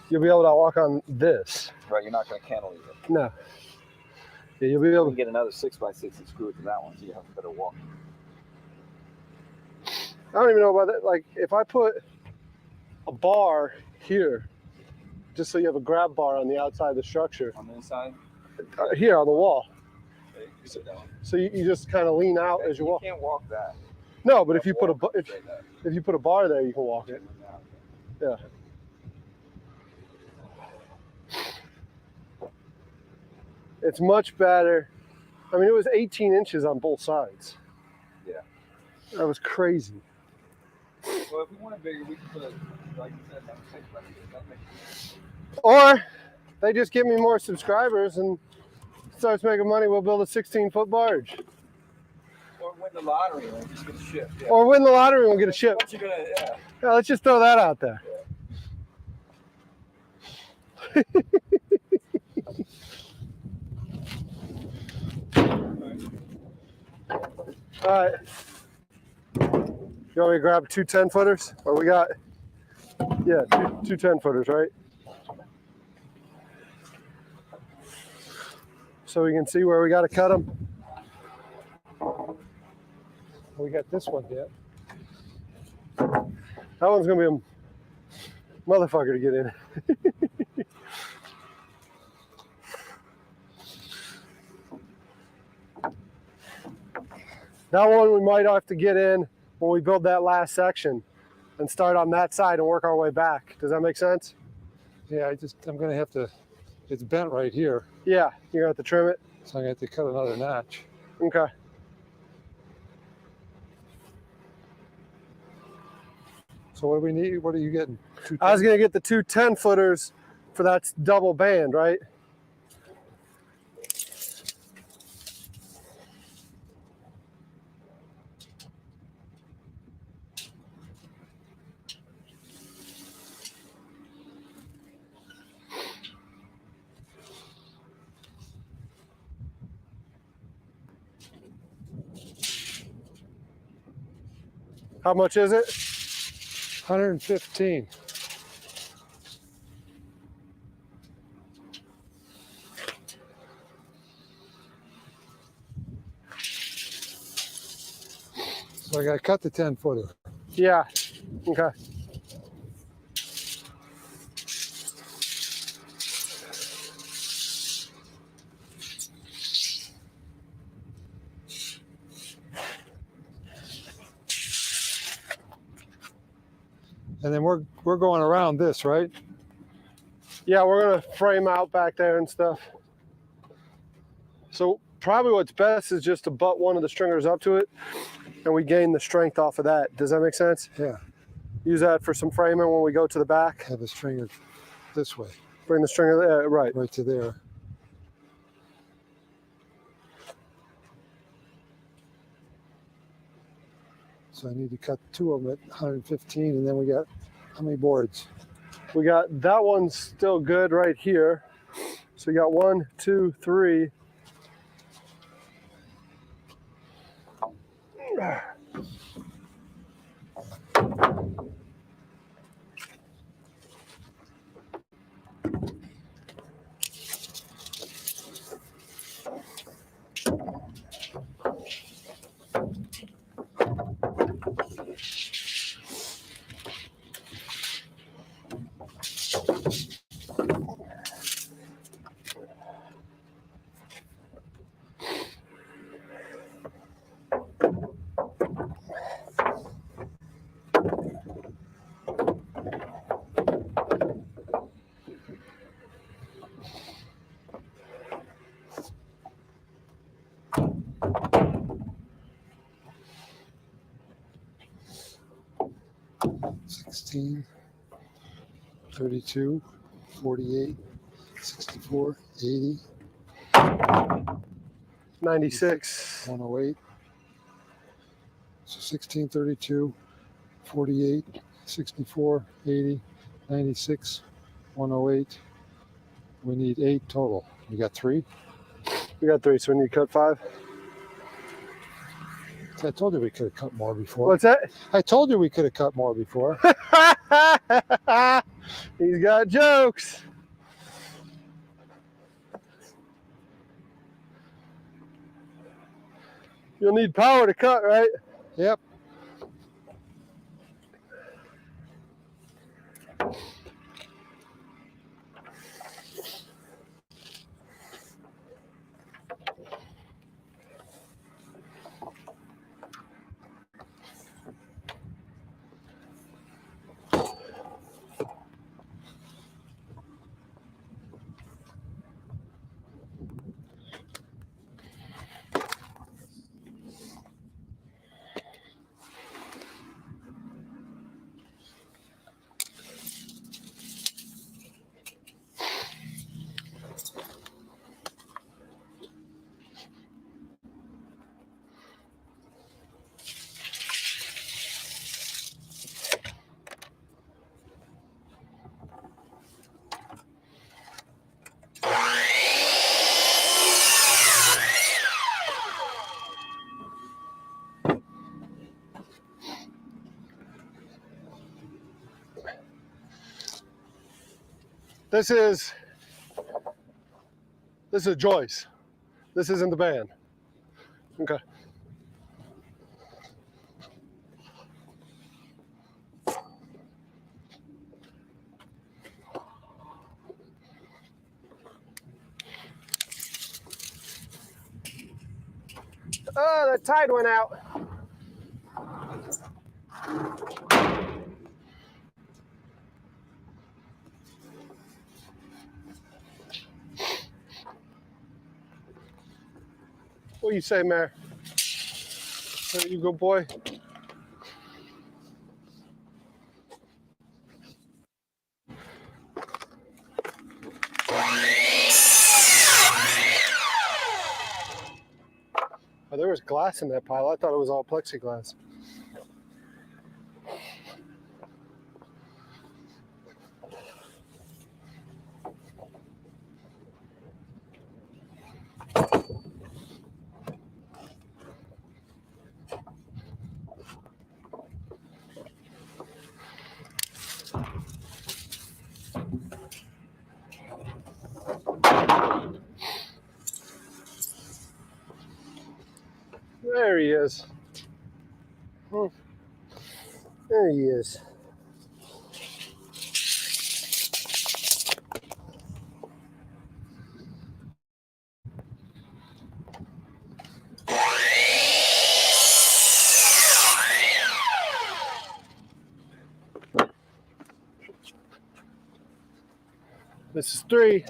you'll be able to walk on this. Right. You're not gonna cantilever. No. Yeah, you'll be You able can get another 6x6 and screw it to that one, so you have a better walk. I don't even know about that. Like, if I put a bar here, just so you have a grab bar on the outside of the structure, On the inside, here on the wall. you can sit down. So you just kind of lean out as you walk. can't walk that. No, but if you put Walk a straight up. if you put a bar there, you can walk it. Yeah. It's much better. I mean, it was 18 inches on both sides. Yeah. That was crazy. Well, if we want it bigger, we can put it, like you said, another 6x6. That makes sense. Or they just give me more subscribers and starts making money. We'll build a 16-foot barge. Or win the lottery and just get a ship. Yeah. Or win the lottery and we'll get a ship. What you gonna? Yeah. Yeah, let's just throw that out there. All right. You want me to grab 2 10-footers? Or we got, yeah, two 10-footers, right? So we can see where we got to cut them. We got this one yet. That one's going to be a motherfucker to get in. That one we might have to get in when we build that last section and start on that side and work our way back. Does that make sense? Yeah, I'm gonna have to, it's bent right here, Yeah, you're gonna have to trim it. so I'm gonna have to cut another notch. Okay. So what do we need? What are you getting? I was gonna get the two 10-footers for that double band, right? How much is it? 115. So I gotta cut the 10-footer. Yeah. Okay. And then we're going around this, right? Yeah, we're gonna frame out back there and stuff. So probably what's best is just to butt one of the stringers up to it, and we gain the strength off of that. Does that make sense? Yeah. Use that for some framing when we go to the back. Have a stringer this way, Bring the stringer there, right. right to there. So I need to cut two of them at 115, and then we got, how many boards? We got that one's still good right here. So we got 1, 2, 3. $16, 32, 48, 64, 80, 96. 108. So 16, 32, 48, 64, 80, 96, 108. We need 8 total. We got 3? We got 3, so we need to cut 5. I told you we could have cut more before. What's that? I told you we could have cut more before. He's got jokes. You'll need power to cut, right? Yep. This is a joist. This isn't the band. Okay. Oh, the tide went out. What do you say, Mayor? There you go, boy. Oh, there was glass in that pile. I thought it was all plexiglass. There he is. There he is. This is 3.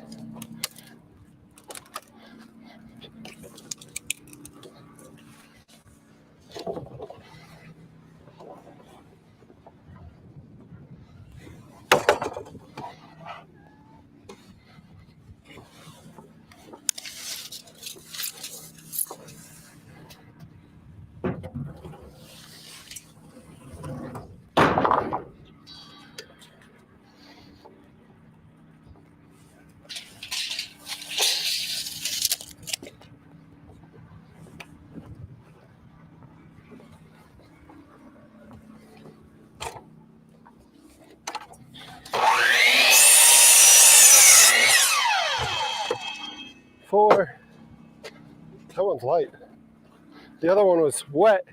Four. That one's light. The other one was wet.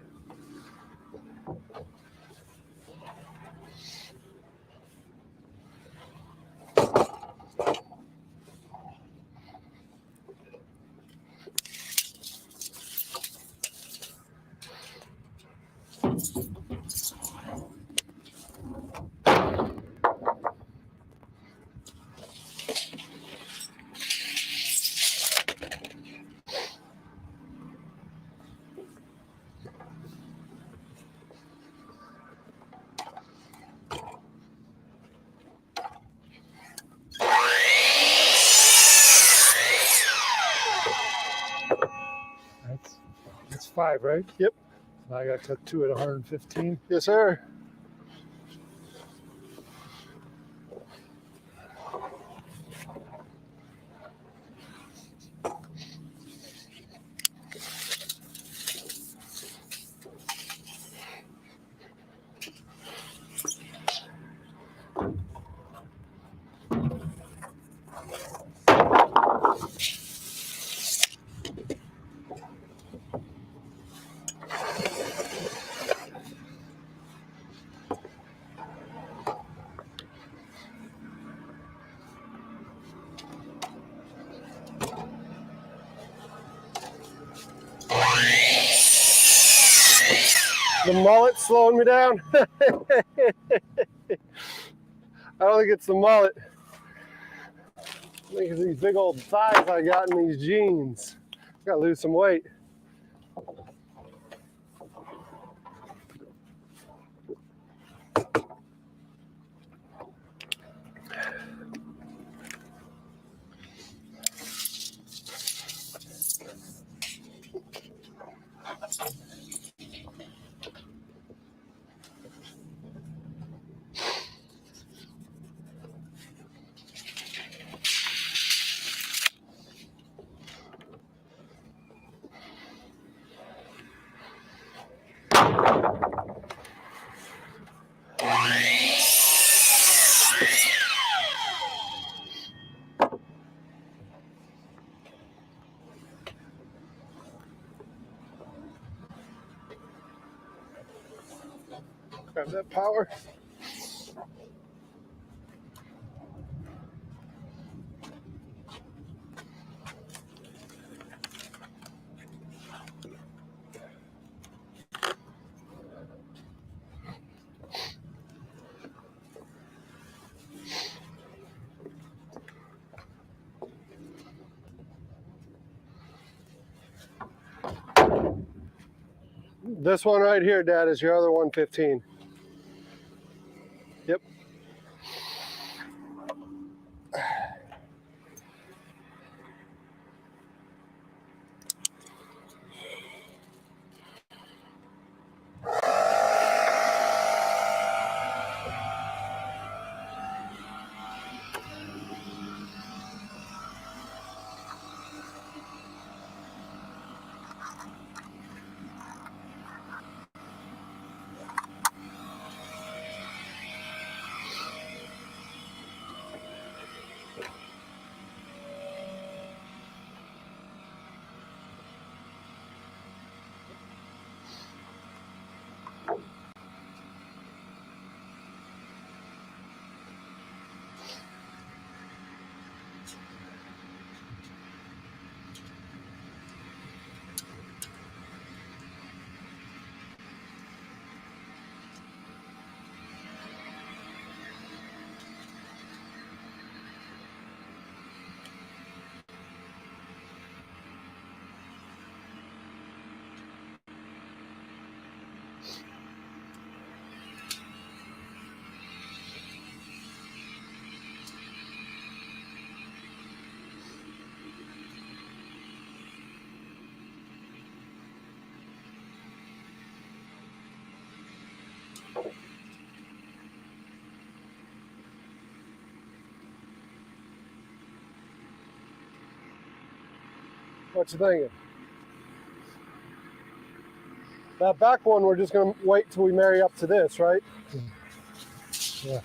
That's 5, right? Yep. I got cut 2 at 115. Yes, sir. The mullet slowing me down. I don't think it's the mullet. I think it's these big old thighs I got in these jeans. I gotta lose some weight. Grab that power. This one right here, Dad, is your other 115. Yep. What you thinking? That back one, we're just gonna wait till we marry up to this, right? Yeah.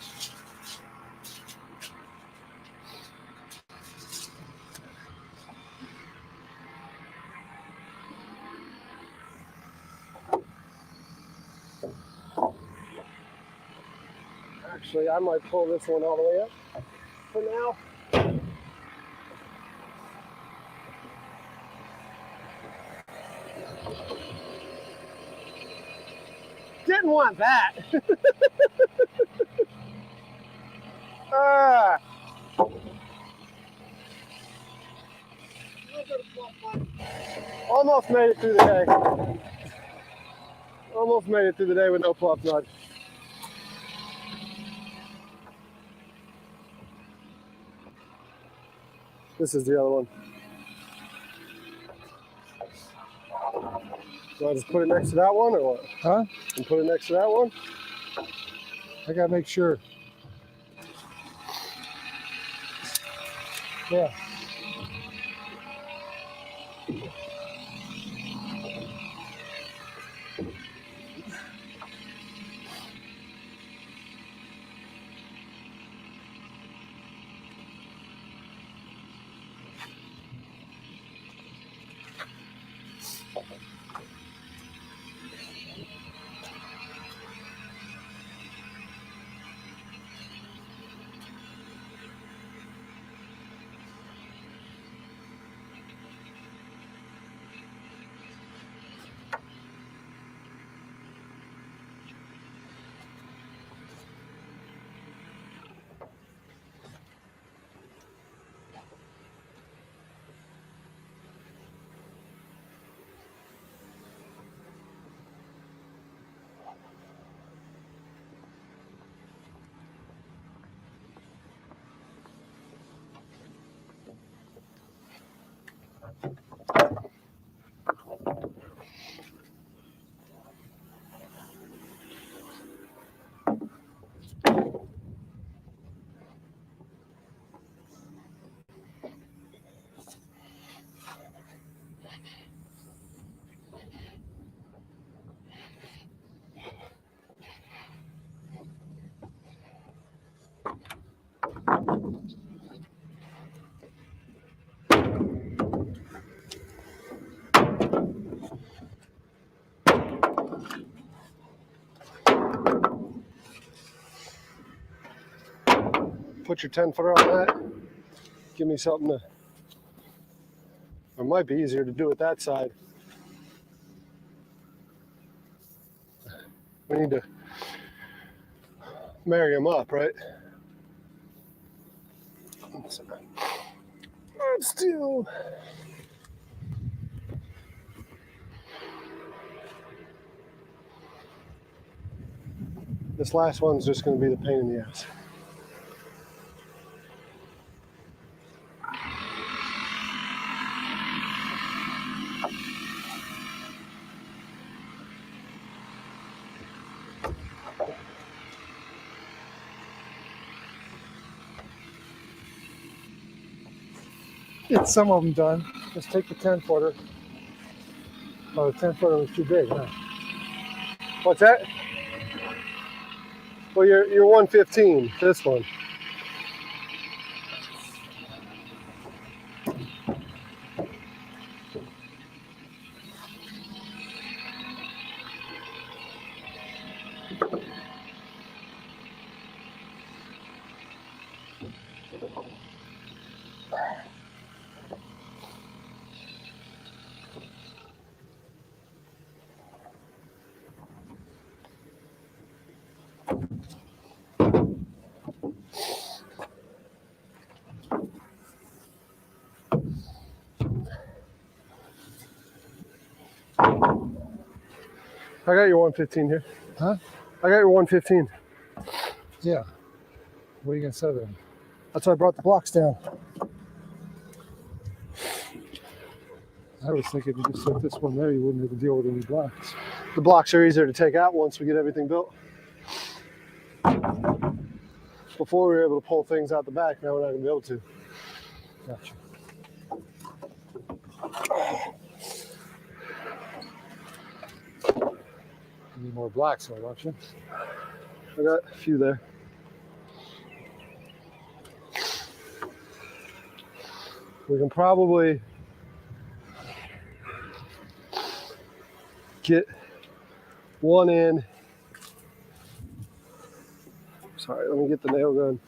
Actually, I might pull this one all the way up for now. Didn't want that. Ah. Almost made it through the day. Almost made it through the day with no fluff nudge. This is the other one. So I just put it next to that one or what? Huh? And put it next to that one? I gotta make sure. Yeah. Put your 10-footer on that. Give me something to, it might be easier to do it that side. We need to marry them up, right? Let's do. This last one's just going to be the pain in the ass. Get some of them done. Just take the 10-footer. Oh, the 10-footer was too big, huh? What's that? Well, you're 115. This one. I got your 115 here. Huh? I got your 115. Yeah. What are you gonna set it in? That's why I brought the blocks down. I was thinking if you just set this one there, you wouldn't have to deal with any blocks. The blocks are easier to take out once we get everything built. Before we were able to pull things out the back, now we're not going to be able to. Gotcha. You need more blocks, though, don't you? I got a few there. We can probably get one in. Sorry, let me get the nail gun.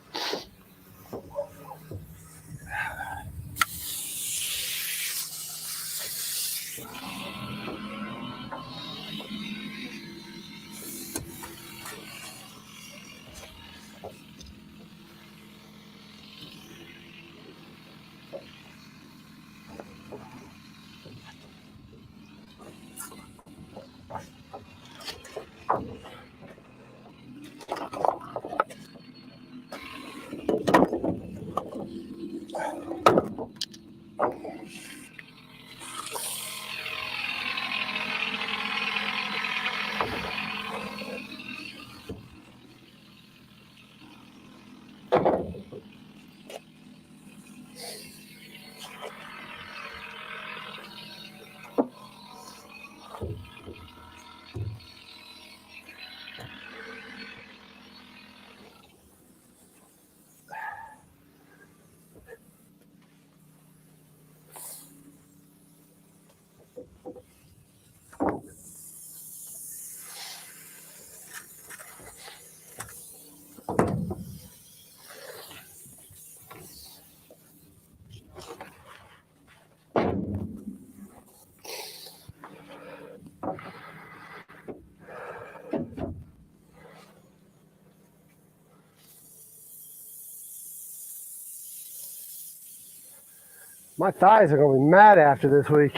My thighs are going to be mad after this week.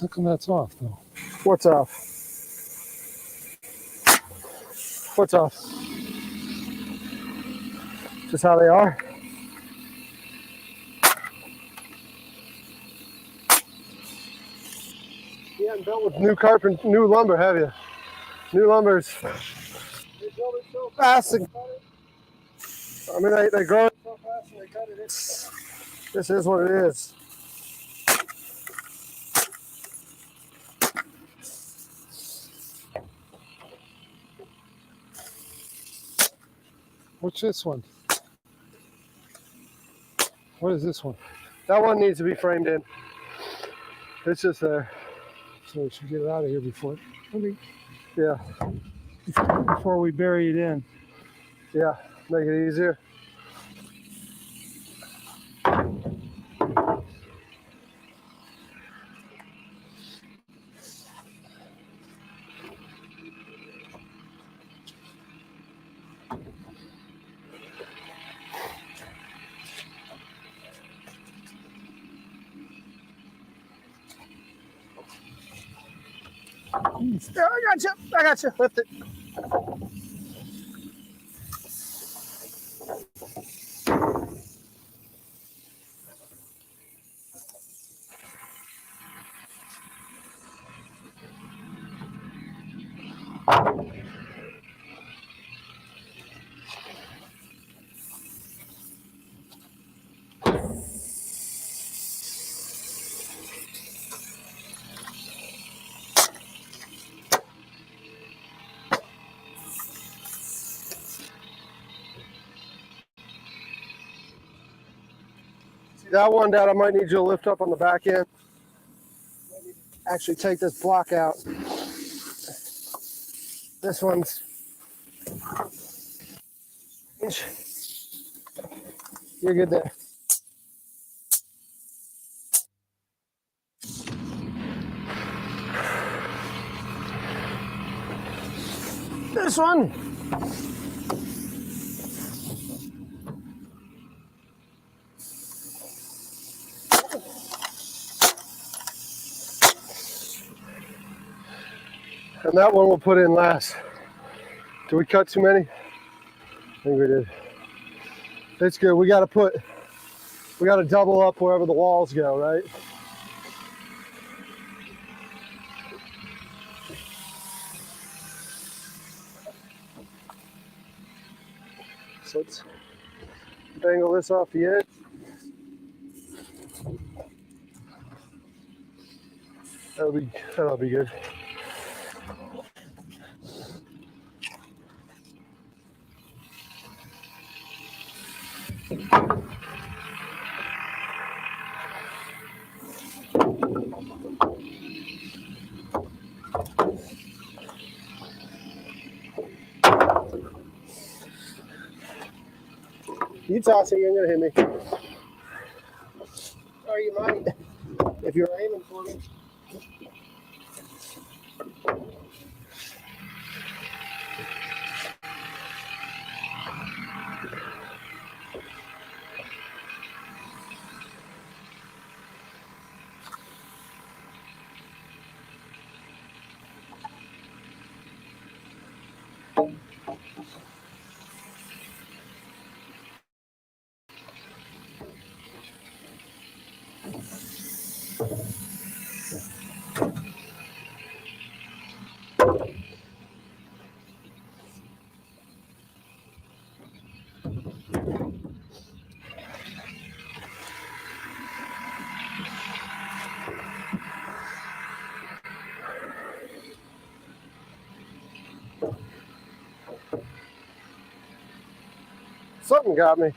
How come that's off, though? What's off? What's off? Just how they are? You haven't built with new lumber, have you? New lumber's. They build it so fast. I mean, they grow it so fast and they cut it. This is what it is. What's this one? What is this one? That one needs to be framed in. It's just there. So we should get it out of here before. Yeah, Before we bury it in. yeah, make it easier. Yeah, I got you. I got you. Lift it. See that one, Dad? I might need you to lift up on the back end. Actually, take this block out. This one's. You're good there. This one. And that one we'll put in last. Did we cut too many? I think we did. It's good. We got to double up wherever the walls go, right? So let's dangle this off the edge. That'll be good. You tossing, you're gonna hit me. Or you might, if you're aiming for me. Something got me.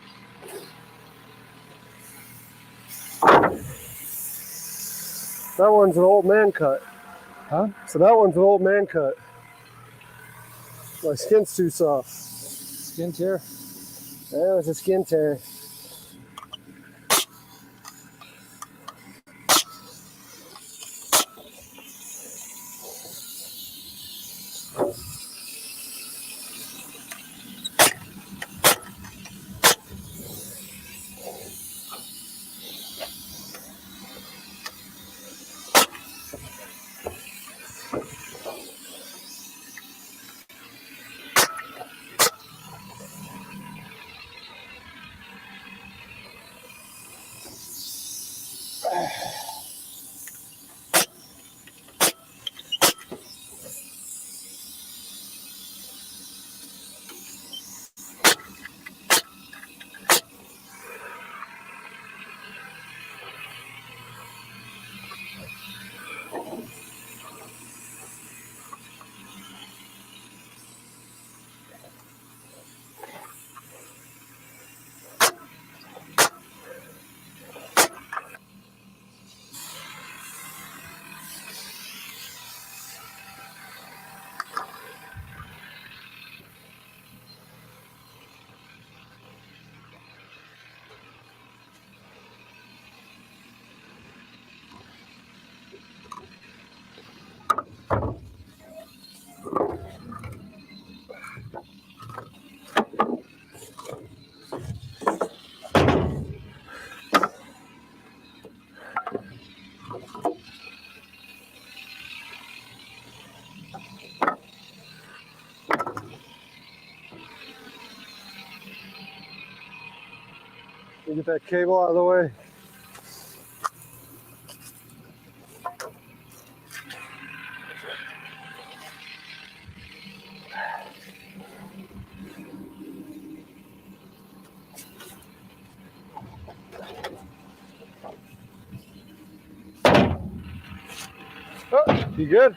That one's an old man cut. Huh? So that one's an old man cut. My skin's too soft. Skin tear? Yeah, it's a skin tear. You get that cable out of the way. Oh, you good?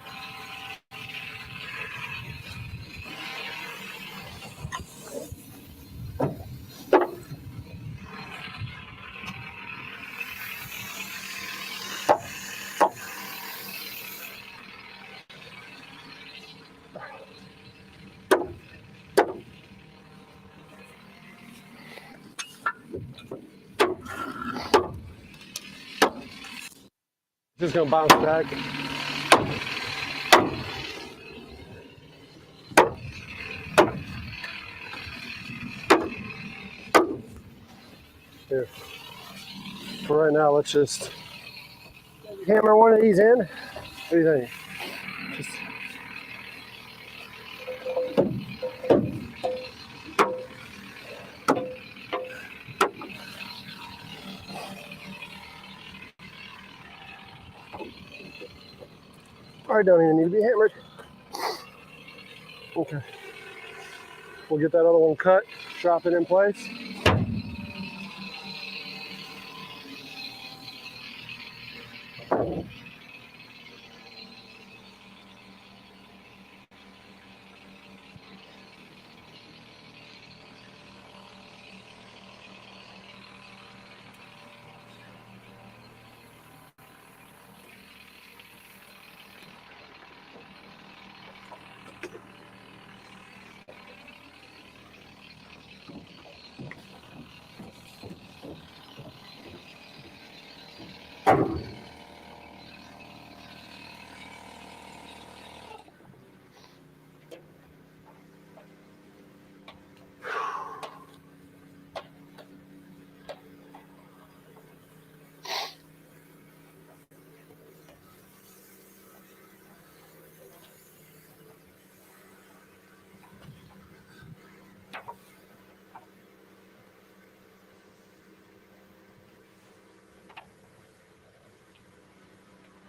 Just gonna bounce back. Here. For right now, let's just hammer one of these in. What do you think? Just probably don't even need to be hammered. Okay. We'll get that other one cut, drop it in place.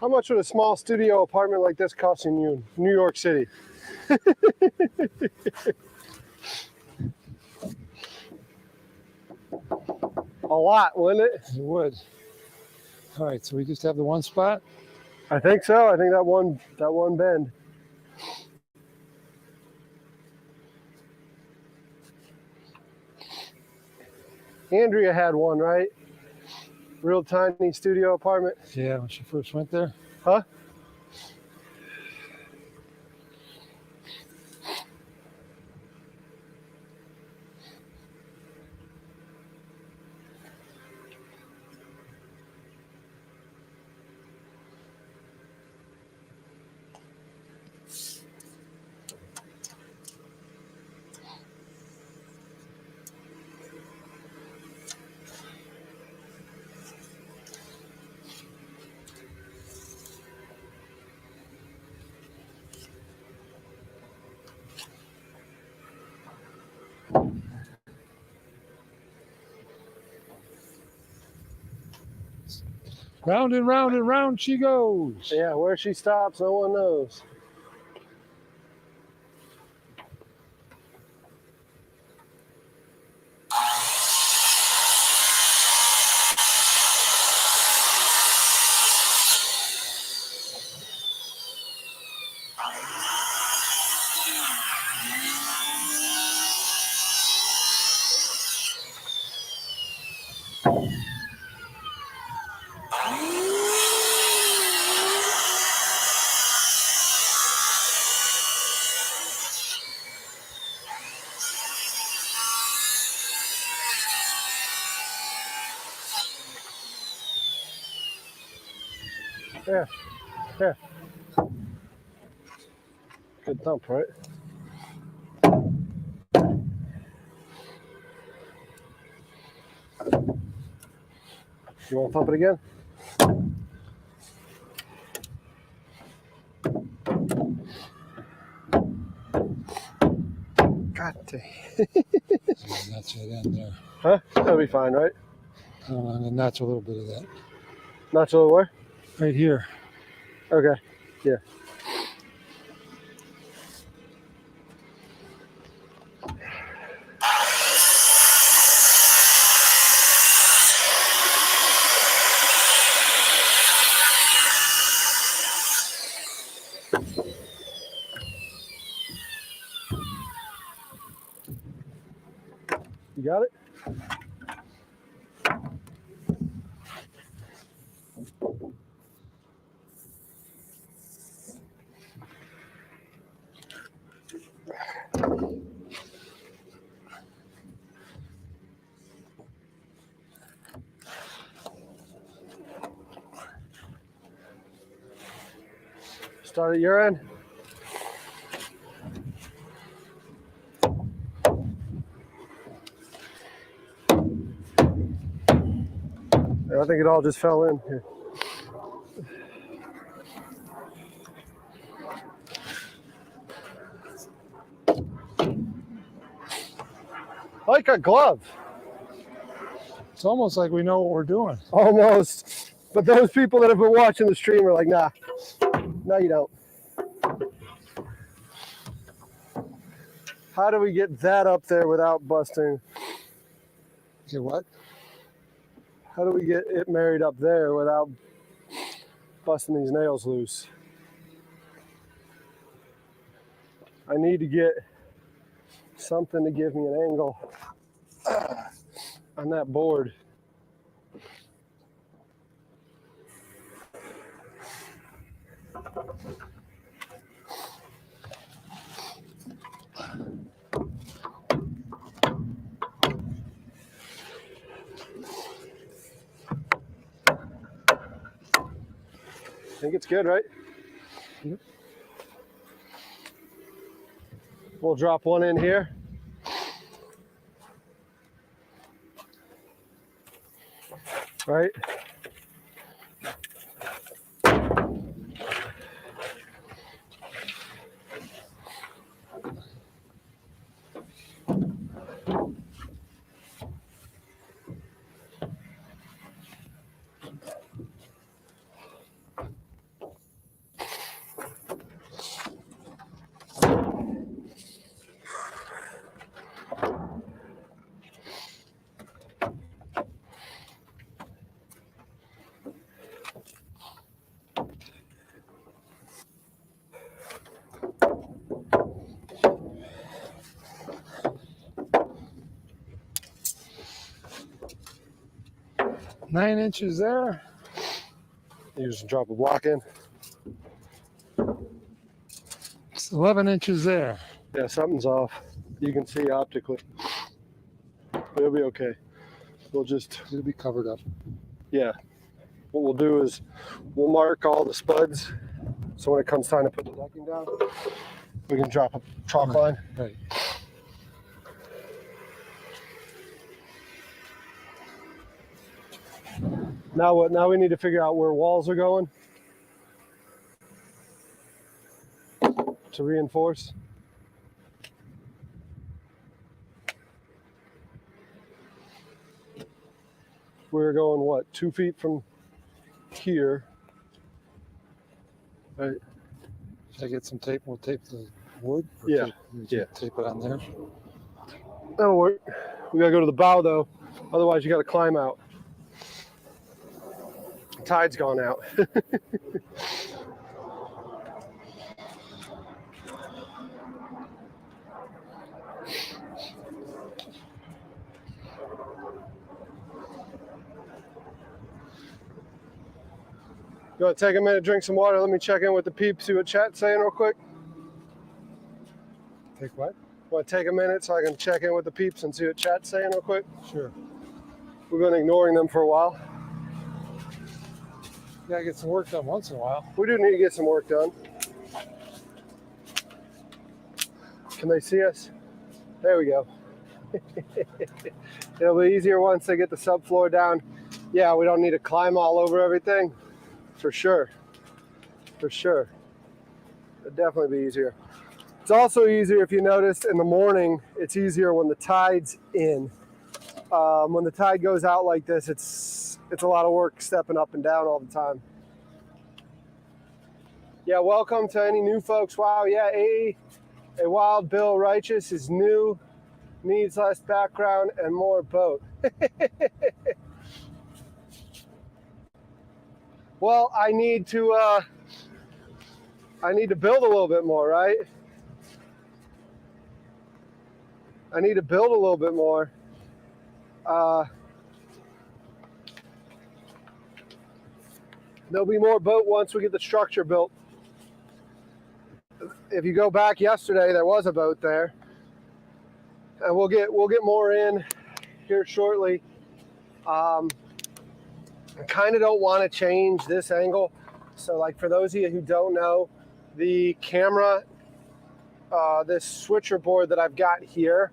How much would a small studio apartment like this cost in you, New York City? A lot, wouldn't it? It would. All right, so we just have the one spot. I think so. I think that one bend. Andrea had one, right? Real tiny studio apartment. Yeah, when she first went there. Huh? Round and round she goes. Yeah, where she stops, no one knows. Yeah, yeah. Good thump, right? You want to thump it again? God dang. That's it in there. Huh? That'll be fine, right? And then that's a little bit of that. Not sure where? Right here. Okay. Yeah. You got it? Start at your end. I think it all just fell in here. I like a glove. It's almost like we know what we're doing. Almost. But those people that have been watching the stream are like, nah. No, you don't. How do we get that up there without busting? Okay, what? How do we get it married up there without busting these nails loose? I need to get something to give me an angle on that board. I think it's good, right? Yep. We'll drop one in here. Right? Nine inches there. You just drop a block in. It's 11 inches there. Yeah, something's off. You can see optically. But it'll be okay. We'll just, It'll be covered up. yeah. What we'll do is we'll mark all the spuds. So when it comes time to put the decking down, we can drop a chalk line. Right. Now what? Now we need to figure out where walls are going to reinforce. We're going what? 2 feet from here. Right. Should I get some tape? We'll tape the wood? Or Yeah. Tape it on there. That'll work. We gotta go to the bow though. Otherwise you gotta climb out. Tide's gone out. You want to take a minute, drink some water? Let me check in with the peeps, see what chat's saying real quick. Take what? Want to take a minute so I can check in with the peeps and see what chat's saying real quick? Sure. We've been ignoring them for a while. Gotta get some work done once in a while. We do need to get some work done. Can they see us? There we go. It'll be easier once they get the subfloor down. Yeah, we don't need to climb all over everything. For sure. For sure. It'd definitely be easier. It's also easier if you notice in the morning, it's easier when the tide's in. When the tide goes out like this, it's a lot of work stepping up and down all the time. Yeah, welcome to any new folks. Wow, yeah, a Wild Bill Righteous is new, needs less background and more boat. Well, I need to build a little bit more, right? I need to build a little bit more. There'll be more boat once we get the structure built. If you go back yesterday, there was a boat there, and we'll get more in here shortly. I kind of don't want to change this angle. So, like, for those of you who don't know, the camera, this switcher board that I've got here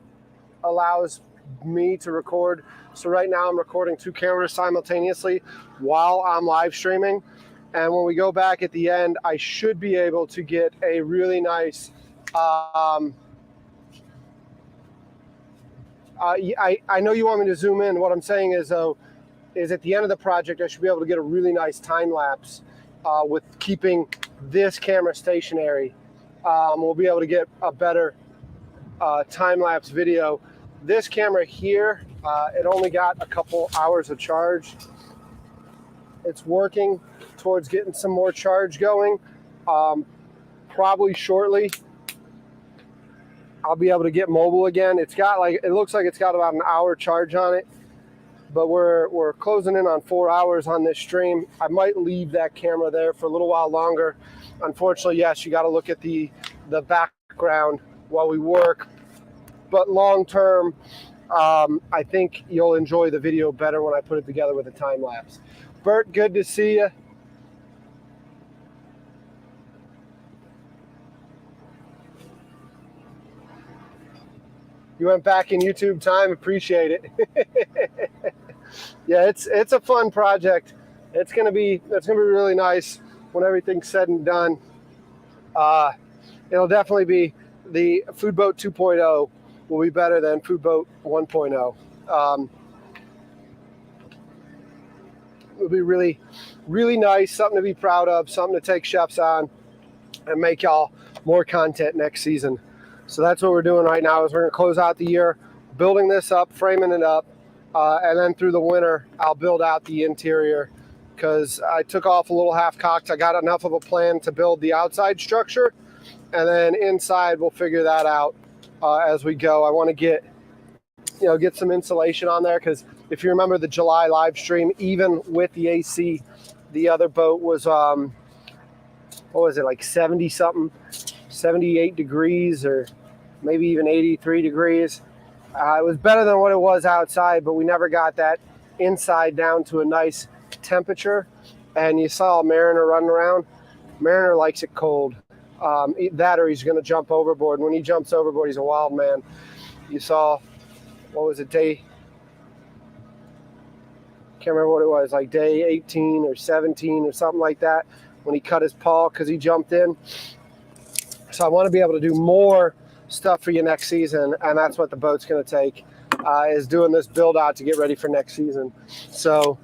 allows me to record. So right now I'm recording 2 cameras simultaneously while I'm live streaming. And when we go back at the end, I should be able to get a really nice, I know you want me to zoom in. What I'm saying is, though, is at the end of the project, I should be able to get a really nice time lapse with keeping this camera stationary. We'll be able to get a better time lapse video. This camera here, it only got a couple hours of charge. It's working towards getting some more charge going. Probably shortly, I'll be able to get mobile again. It looks like it's got about an hour charge on it, but we're closing in on 4 hours on this stream. I might leave that camera there for a little while longer. Unfortunately, yes, you got to look at the background while we work. But long term, I think you'll enjoy the video better when I put it together with a time lapse. Bert, good to see you. You went back in YouTube time. Appreciate it. Yeah, it's a fun project. It's gonna be really nice when everything's said and done. It'll definitely be the Food Boat 2.0 will be better than Food Boat 1.0. It'll be really, really nice, something to be proud of, something to take chefs on and make y'all more content next season. So that's what we're doing right now is we're gonna close out the year, building this up, framing it up, and then through the winter, I'll build out the interior because I took off a little half-cocked. I got enough of a plan to build the outside structure, and then inside we'll figure that out as we go. I want to get some insulation on there because if you remember the July live stream, even with the AC, the other boat was what was it, like 70 something, 78 degrees or maybe even 83 degrees. It was better than what it was outside, but we never got that inside down to a nice temperature. And you saw Mariner running around. Mariner likes it cold. That or he's going to jump overboard. When he jumps overboard, he's a wild man. You saw, what was it, can't remember what it was, like day 18 or 17 or something like that, when he cut his paw because he jumped in. So I want to be able to do more stuff for you next season, and that's what the boat's going to take, is doing this build out to get ready for next season. So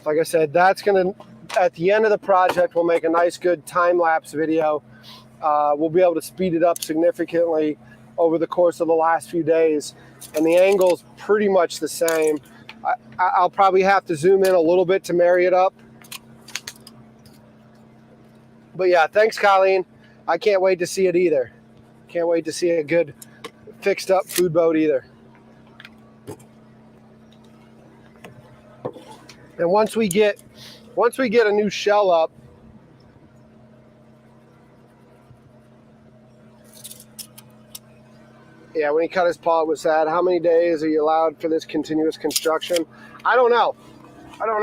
like I said, that's going to, at the end of the project, we'll make a nice good time-lapse video. We'll be able to speed it up significantly over the course of the last few days, and the angle's pretty much the same. I'll probably have to zoom in a little bit to marry it up. But yeah, thanks, Colleen. I can't wait to see it either. Can't wait to see a good fixed up food boat either. And once we get a new shell up, yeah, when he cut his paw, it was sad. How many days are you allowed for this continuous construction? I don't know. I don't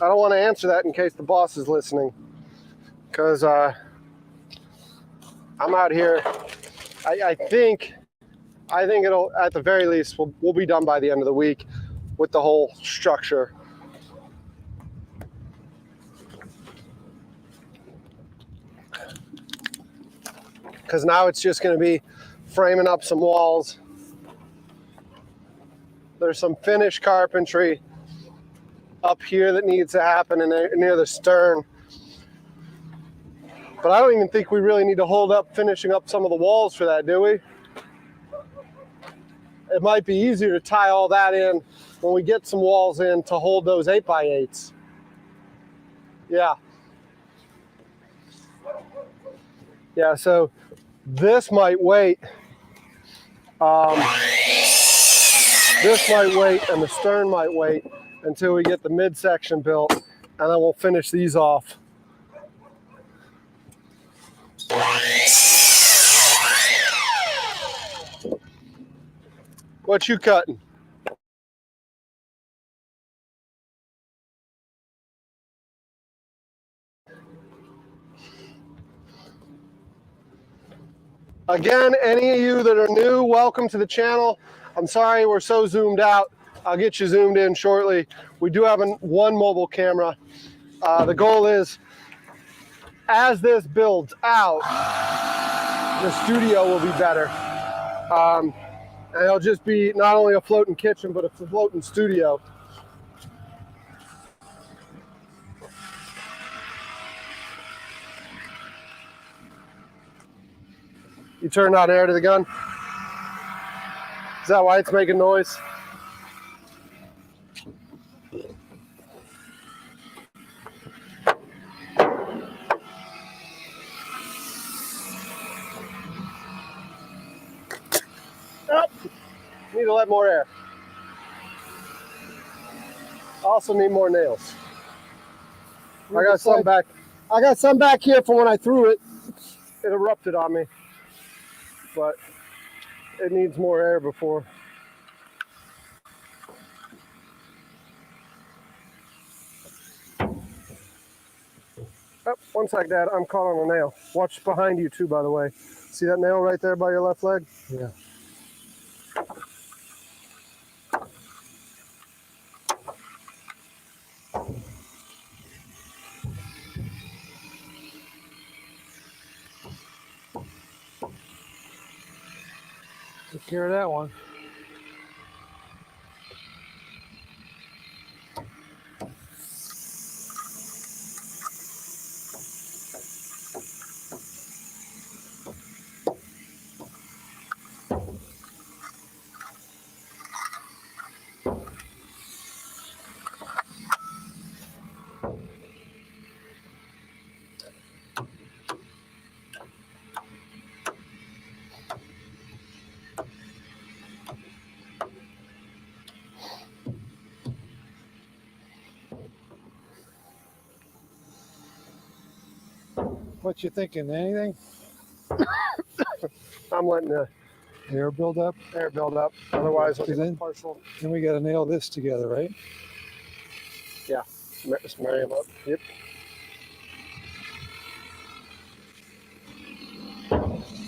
want to answer that in case the boss is listening, because I'm out here. I think it'll, at the very least, we'll be done by the end of the week with the whole structure. Because now it's just going to be framing up some walls There's some finish carpentry up here that needs to happen and near the stern. But I don't even think we really need to hold up finishing up some of the walls for that, do we? It might be easier to tie all that in when we get some walls in to hold those 8x8s. Yeah. Yeah, so this might wait. This might wait and the stern might wait until we get the midsection built, and then we'll finish these off. What you cutting? Again, any of you that are new, welcome to the channel. I'm sorry we're so zoomed out. I'll get you zoomed in shortly. We do have one mobile camera. The goal is, as this builds out, the studio will be better. And it'll just be not only a floating kitchen, but a floating studio. You turned on air to the gun? Is that why it's making noise? Oh, need to let more air. Also need more nails. I got some back. I got some back here from when I threw it. It erupted on me, but it needs more air before. Oh, one sec, Dad. I'm caught on a nail. Watch behind you too, by the way. See that nail right there by your left leg? Yeah. Took care of that one. What you thinking? Anything? I'm letting the Air build up? air build up. Otherwise, I'll Okay, get then. partial. Then we got to nail this together, right? Yeah, just marry them up. Yep.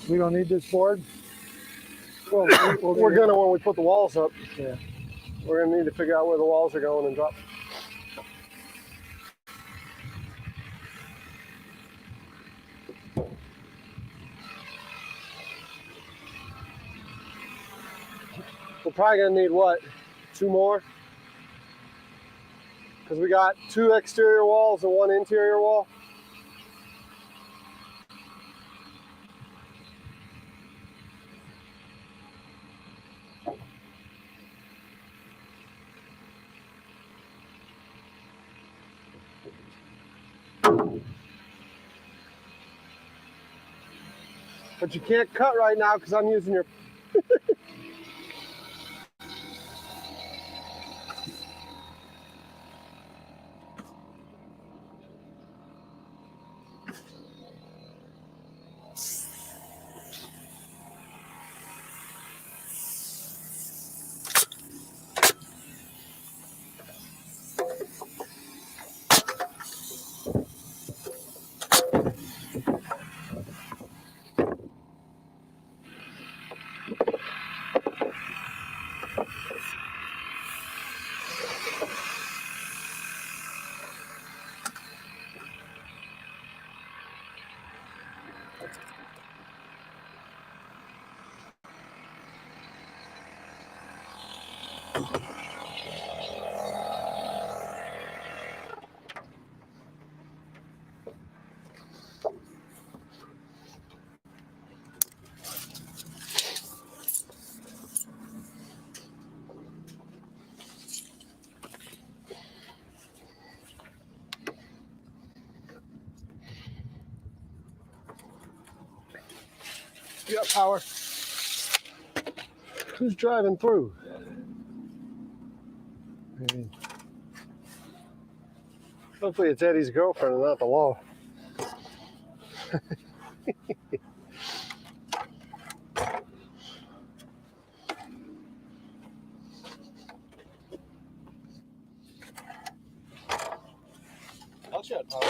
We don't need this board. Well, we're gonna when we put the walls up. Yeah. We're gonna need to figure out where the walls are going and drop. We're probably gonna need what? 2 more? Because we got 2 exterior walls and 1 interior wall. But you can't cut right now because I'm using your. You got power. Who's driving through? Maybe. Hopefully it's Eddie's girlfriend and not the law. I'll shut power.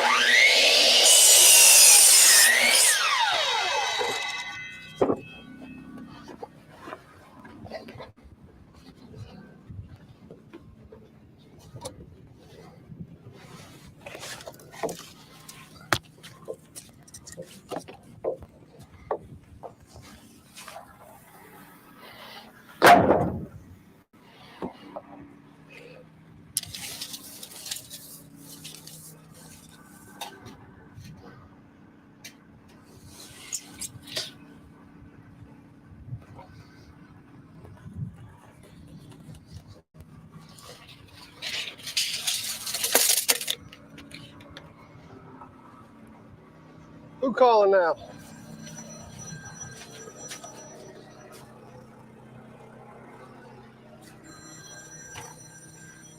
Who calling now?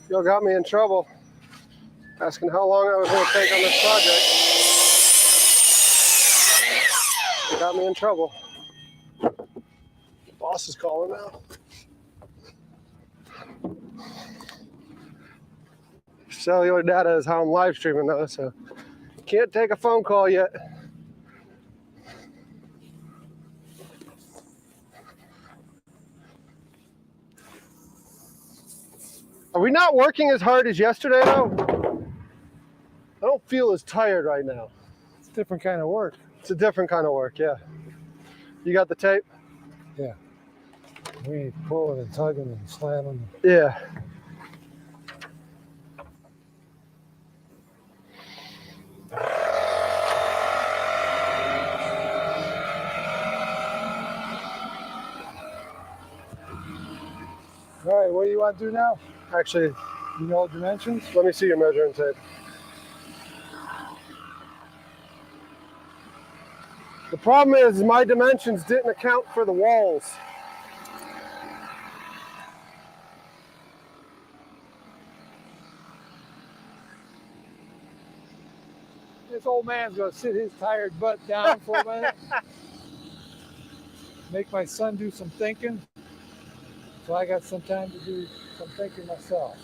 Y'all got me in trouble asking how long I was going to take on this project. You got me in trouble. Boss is calling now. Cellular data is how I'm live streaming though, so can't take a phone call yet. Are we not working as hard as yesterday though? I don't feel as tired right now. It's a different kind of work. It's a different kind of work, yeah. You got the tape? Yeah. We ain't pulling and tugging and slamming. Yeah. All right, what do you want to do now? Actually, You know dimensions? let me see your measuring tape. The problem is my dimensions didn't account for the walls. This old man's gonna sit his tired butt down for a minute. Make my son do some thinking. So I got some time to do some thinking myself.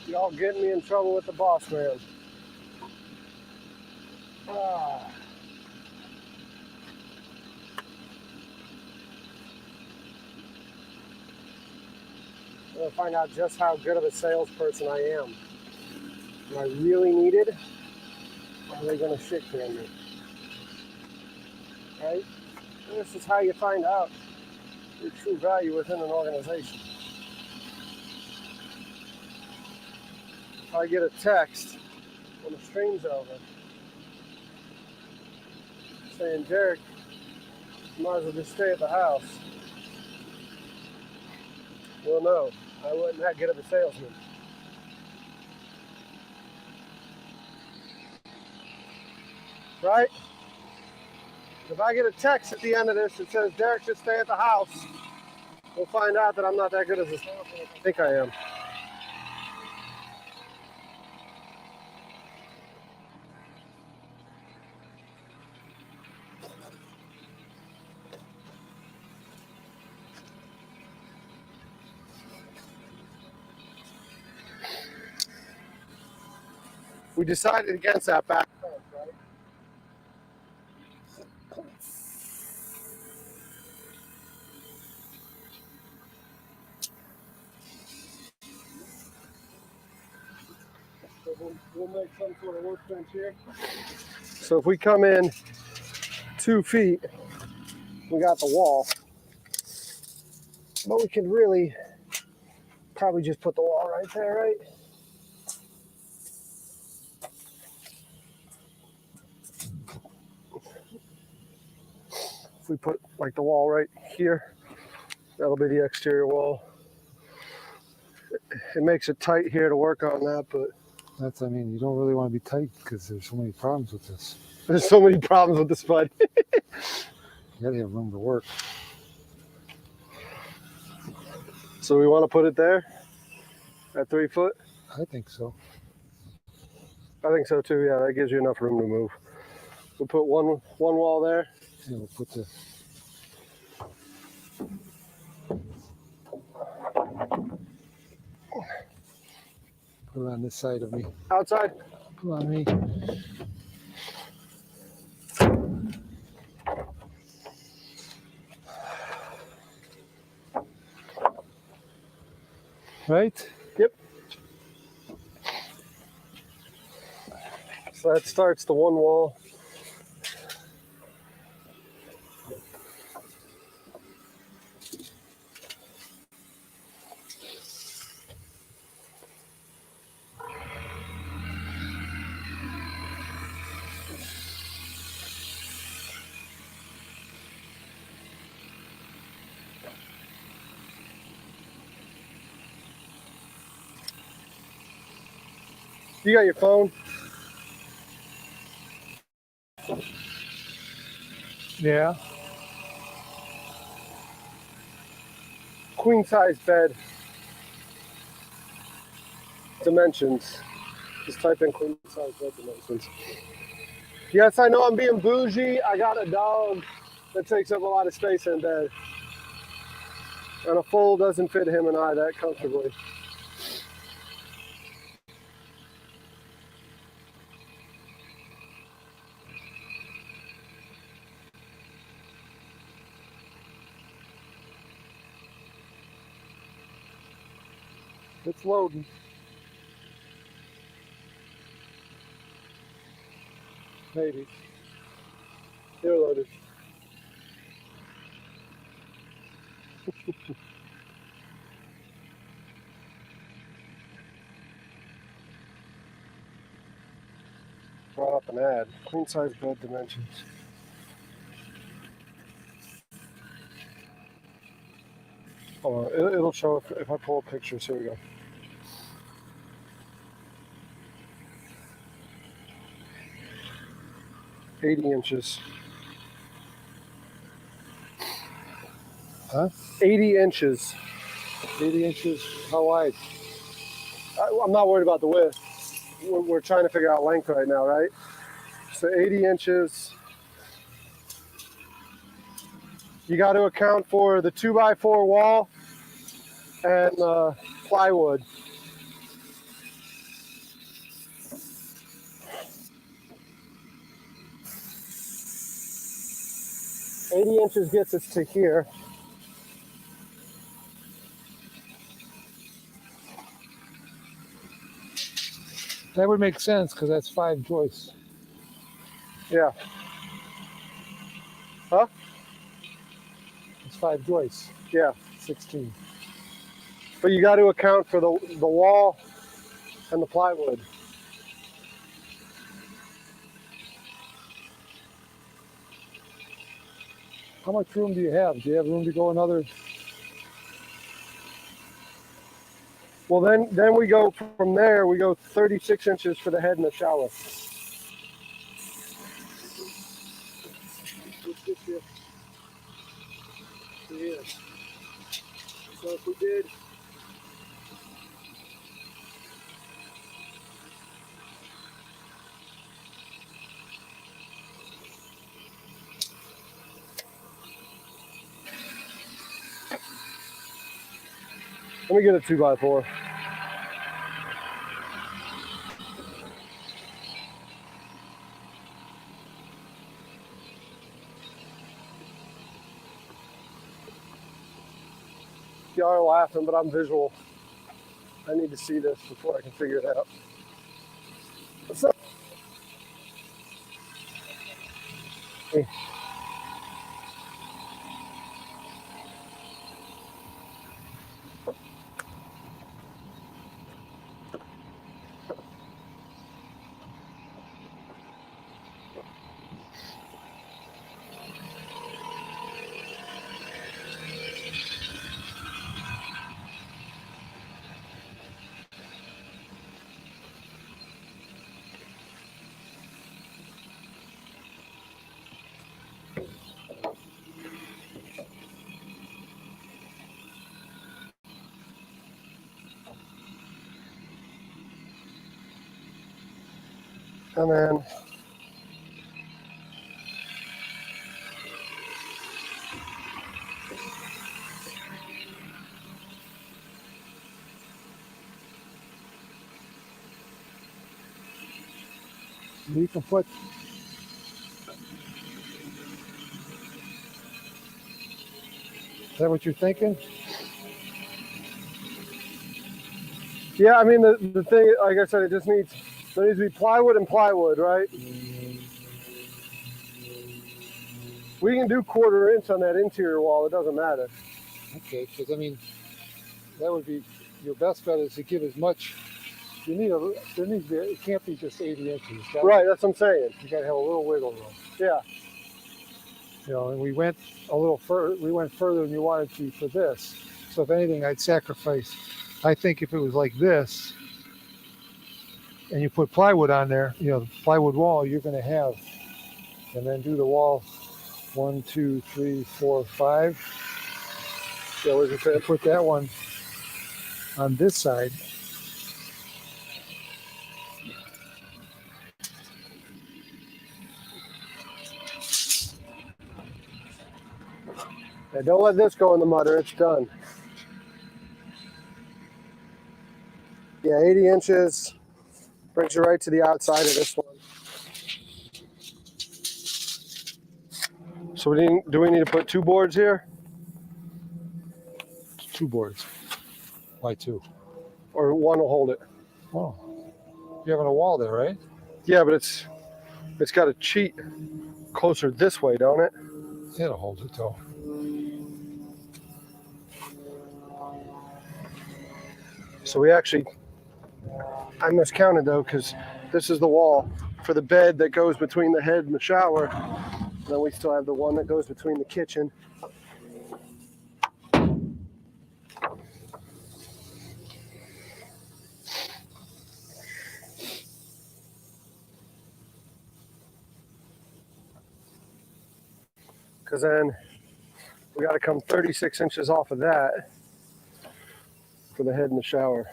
Y'all getting me in trouble with the boss man. Ah. I'm gonna find out just how good of a salesperson I am. Am I really needed? Or are they gonna shit can me? Right? This is how you find out your true value within an organization. If I get a text when the stream's over saying, Derek, you might as well just stay at the house. Well, no, I wasn't that good of a salesman. Right? If I get a text at the end of this that says, Derek, just stay at the house, we'll find out that I'm not that good as a salesman as I think I am. We decided against that back fence, right? So we'll make some sort of workbench here. So if we come in 2 feet, we got the wall. But we could really probably just put the wall right there, right? If we put like the wall right here, that'll be the exterior wall. It makes it tight here to work on that, but That's, I mean, you don't really want to be tight because there's so many problems with this. there's so many problems with this bud. You gotta have room to work. So we want to put it there at 3 foot? I think so. I think so too, yeah, that gives you enough room to move. We'll put one wall there. Yeah, we'll put the. Put it on this side of me. Outside? Come on, me. Right? Yep. So that starts the one wall. You got your phone? Yeah. Queen size bed. Dimensions. Just type in queen size bed dimensions. Yes, I know I'm being bougie. I got a dog that takes up a lot of space in bed. And a full doesn't fit him and I that comfortably. It's loading. Maybe. They're loaded. Brought up an ad. Queen size bed dimensions. Hold on. It'll show if I pull pictures. Here we go. 80 inches. Huh? 80 inches. 80 inches. How wide? I'm not worried about the width. We're trying to figure out length right now, right? So 80 inches. You got to account for the 2x4 wall and plywood. $80 inches gets us to here. That would make sense because that's 5 joists. Yeah. Huh? It's 5 joists. Yeah. 16. But you got to account for the wall and the plywood. How much room do you have? Do you have room to go another? Well, then we go from there. We go 36 inches for the head and the shower. Which gets you to here. So if we did. Let me get a 2x4. y'all are laughing, but I'm visual. I need to see this before I can figure it out. So, and then You can put, is that what you're thinking? yeah, I mean the thing, like I said, there needs to be plywood and plywood, right? We can do 1/4 inch on that interior wall. It doesn't matter. Okay, because I mean, that would be, your best bet is to give as much, there needs to be, it can't be just 80 inches. Right, that's what I'm saying. You gotta have a little wiggle room. Yeah. You know, and we went a little further, we went further than you wanted to for this. So if anything, I'd sacrifice. I think if it was like this, and you put plywood on there, you know, the plywood wall you're gonna have, and then do the wall 1, 2, 3, 4, 5. Yeah, what did you say? Put that one on this side. Yeah, don't let this go in the mud or it's done. Yeah, 80 inches brings you right to the outside of this one. So do we need to put 2 boards here? 2 boards. Why 2? Or 1 will hold it? Oh, you're having a wall there, right? Yeah, but it's got to cheat closer this way, don't it? It'll hold it though. So we actually, I miscounted though, because this is the wall for the bed that goes between the head and the shower. And then we still have the one that goes between the kitchen. Because then we got to come 36 inches off of that for the head and the shower.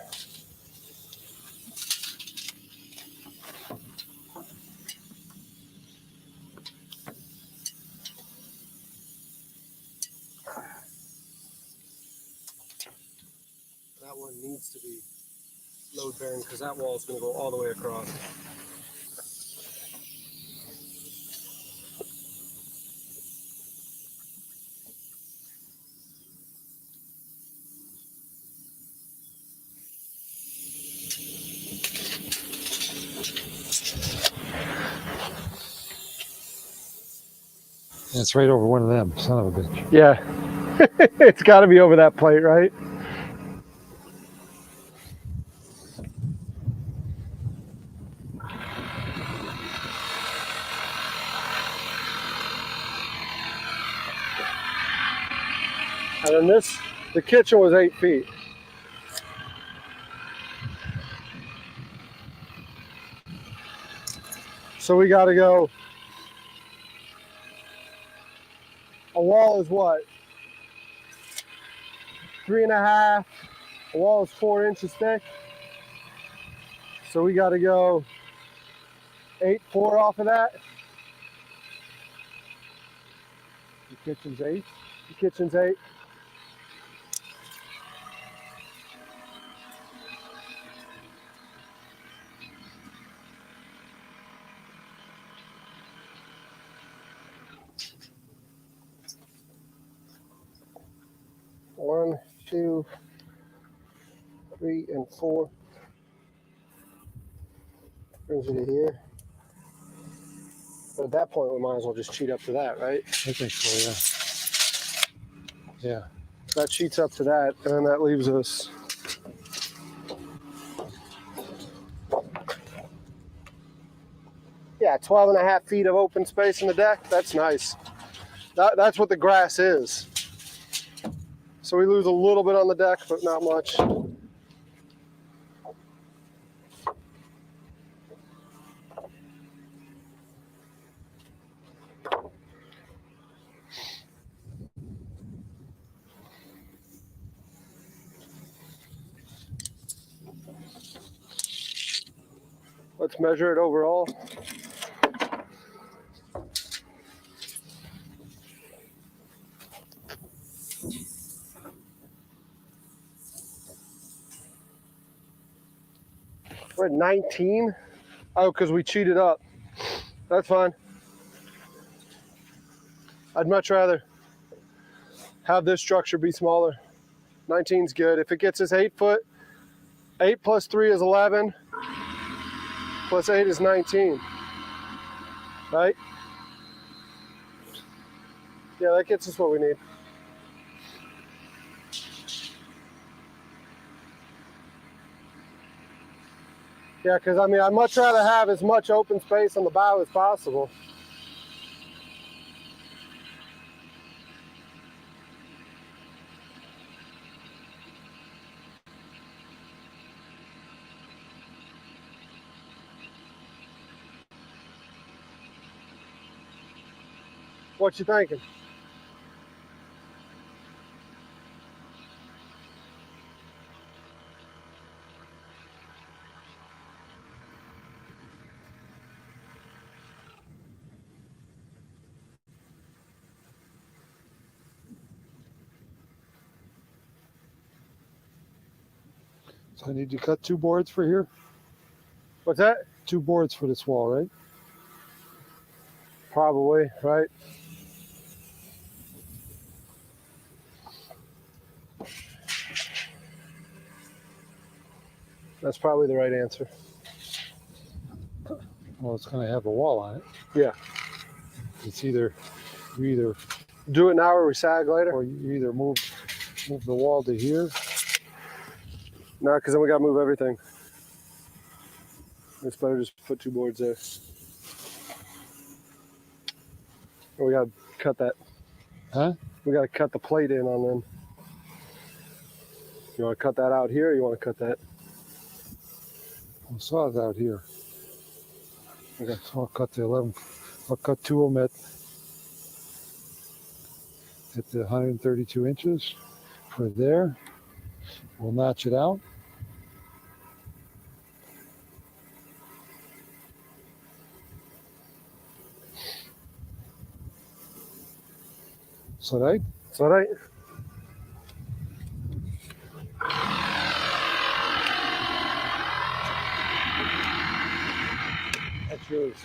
That one needs to be load bearing because that wall is going to go all the way across. And it's right over one of them, son of a bitch. Yeah, it's got to be over that plate, right? And then the kitchen was 8 feet. So we got to go, a wall is what? 3.5. A wall is 4 inches thick. So we got to go 8.4 off of that. The kitchen's 8. The kitchen's 8. One, 2, 3, and 4. Brings you to here. But at that point, we might as well just cheat up to that, right? I think so, yeah. Yeah. That cheats up to that, and then that leaves us. Yeah, 12.5 feet of open space in the deck. That's nice. That's what the grass is. So we lose a little bit on the deck, but not much. Let's measure it overall. We're at 19. Oh, because we cheated up. That's fine. I'd much rather have this structure be smaller. 19's good. If it gets us 8 foot, 8 plus 3 is 11, plus 8 is 19, right? Yeah, that gets us what we need. Yeah, because I mean, I'd much rather have as much open space on the bow as possible. What you thinking? So I need to cut 2 boards for here? What's that? 2 boards for this wall, right? Probably, right? That's probably the right answer. Well, it's going to have a wall on it. Yeah. It's either you either Do it now or we sag later? or you either move the wall to here. No, because then we got to move everything. It's better just put 2 boards there. Or we got to cut that. Huh? We got to cut the plate in on them. You want to cut that out here or you want to cut that? I'll saw it out here. Okay. So I'll cut the 11. I'll cut 2 of them at the 132 inches for there. We'll notch it out. So right? Is that right? That's yours.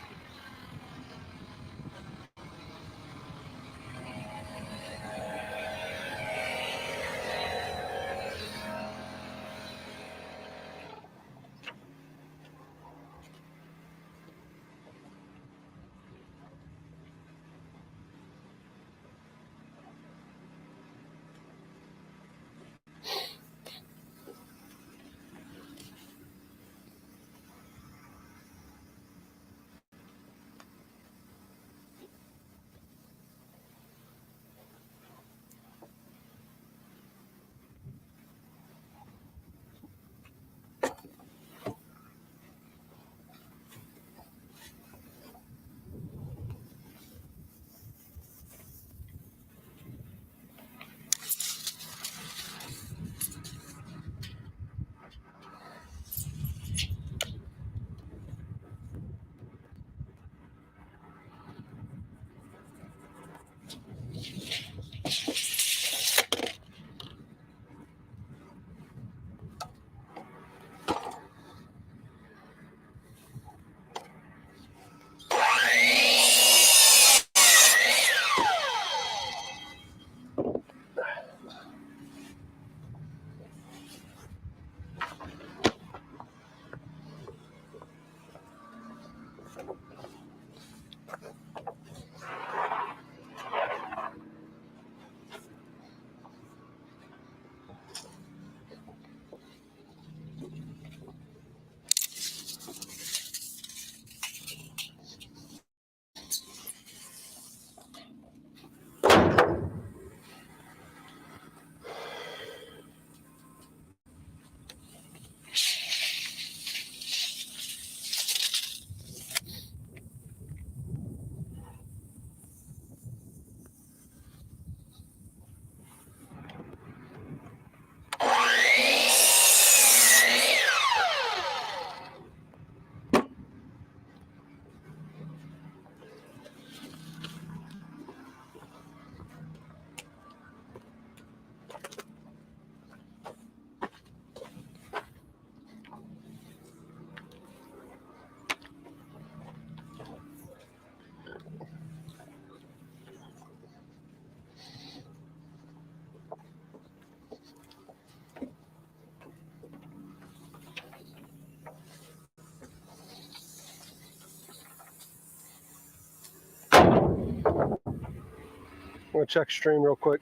gonna check stream real quick.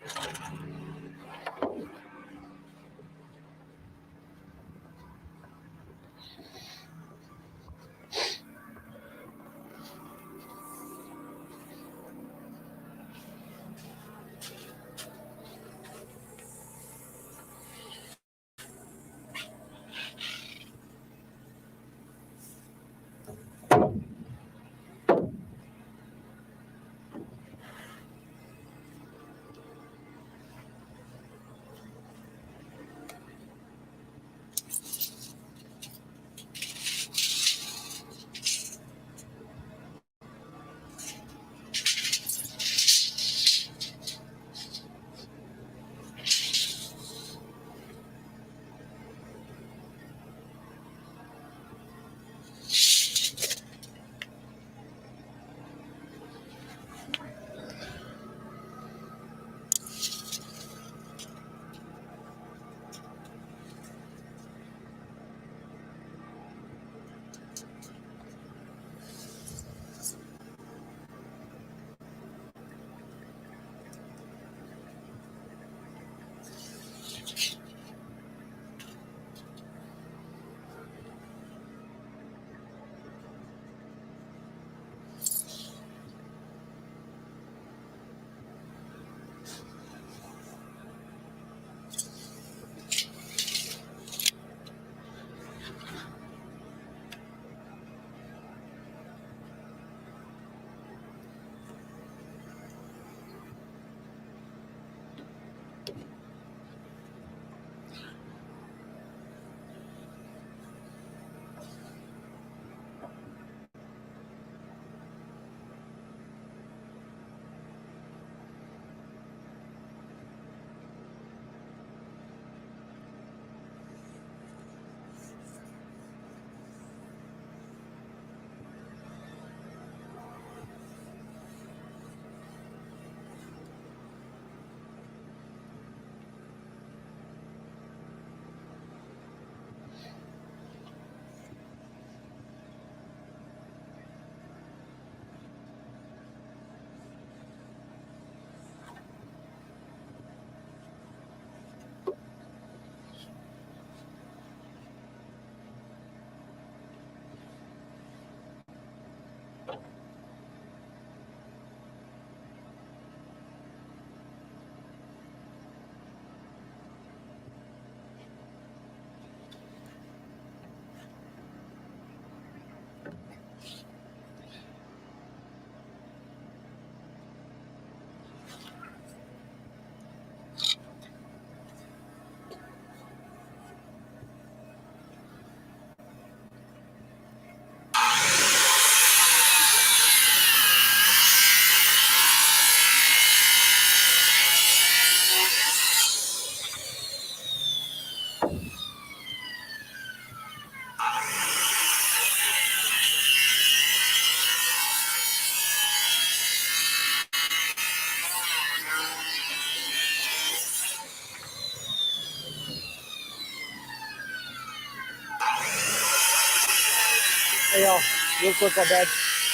Hey y'all, real quick, my bad.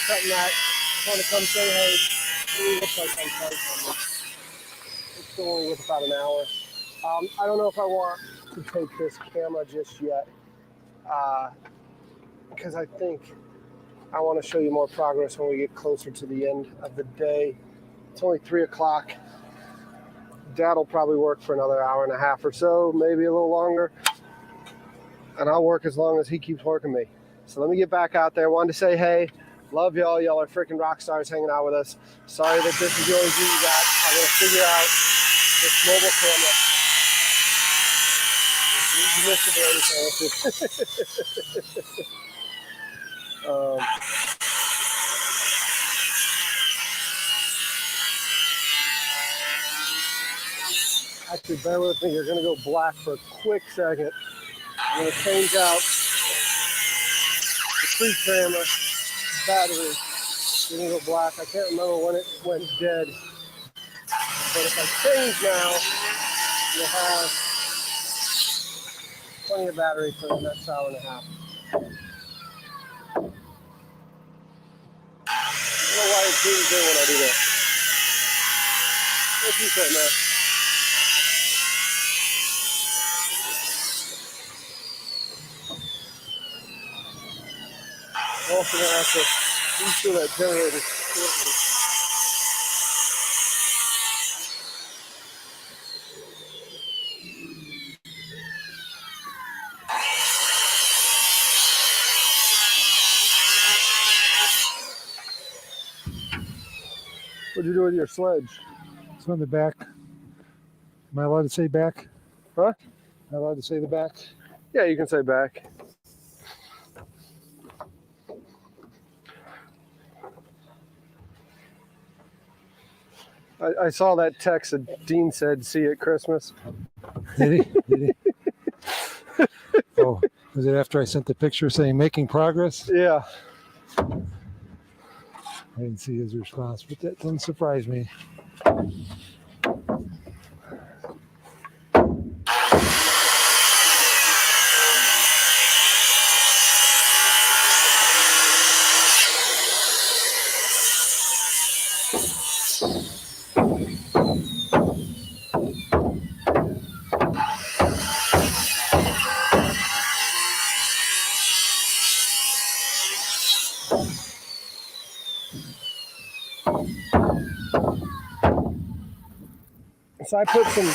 Cutting that. Just want to come say hey. It looks like I'm sorry. It's still only with about an hour. I don't know if I want to take this camera just yet, because I think I want to show you more progress when we get closer to the end of the day. It's only 3 o'clock. Dad will probably work for another hour and a half or so, maybe a little longer. And I'll work as long as he keeps working me. So let me get back out there. Wanted to say hey. Love y'all. Y'all are freaking rock stars hanging out with us. Sorry that this is the only view you got. I'm going to figure out this mobile camera. You missed it or anything. Actually, bear with me. You're going to go black for a quick second. I'm going to change out the tree camera battery. You're going to go black. I can't remember when it went dead. But if I change now, you'll have plenty of battery for the next hour and a half. I don't know why it's being good when I do that. What you say, man? Also gonna have to restore that generator shortly. What'd you do with your sledge? It's on the back. Am I allowed to say back? Huh? Am I allowed to say the back? Yeah, you can say back. I saw that text that Dean said, "See you at Christmas." Did he? Did he? Oh, was it after I sent the picture saying making progress? Yeah. I didn't see his response, but that doesn't surprise me. So I put some.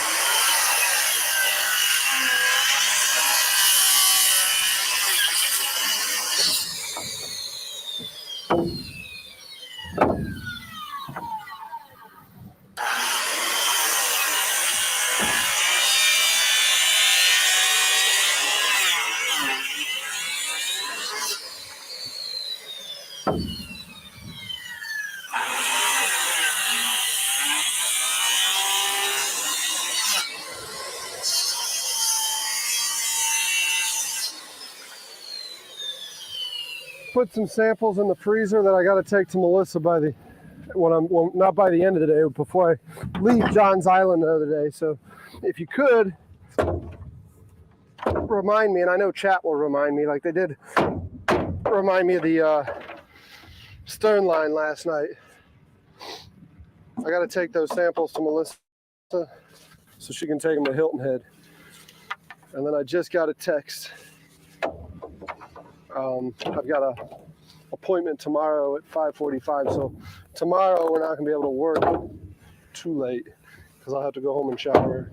Put some samples in the freezer that I got to take to Melissa by the not by the end of the day, but before I leave John's Island the other day. So if you could remind me, and I know chat will remind me, like they did remind me of the stern line last night. I got to take those samples to Melissa so she can take them to Hilton Head. And then I just got a text. I've got a appointment tomorrow at 5:45. So tomorrow we're not gonna be able to work too late because I'll have to go home and shower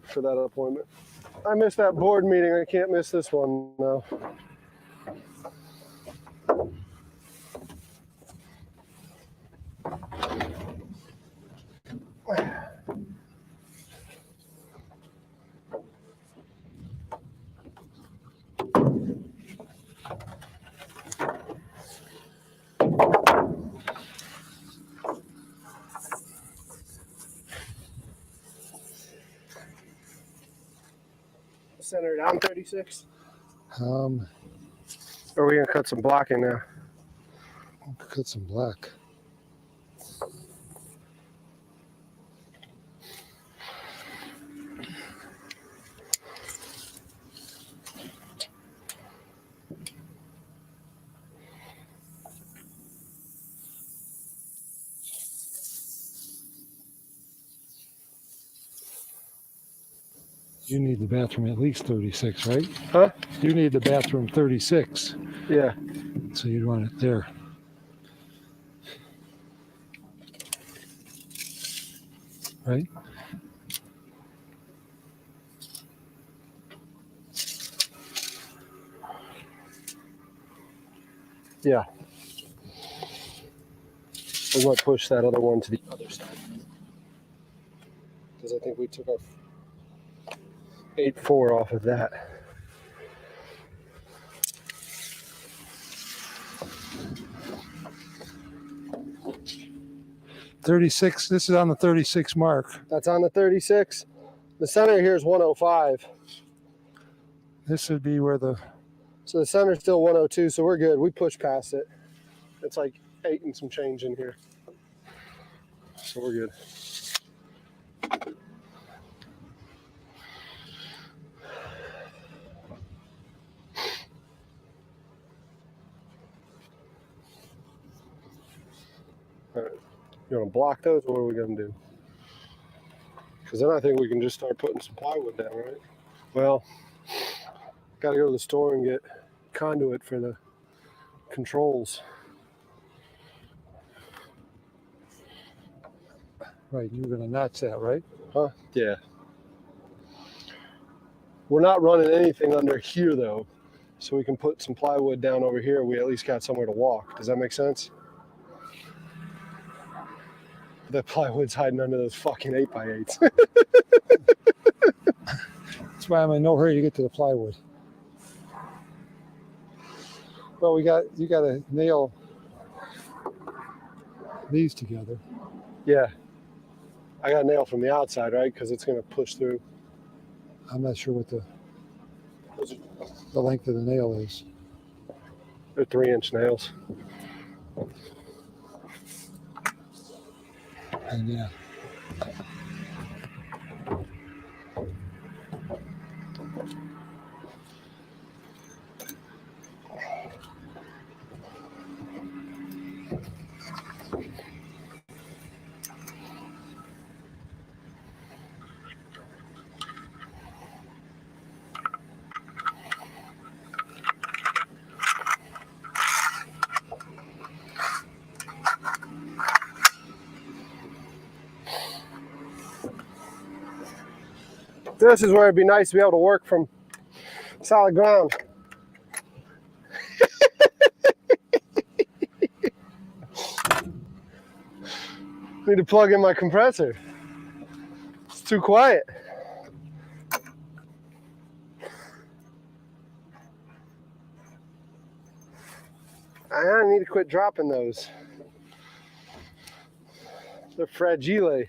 for that appointment. I missed that board meeting. I can't miss this one now. Center down 36. Or are we gonna cut some blocking now? Cut some black. You need the bathroom at least 36, right? Huh? You need the bathroom 36. Yeah. So you'd want it there. Right? Yeah. We might push that other one to the other side. Because I think we took our 8.4 off of that. .36. This is on the 36 mark. That's on the 36. The center here is 105. This would be where the So the center's still 102, so we're good. We pushed past it. It's like 8 and some change in here. So we're good. All right. You want to block those, or what are we going to do? Because then I think we can just start putting some plywood down, right? Well, got to go to the store and get conduit for the controls. Right, you're gonna notch that, right? Huh? Yeah. We're not running anything under here though, so we can put some plywood down over here. We at least got somewhere to walk. Does that make sense? That plywood's hiding under those fucking 8x8s. That's why I'm in no hurry to get to the plywood. Well, you got to nail these together. Yeah. I got a nail from the outside, right? Because it's going to push through. I'm not sure what the length of the nail is. They're 3-inch nails. And yeah. This is where it'd be nice to be able to work from solid ground. Need to plug in my compressor. It's too quiet. I need to quit dropping those. They're fragile.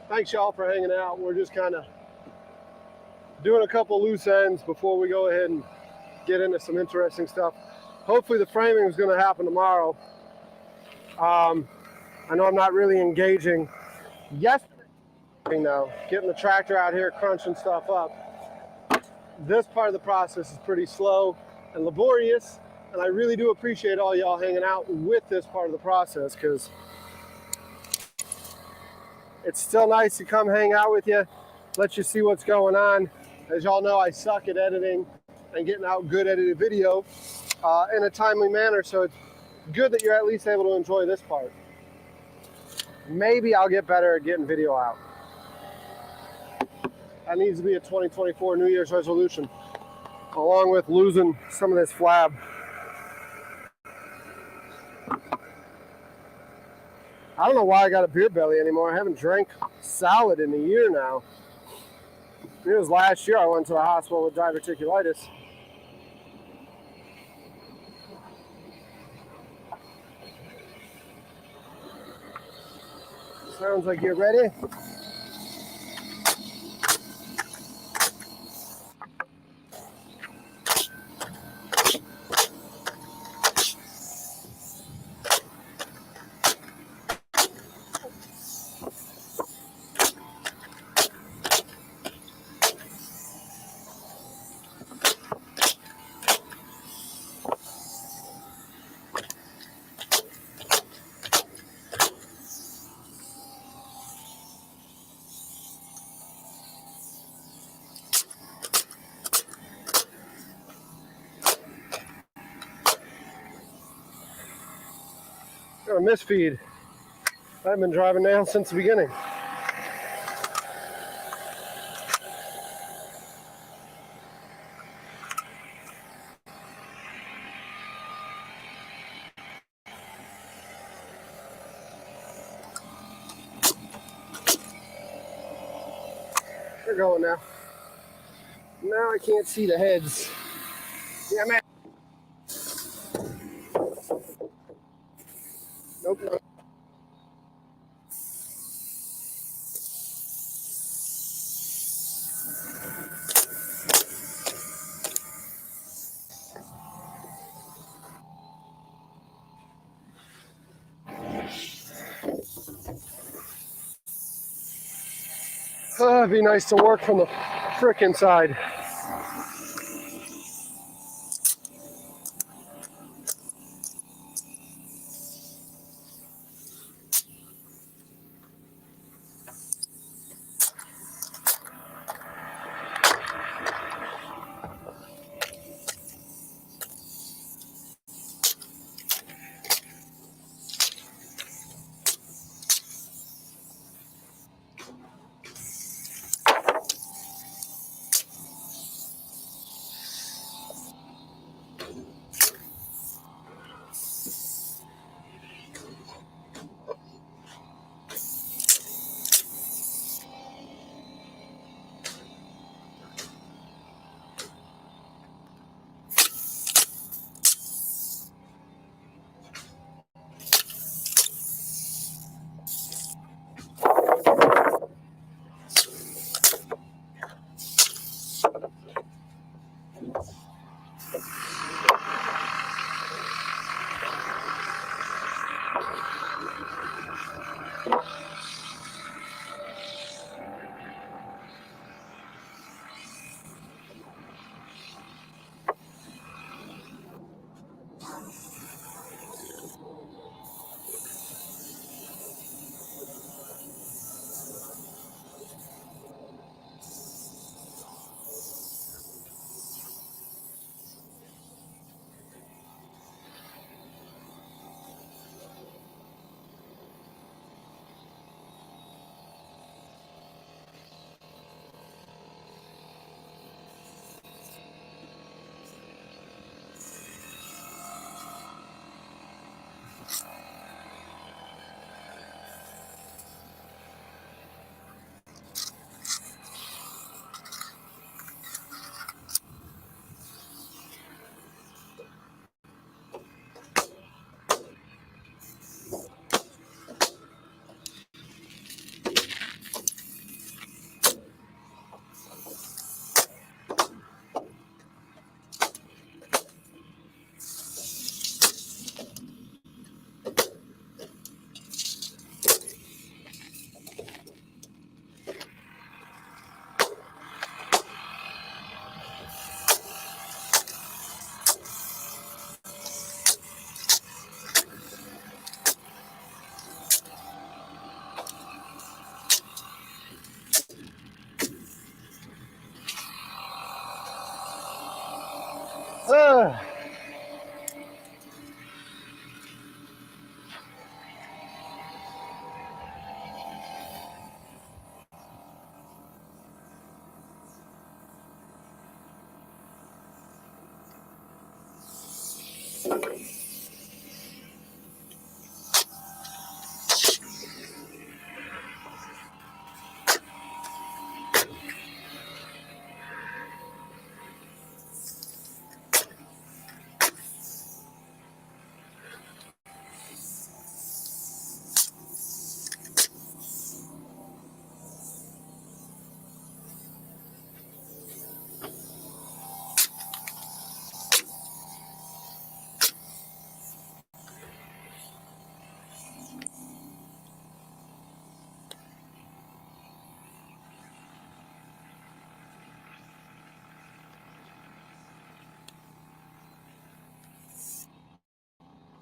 Thanks y'all for hanging out. We're just kind of doing a couple loose ends before we go ahead and get into some interesting stuff. Hopefully the framing is going to happen tomorrow. I know I'm not really engaging yesterday, though, getting the tractor out here, crunching stuff up. This part of the process is pretty slow and laborious, and I really do appreciate all y'all hanging out with this part of the process, because it's still nice to come hang out with you, let you see what's going on. As y'all know, I suck at editing and getting out good edited video in a timely manner, so it's good that you're at least able to enjoy this part. Maybe I'll get better at getting video out. That needs to be a 2024 New Year's resolution, along with losing some of this flab. I don't know why I got a beer belly anymore. I haven't drank solid in a year now. It was last year I went to the hospital with diverticulitis. Sounds like you're ready. misfeed. I've been driving now since the beginning. They're going now. Now I can't see the heads. Yeah, man. Nope. Nope. It'd be nice to work from the frickin' side.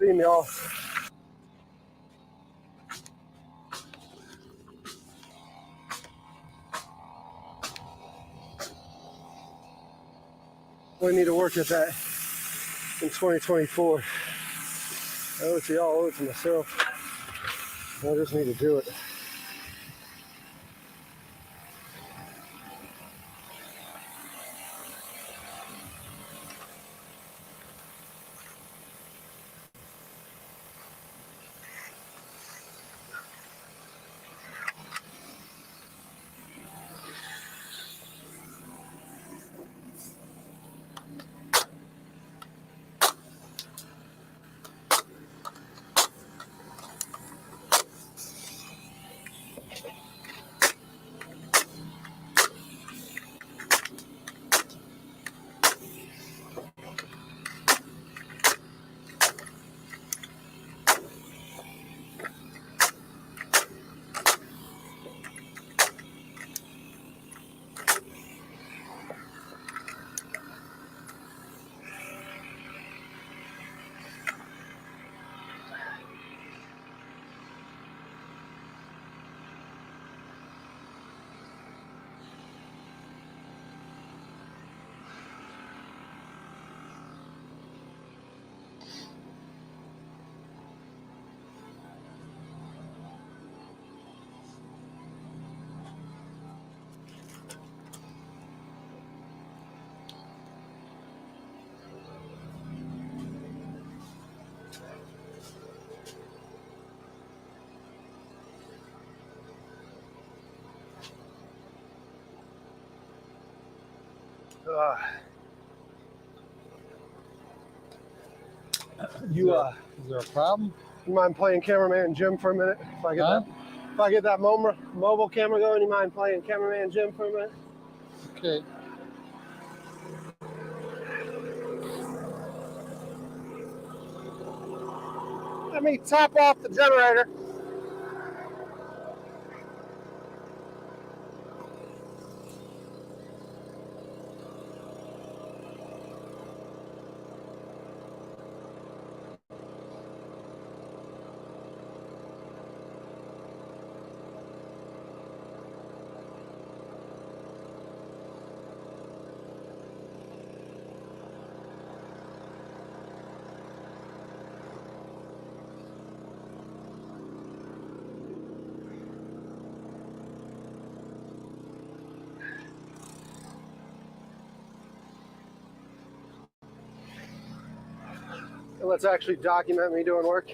Leave me off. We need to work at that in 2024. I owe it to y'all, I owe it to myself. I just need to do it. You Is there a problem? you mind playing cameraman Jim for a minute? If I get Huh? that, if I get that mobile camera going, you mind playing cameraman Jim for a minute? Okay. Let me top off the generator. And let's actually document me doing work.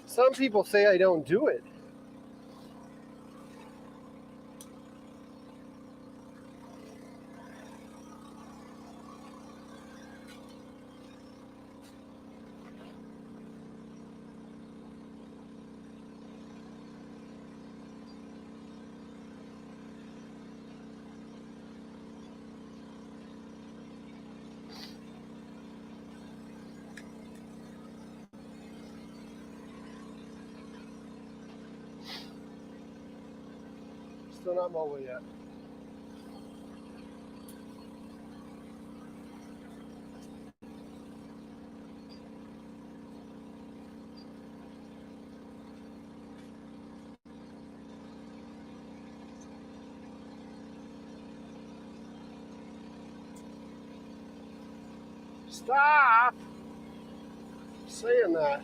Some people say I don't do it. Still not mobile yet. Stop saying that.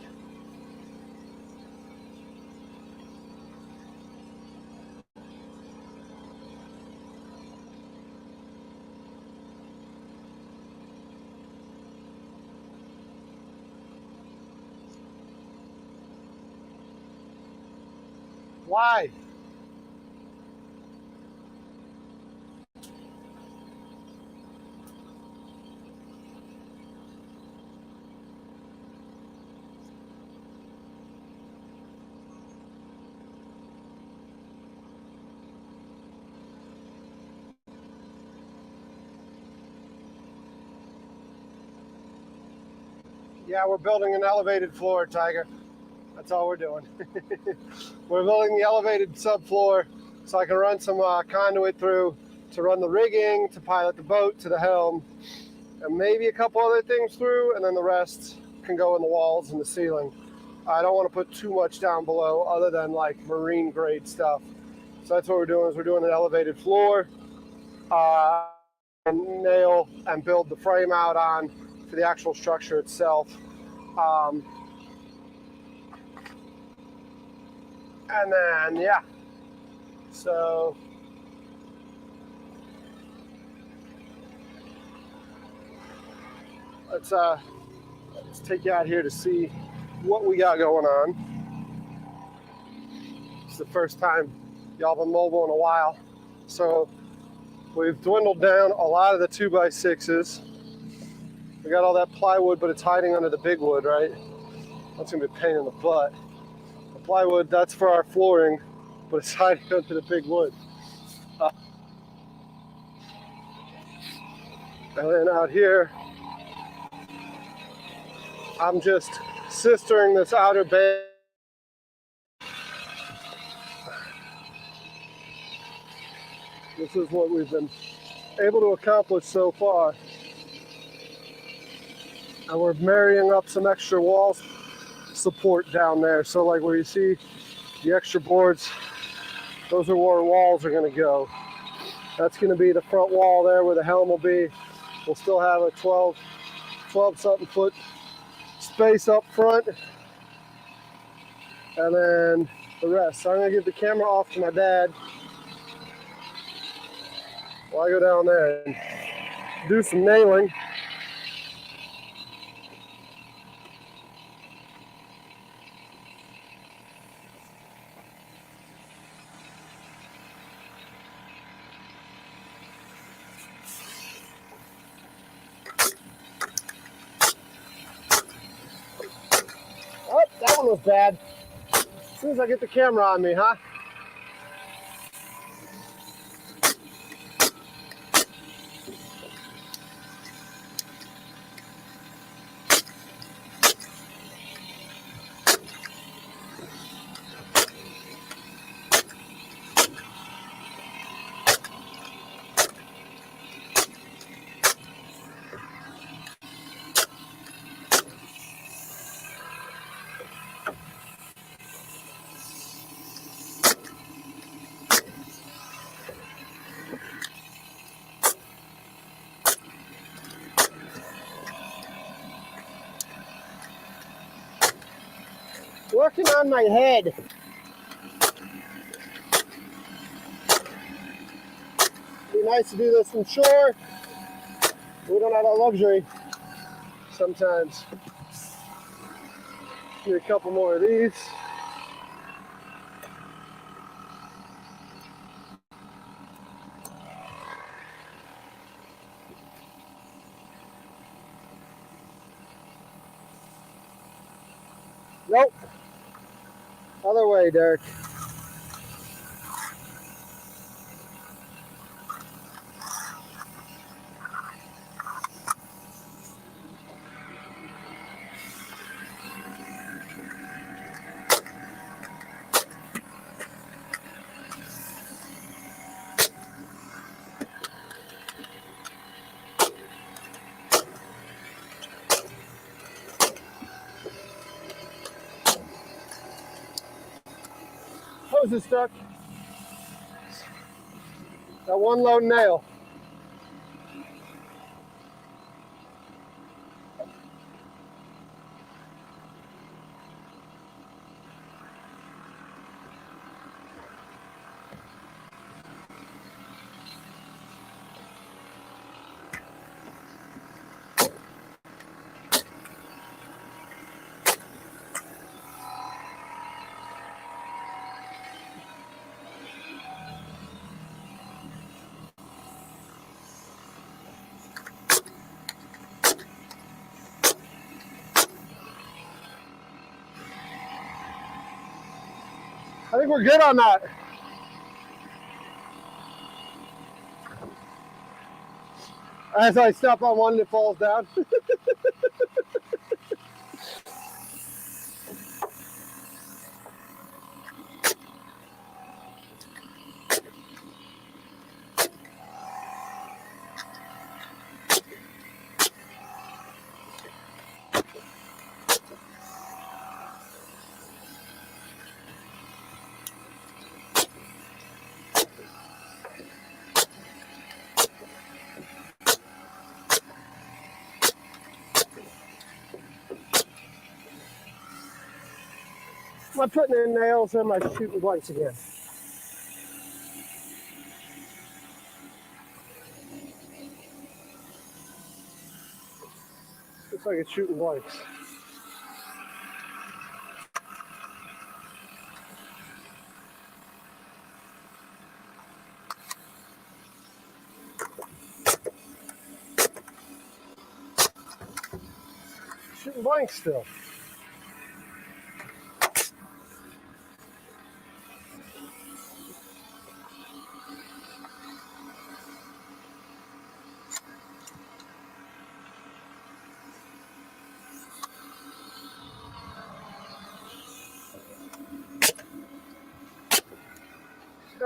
Why? Yeah, we're building an elevated floor, Tiger. That's all we're doing. We're building the elevated subfloor so I can run some conduit through to run the rigging, to pilot the boat to the helm, and maybe a couple other things through, and then the rest can go in the walls and the ceiling. I don't want to put too much down below other than like marine grade stuff. So that's what we're doing, is we're doing an elevated floor, and nail and build the frame out on for the actual structure itself. And then, yeah. So let's take you out here to see what we got going on. It's the first time y'all been mobile in a while. So we've dwindled down a lot of the 2x6s. We got all that plywood, but it's hiding under the big wood, right? That's gonna be a pain in the butt. The plywood, that's for our flooring, but it's hiding under the big wood. And then out here, I'm just sistering this outer bay. This is what we've been able to accomplish so far. And we're marrying up some extra wall support down there. So like where you see the extra boards, those are where walls are gonna go. That's gonna be the front wall there where the helm will be. We'll still have a 12 something foot space up front. And then the rest. So I'm gonna give the camera off to my dad while I go down there and do some nailing. Oh, that one was bad. As soon as I get the camera on me, huh? Working on my head. Be nice to do this from shore. We don't have that luxury sometimes. Get a couple more of these. Nope. Other way, Derek. Hose is stuck. Got one low nail. I think we're good on that. As I step on one, it falls down. Am I putting in nails or am I shooting blanks again? Looks like it's shooting blanks. Shooting blanks still.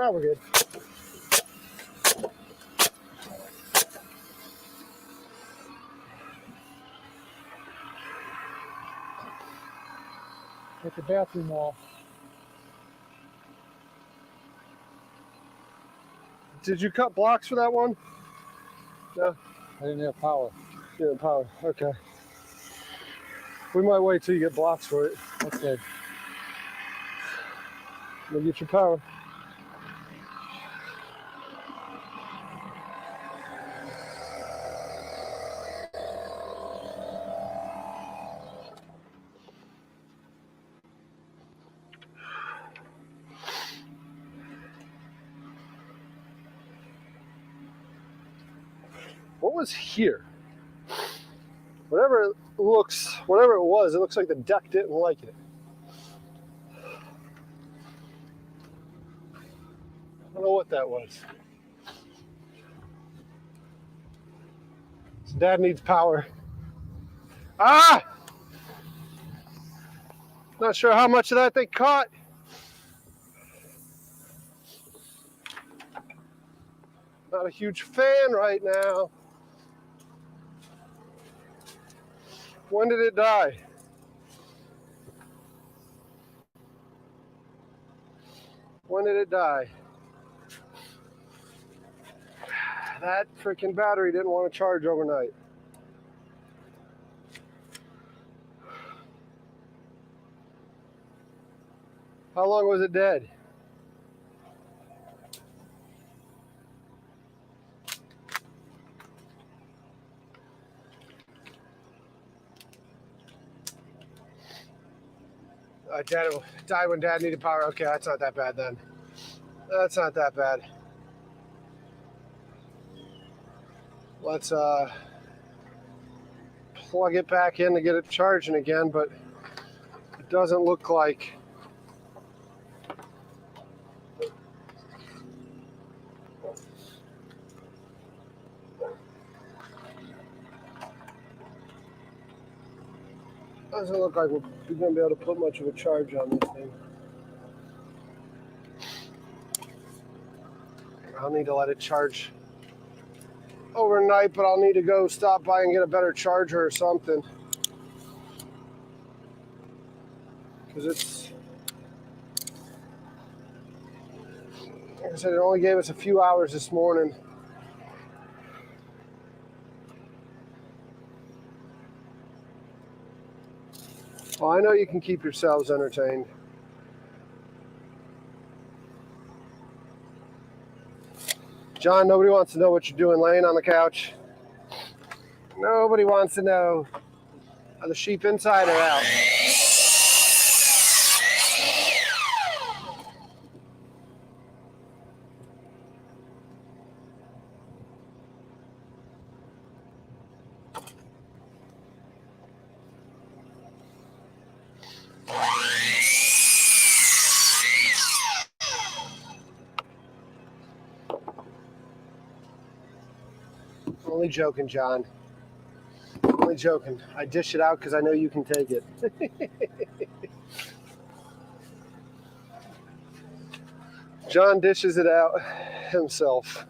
Now we're good. Get the bathroom wall. Did you cut blocks for that one? No, I didn't have power. you didn't power. Okay. We might wait till you get blocks for it. Okay. We'll get your power. What was here? Whatever it was, it looks like the deck didn't like it. I don't know what that was. So Dad needs power. Ah! Not sure how much of that they caught. Not a huge fan right now. When did it die? When did it die? That freaking battery didn't want to charge overnight. How long was it dead? Dad died when Dad needed power. Okay, that's not that bad then. That's not that bad. Let's plug it back in to get it charging again, but it doesn't look like we're going to be able to put much of a charge on this thing. I'll need to let it charge overnight, but I'll need to go stop by and get a better charger or something. Because it's, like I said, it only gave us a few hours this morning. Well, I know you can keep yourselves entertained. John, nobody wants to know what you're doing laying on the couch. Nobody wants to know. Are the sheep inside or out? Only joking, John. Only joking. I dish it out because I know you can take it. John dishes it out himself.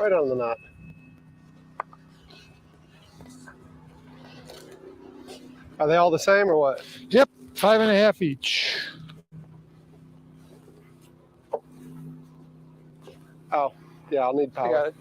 Right on the knot. Are they all the same or what? Yep, 5.5 each. Oh, yeah, I'll need power. I got it.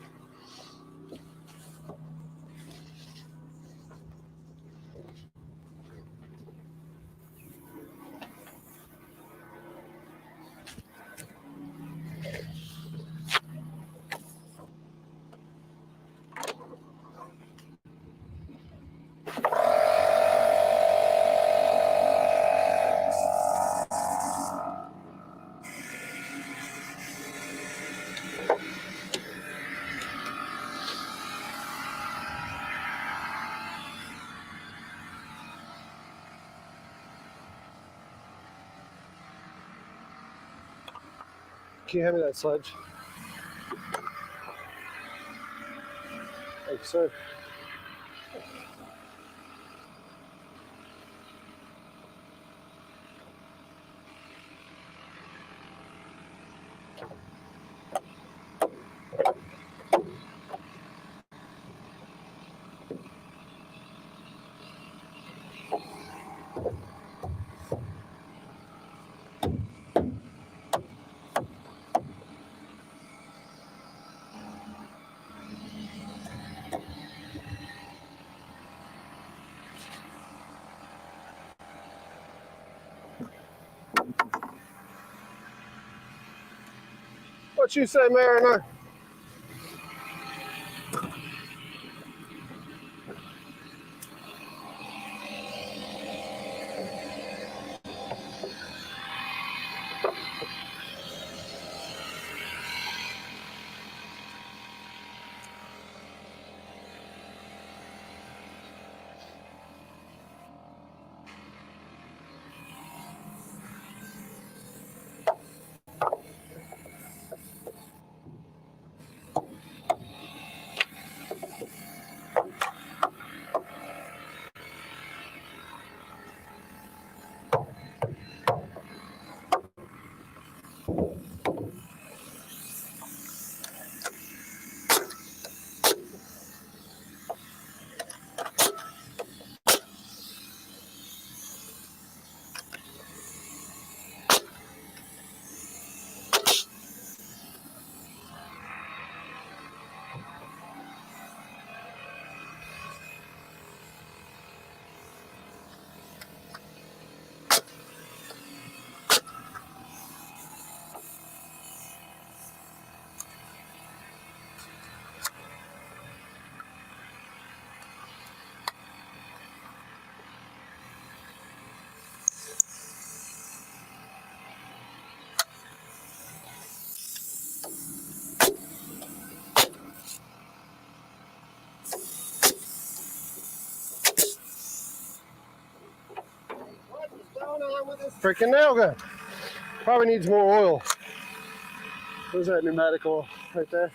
Can you hand me that sledge? Thank you, sir. What you say, Mariner? Freaking nail gun. Probably needs more oil. There's that pneumatic oil right there.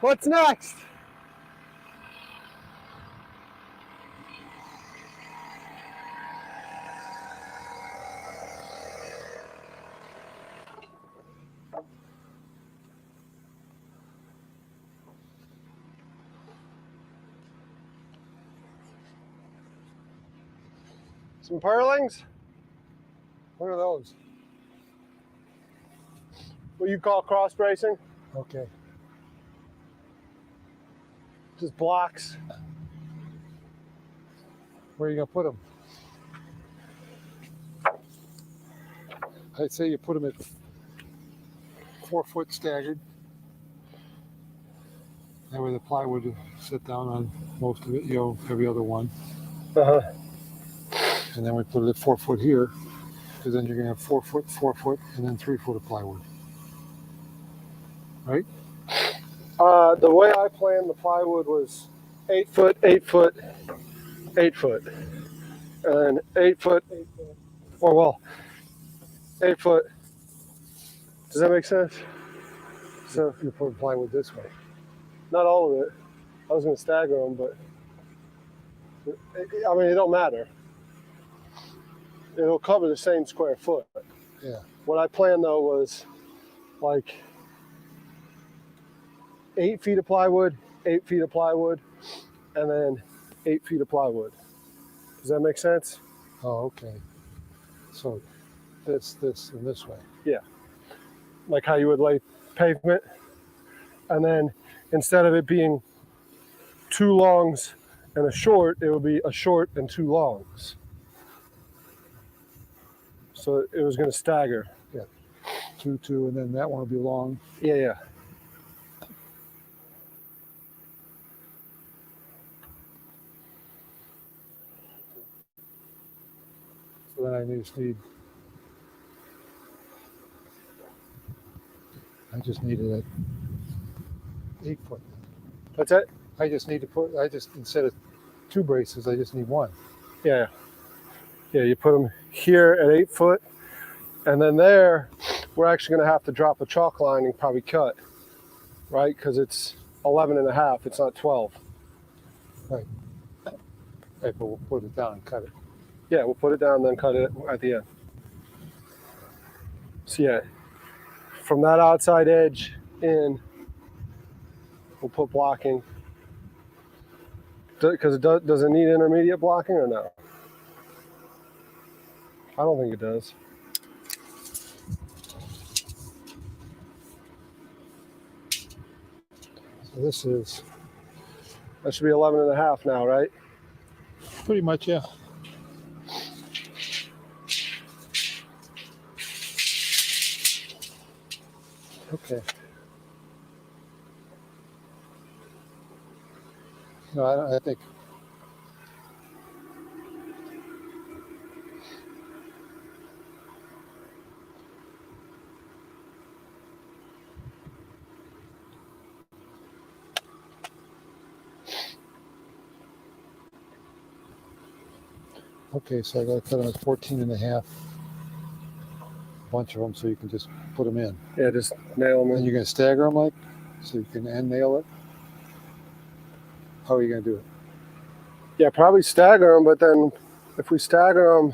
What's next? Some purlings? What are those? What you call cross bracing? Okay. Just blocks. Where are you gonna put them? I'd say you put them at 4 foot staggered. That way the plywood will sit down on most of it, you know, every other one. Uh-huh. And then we put it at 4 foot here, because then you're gonna have 4 foot, and then 3 foot of plywood. Right? The way I planned the plywood was 8 foot, 8 foot, 8 foot. And 8 foot, 8 foot. Or well, 8 foot. Does that make sense? So you're putting plywood this way. not all of it. I was gonna stagger them, but I mean, it don't matter. It'll cover the same square foot. Yeah. What I planned though was like 8 feet of plywood, 8 feet of plywood, and then 8 feet of plywood. Does that make sense? Oh, okay. So this, and this way. Yeah. Like how you would lay pavement. And then instead of it being 2 longs and a short, it would be a short and 2 longs. So it was going to stagger. 2, 2, and then that one will be long. Yeah, yeah. So then I just need it at 8 foot. That's it? Instead of 2 braces, I just need 1. Yeah. Yeah, you put them here at 8 foot. And then there, we're actually going to have to drop a chalk line and probably cut. Right? Because it's 11 and a half. It's not 12. Right, but we'll put it down and cut it. Yeah, we'll put it down and then cut it at the end. So yeah, from that outside edge in, we'll put blocking. Because does it need intermediate blocking or no? I don't think it does. So this is That should be 11 and a half now, right? pretty much, yeah. Okay. No, I think. Okay, so I got to cut them at 14 and a half. A bunch of them, so you can just put them in. Yeah, just nail them And in. you're going to stagger them, like, so you can end nail it. How are you going to do it? Yeah, probably stagger them, but then if we stagger them,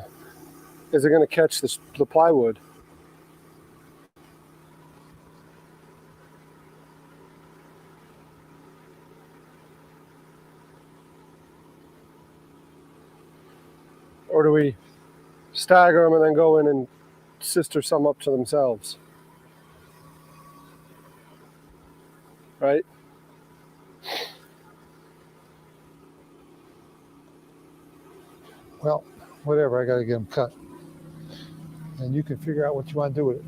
is it going to catch the plywood? Or do we stagger them and then go in and sister some up to themselves? Right? Well, whatever, I got to get them cut. And you can figure out what you want to do with it.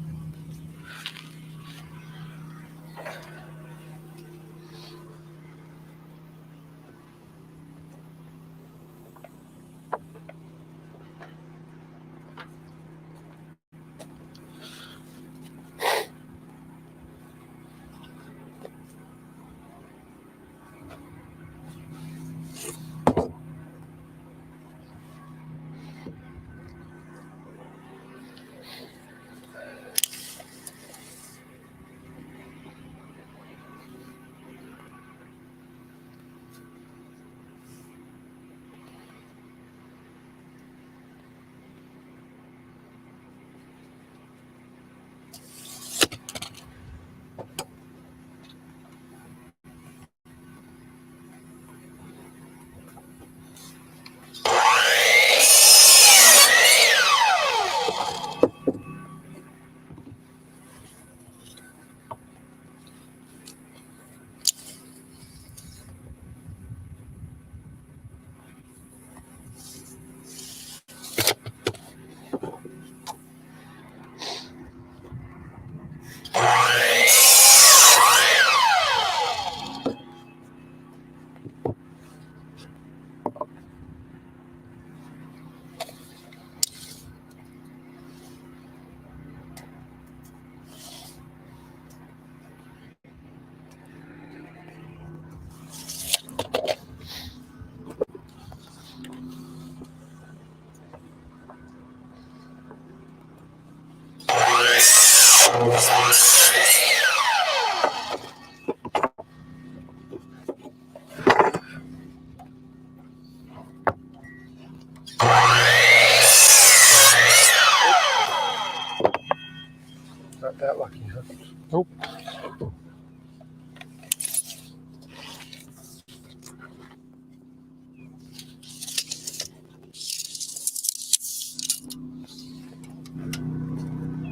yet. Nope.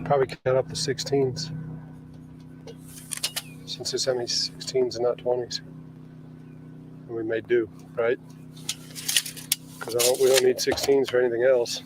Probably cut up the 16s. Since there's so many 16s and not 20s. And we may do, right? Because we don't need 16s for anything else.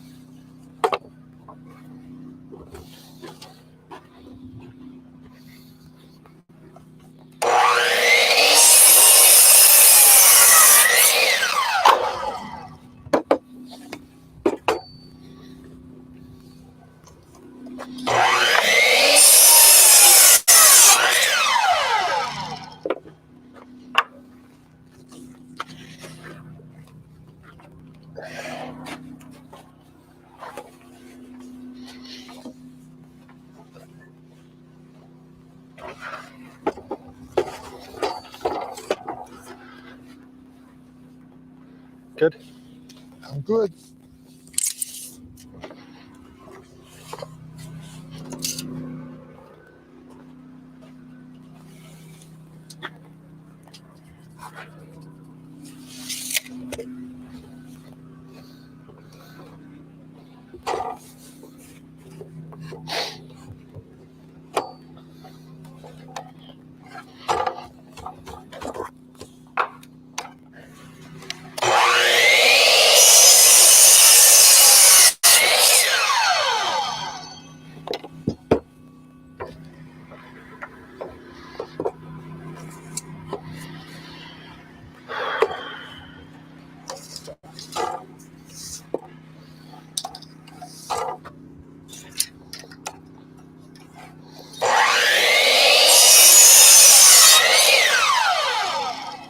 Good? I'm good.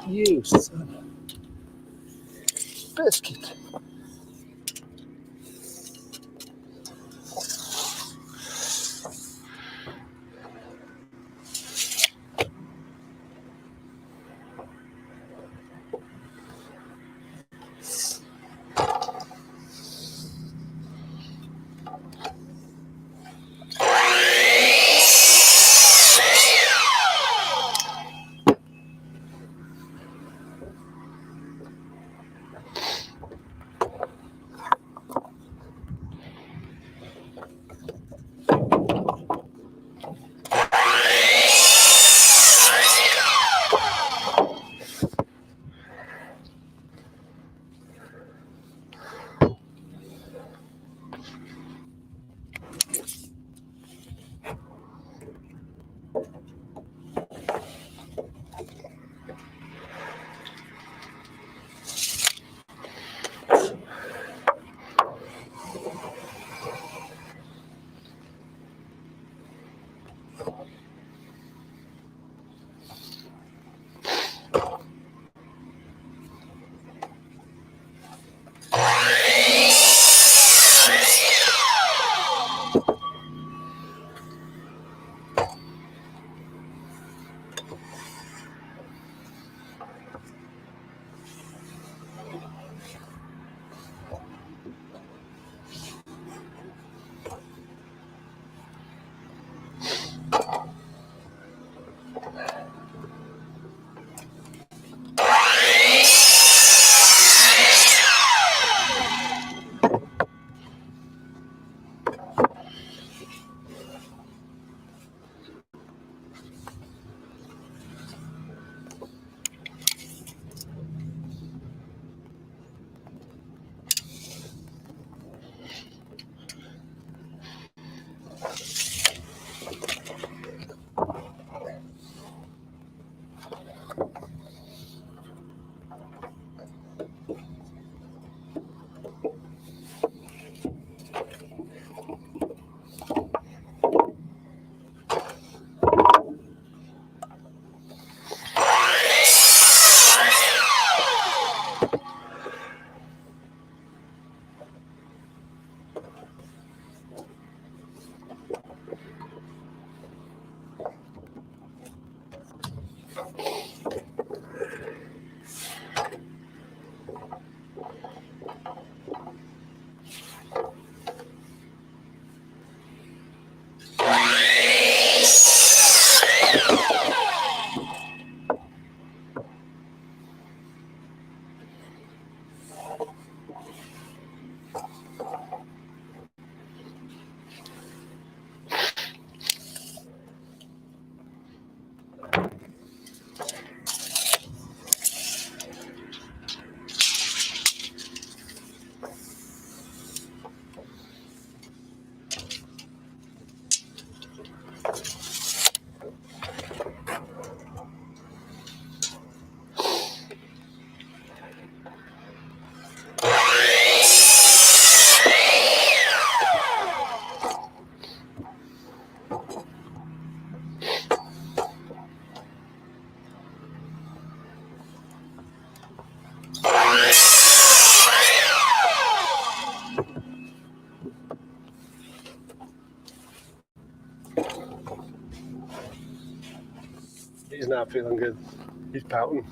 You son of a biscuit. He's not feeling good. He's pouting.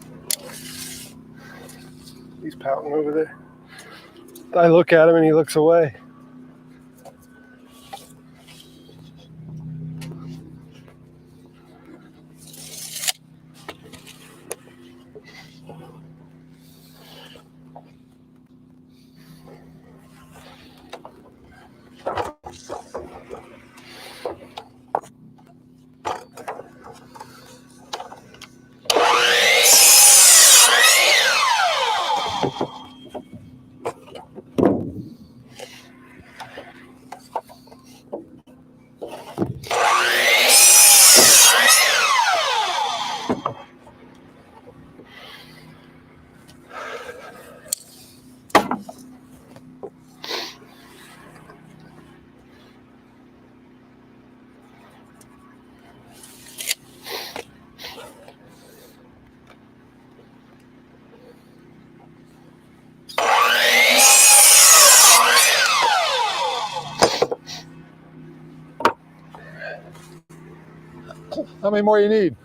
He's pouting over there. I look at him and he looks away. How many more you need?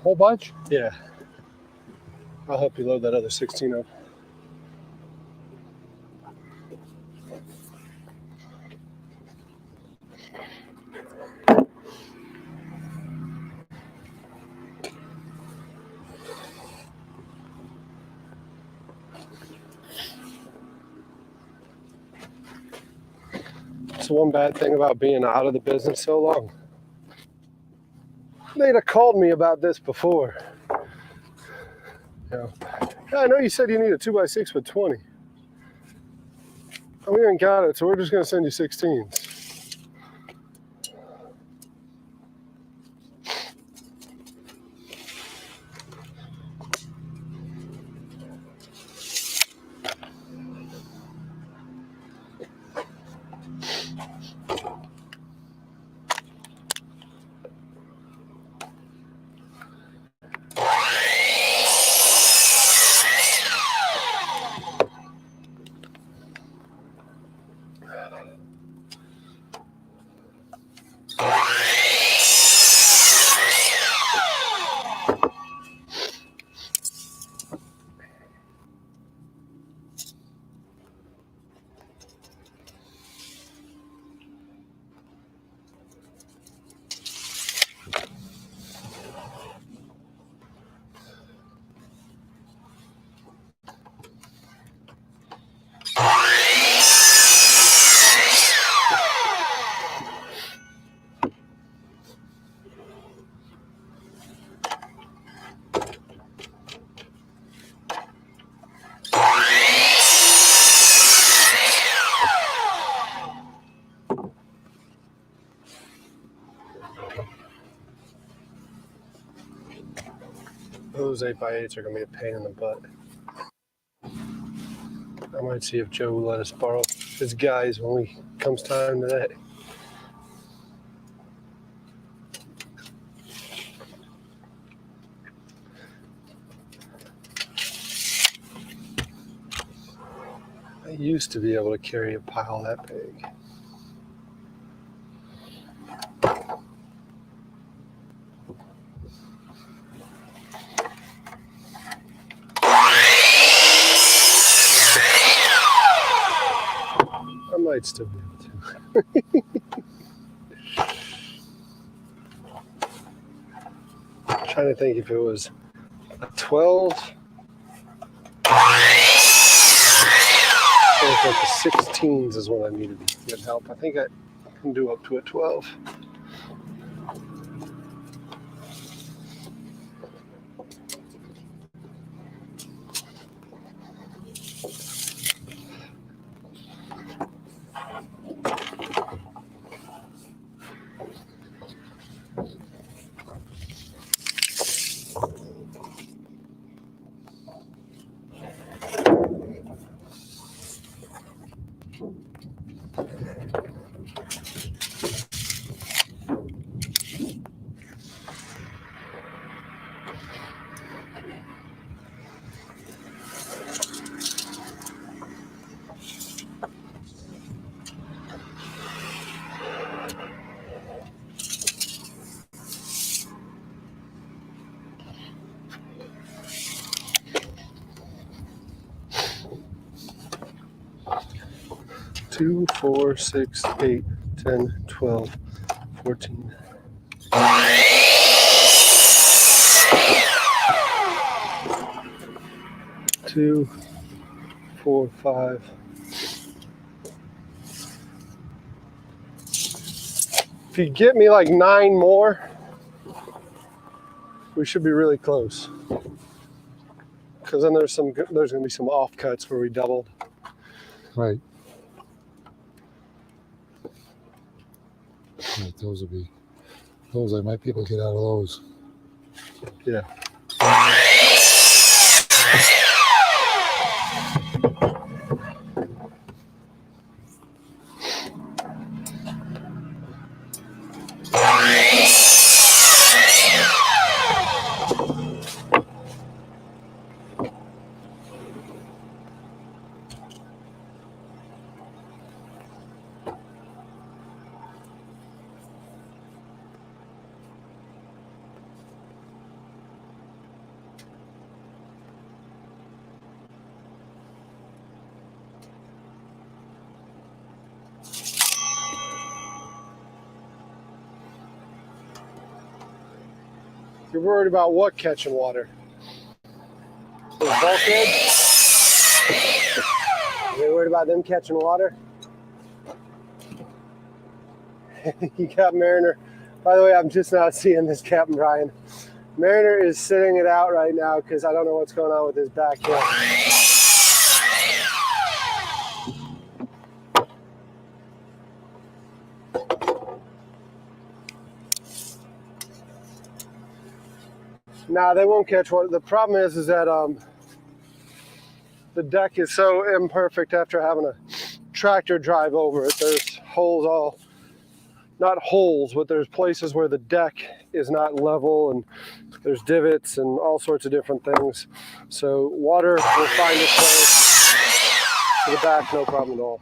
Whole bunch? Yeah. I'll help you load that other 16 up. That's the one bad thing about being out of the business so long. They'd have called me about this before. You know, I know you said you need a 2x6 with 20. We ain't got it, so we're just going to send you 16s. Those 8x8s are going to be a pain in the butt. I might see if Joe will let us borrow his guys when we comes time to that. I used to be able to carry a pile that big. I might still be able to. I'm trying to think if it was a 12 or if like the 16s is what I needed to get help. I think I can do up to a 12. 2, 4, 6, 8, 10, 12, 14. Two, 4, 5. If you get me like 9 more, we should be really close. Because then there's going to be some offcuts where we doubled. Right. Right, those I might be able to get out of those. Yeah. You're worried about what catching water? The bulkheads? Are you worried about them catching water? You got Mariner. By the way, I'm just not seeing this Captain Brian. Mariner is sitting it out right now because I don't know what's going on with his back here. Nah, they won't catch water. The problem is that the deck is so imperfect after having a tractor drive over it. There's holes all, not holes, but there's places where the deck is not level and there's divots and all sorts of different things. So water will find its way to the back, no problem at all.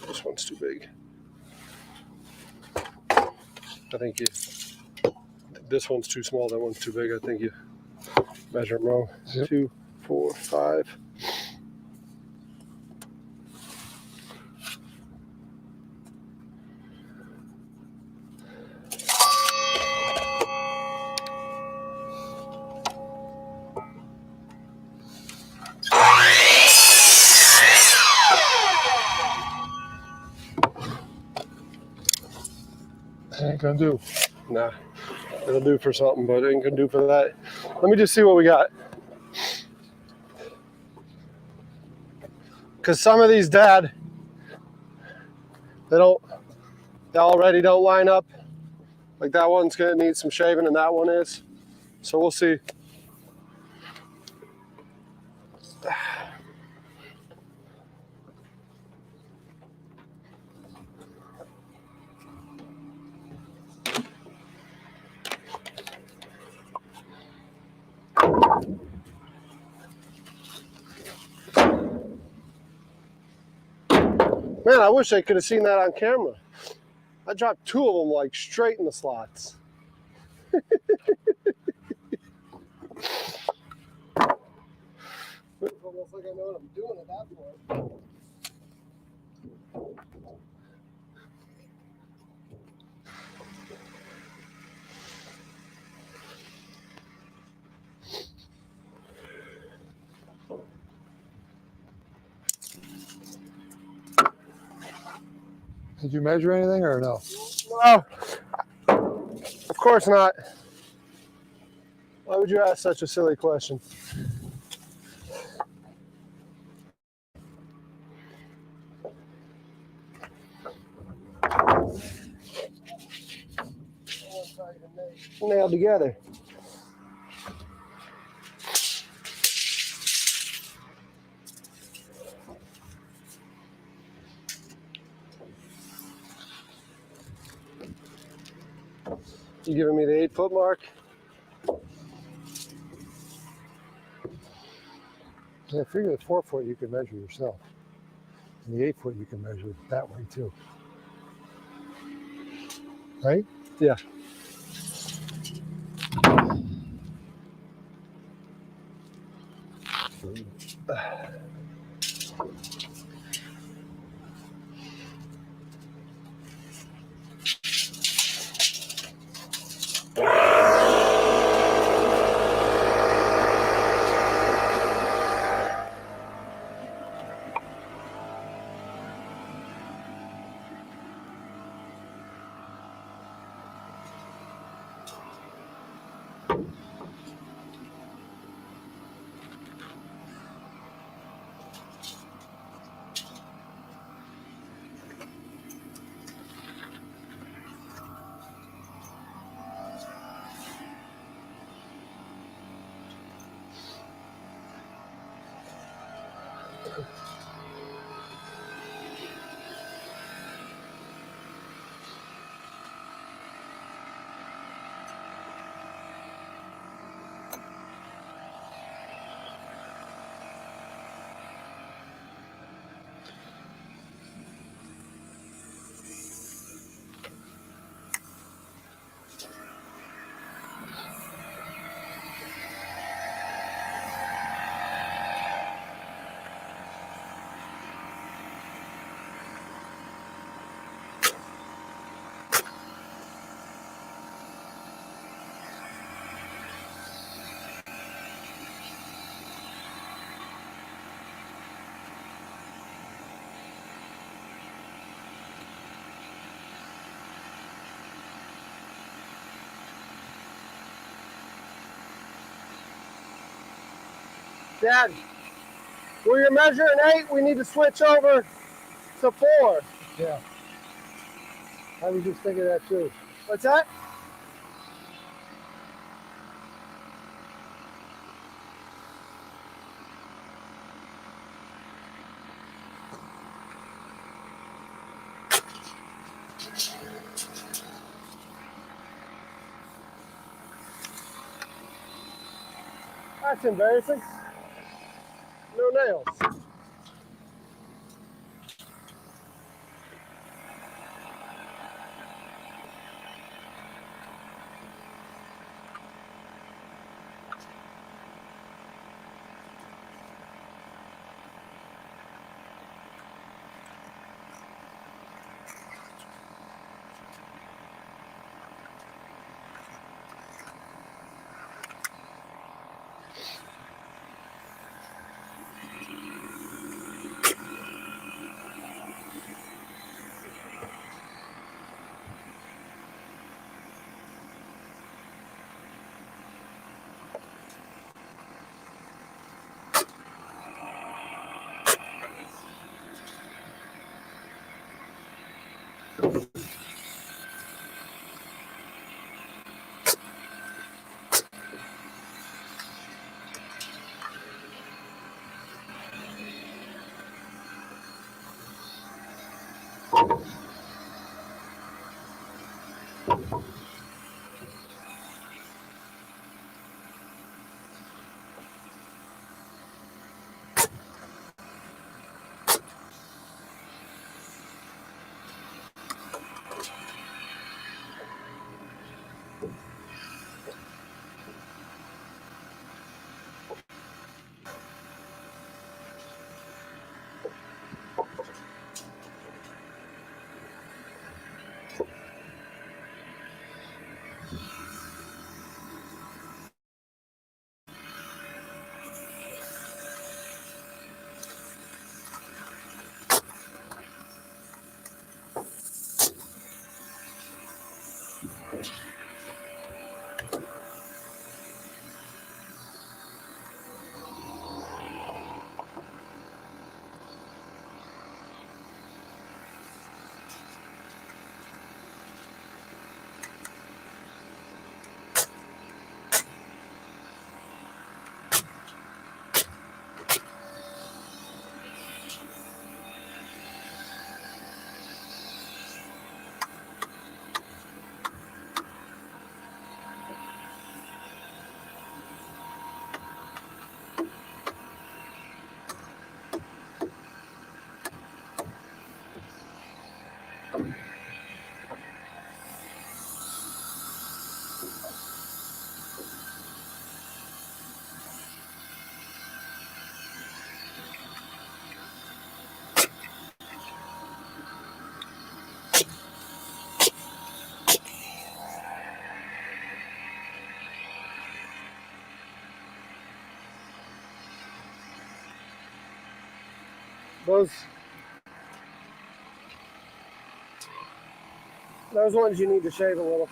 This one's too big. I think this one's too small, that one's too big. I think you measure them wrong. Yep. 2, 4, 5. Ain't gonna do. Nah, it'll do for something, but it ain't gonna do for that. Let me just see what we got. Because some of these, Dad, they already don't line up. Like that one's gonna need some shaving and that one is. So we'll see. Man, I wish I could have seen that on camera. I dropped 2 of them like straight in the slots. It's almost like I know what I'm doing at that point. Did you measure anything or no? No, of course not. Why would you ask such a silly question? Nailed together. You giving me the 8-foot mark? Yeah, I figure the 4-foot you can measure yourself. And the 8-foot you can measure that way too. right? Yeah. Dad, where you're measuring 8, we need to switch over to 4. Yeah. I was just thinking that too. What's that? That's embarrassing. No nails. Those ones you need to shave a little.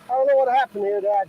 I don't know what happened here, Dad.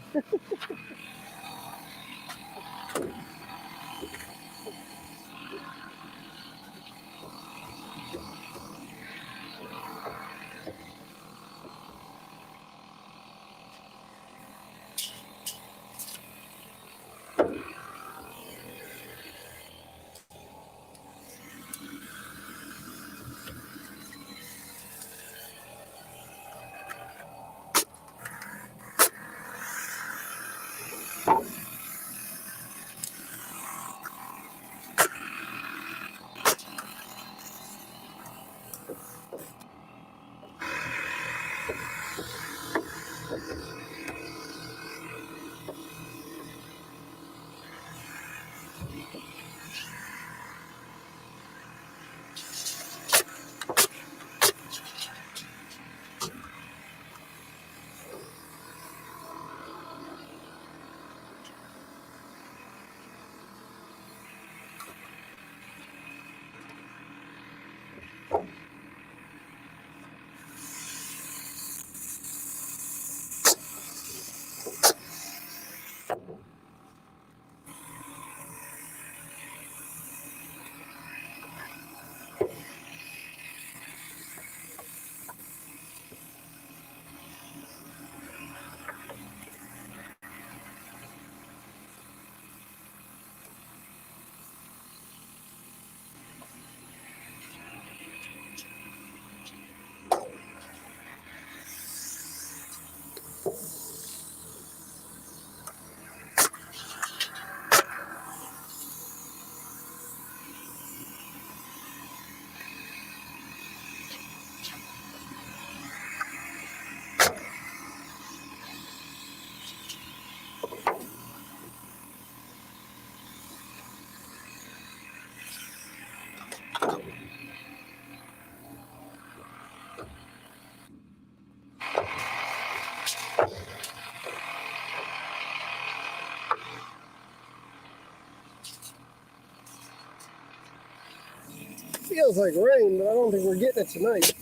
Feels like rain, but I don't think we're getting it tonight.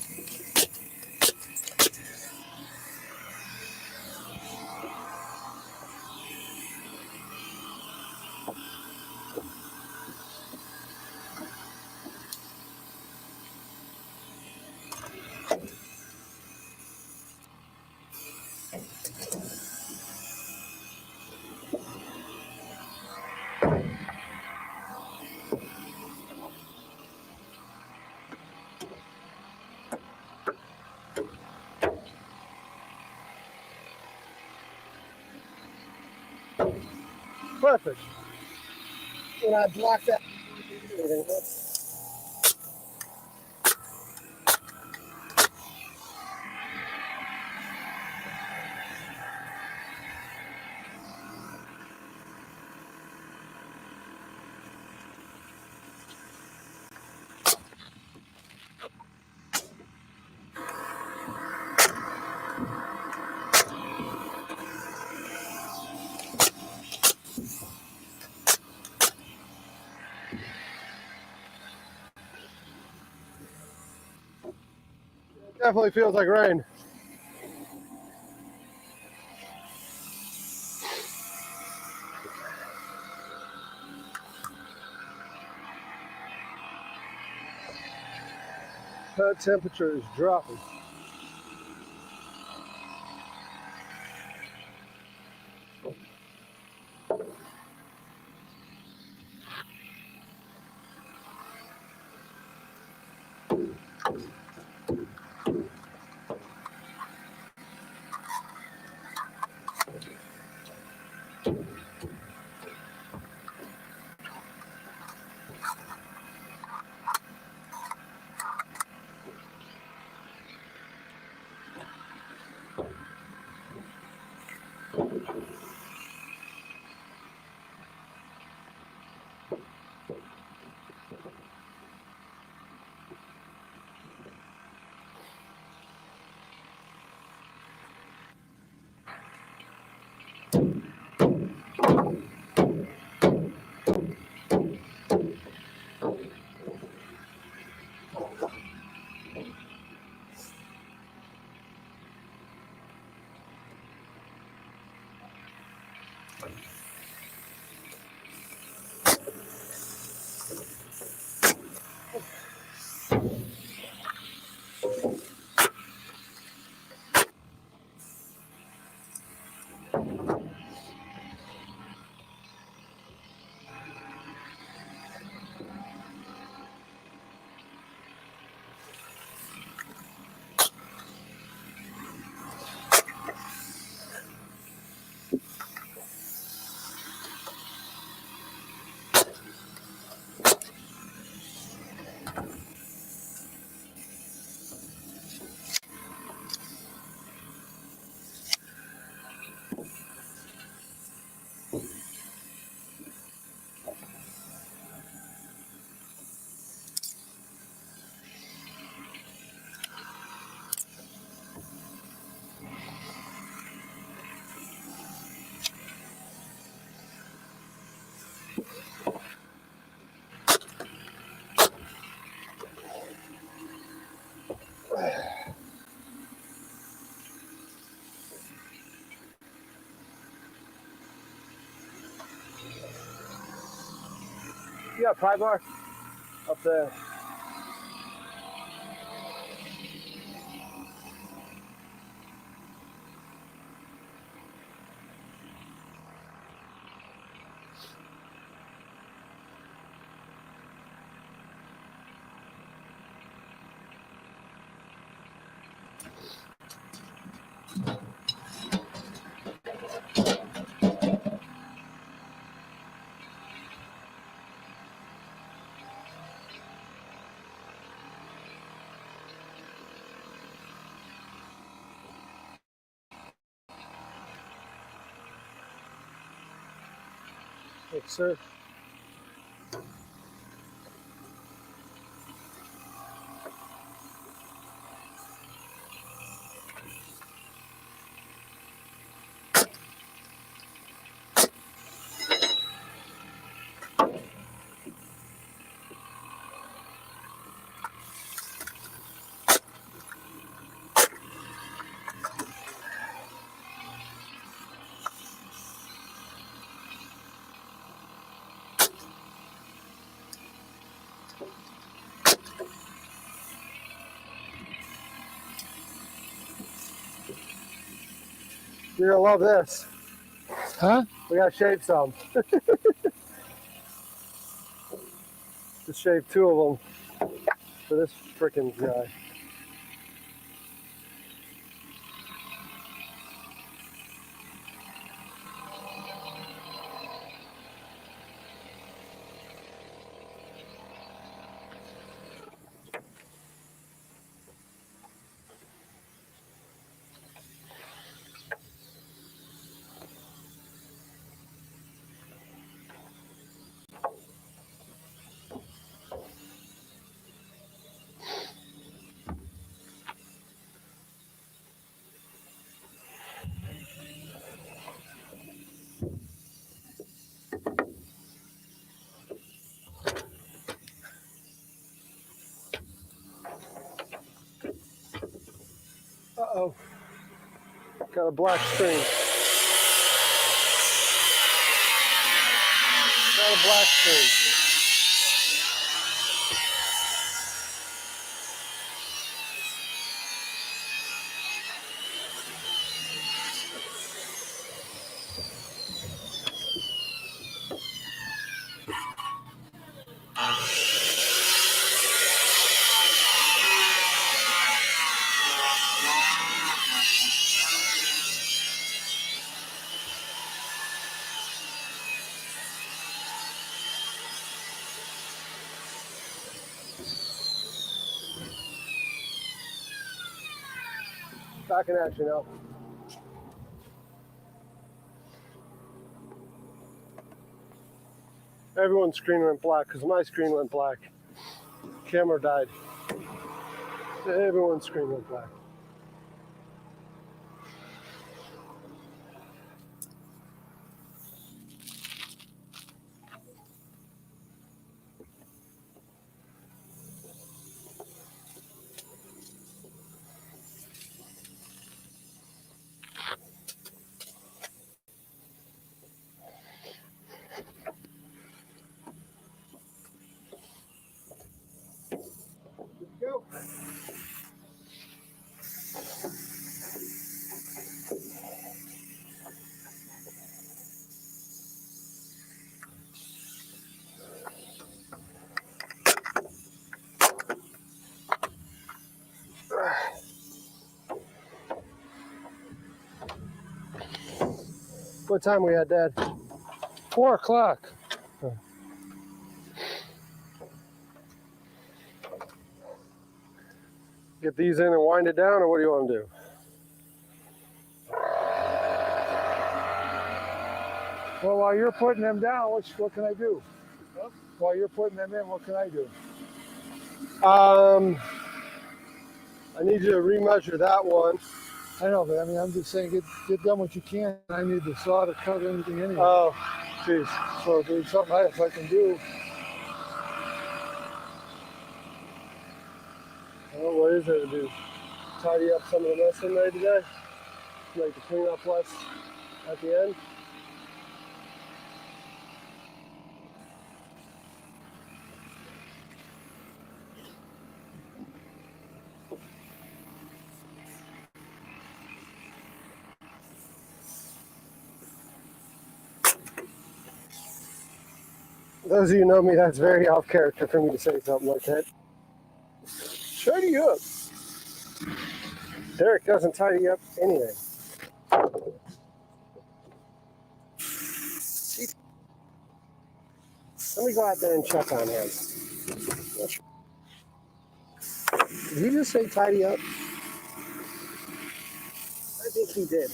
Perfect. When I block that. Definitely feels like rain. That temperature is dropping. You got a pry bar? Up there. Thanks, sir. You're gonna love this. Huh? We gotta shave some. Just shaved 2 of them for this freaking guy. Uh-oh. Got a black screen. Got a black screen. Back in action now. Everyone's screen went black because my screen went black. Camera died. Everyone's screen went black. Go. What time we had, Dad? 4 o'clock. Get these in and wind it down, or what do you want to do? Well, while you're putting them down, what can I do? Huh? While you're putting them in, what can I do? I need you to remeasure that one. I know, but I mean, I'm just saying, get done what you can. I need the saw to cut anything anyway. Oh, geez. So there's something if I can do. Well, what is there to do? Tidy up some of the mess in there today? Like to clean up less at the end? Those of you who know me, that's very off character for me to say something like that. Tidy up. Derek doesn't tidy up anything. Let me go out there and check on him. Did he just say tidy up? I think he did.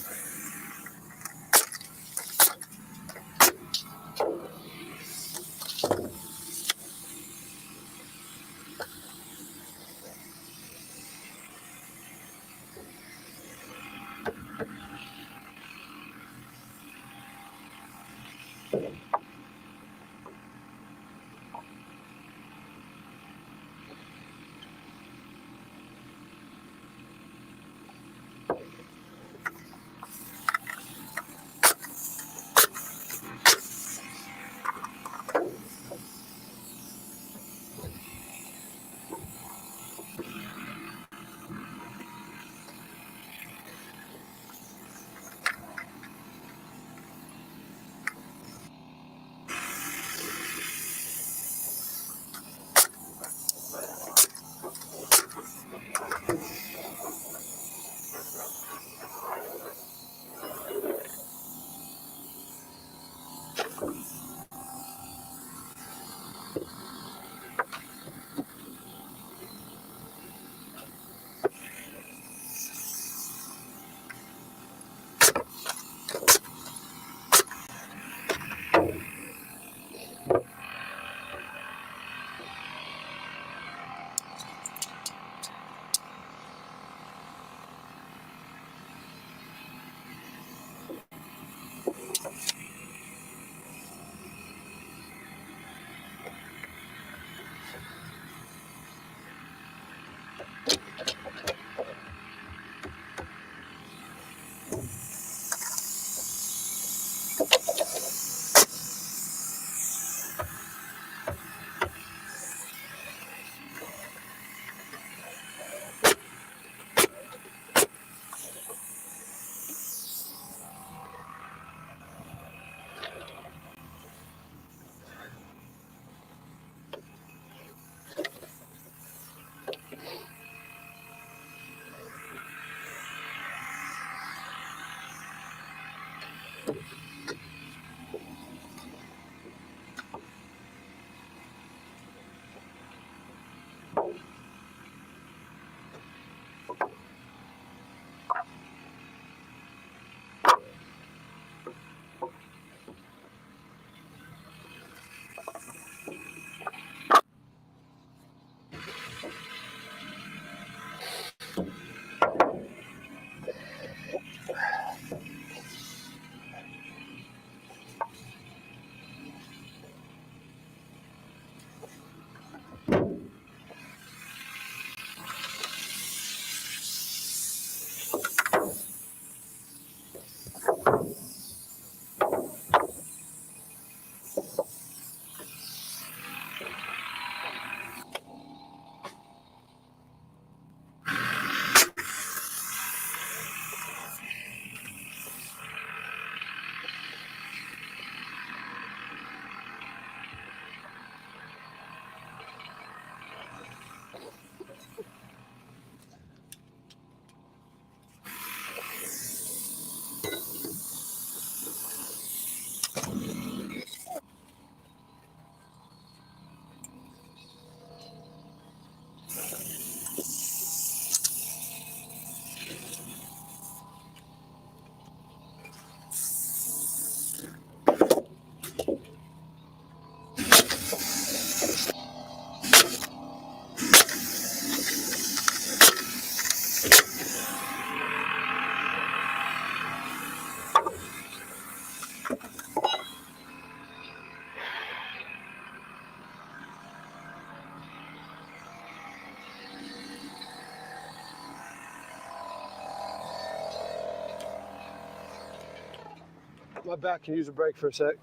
My back can use a break for a sec.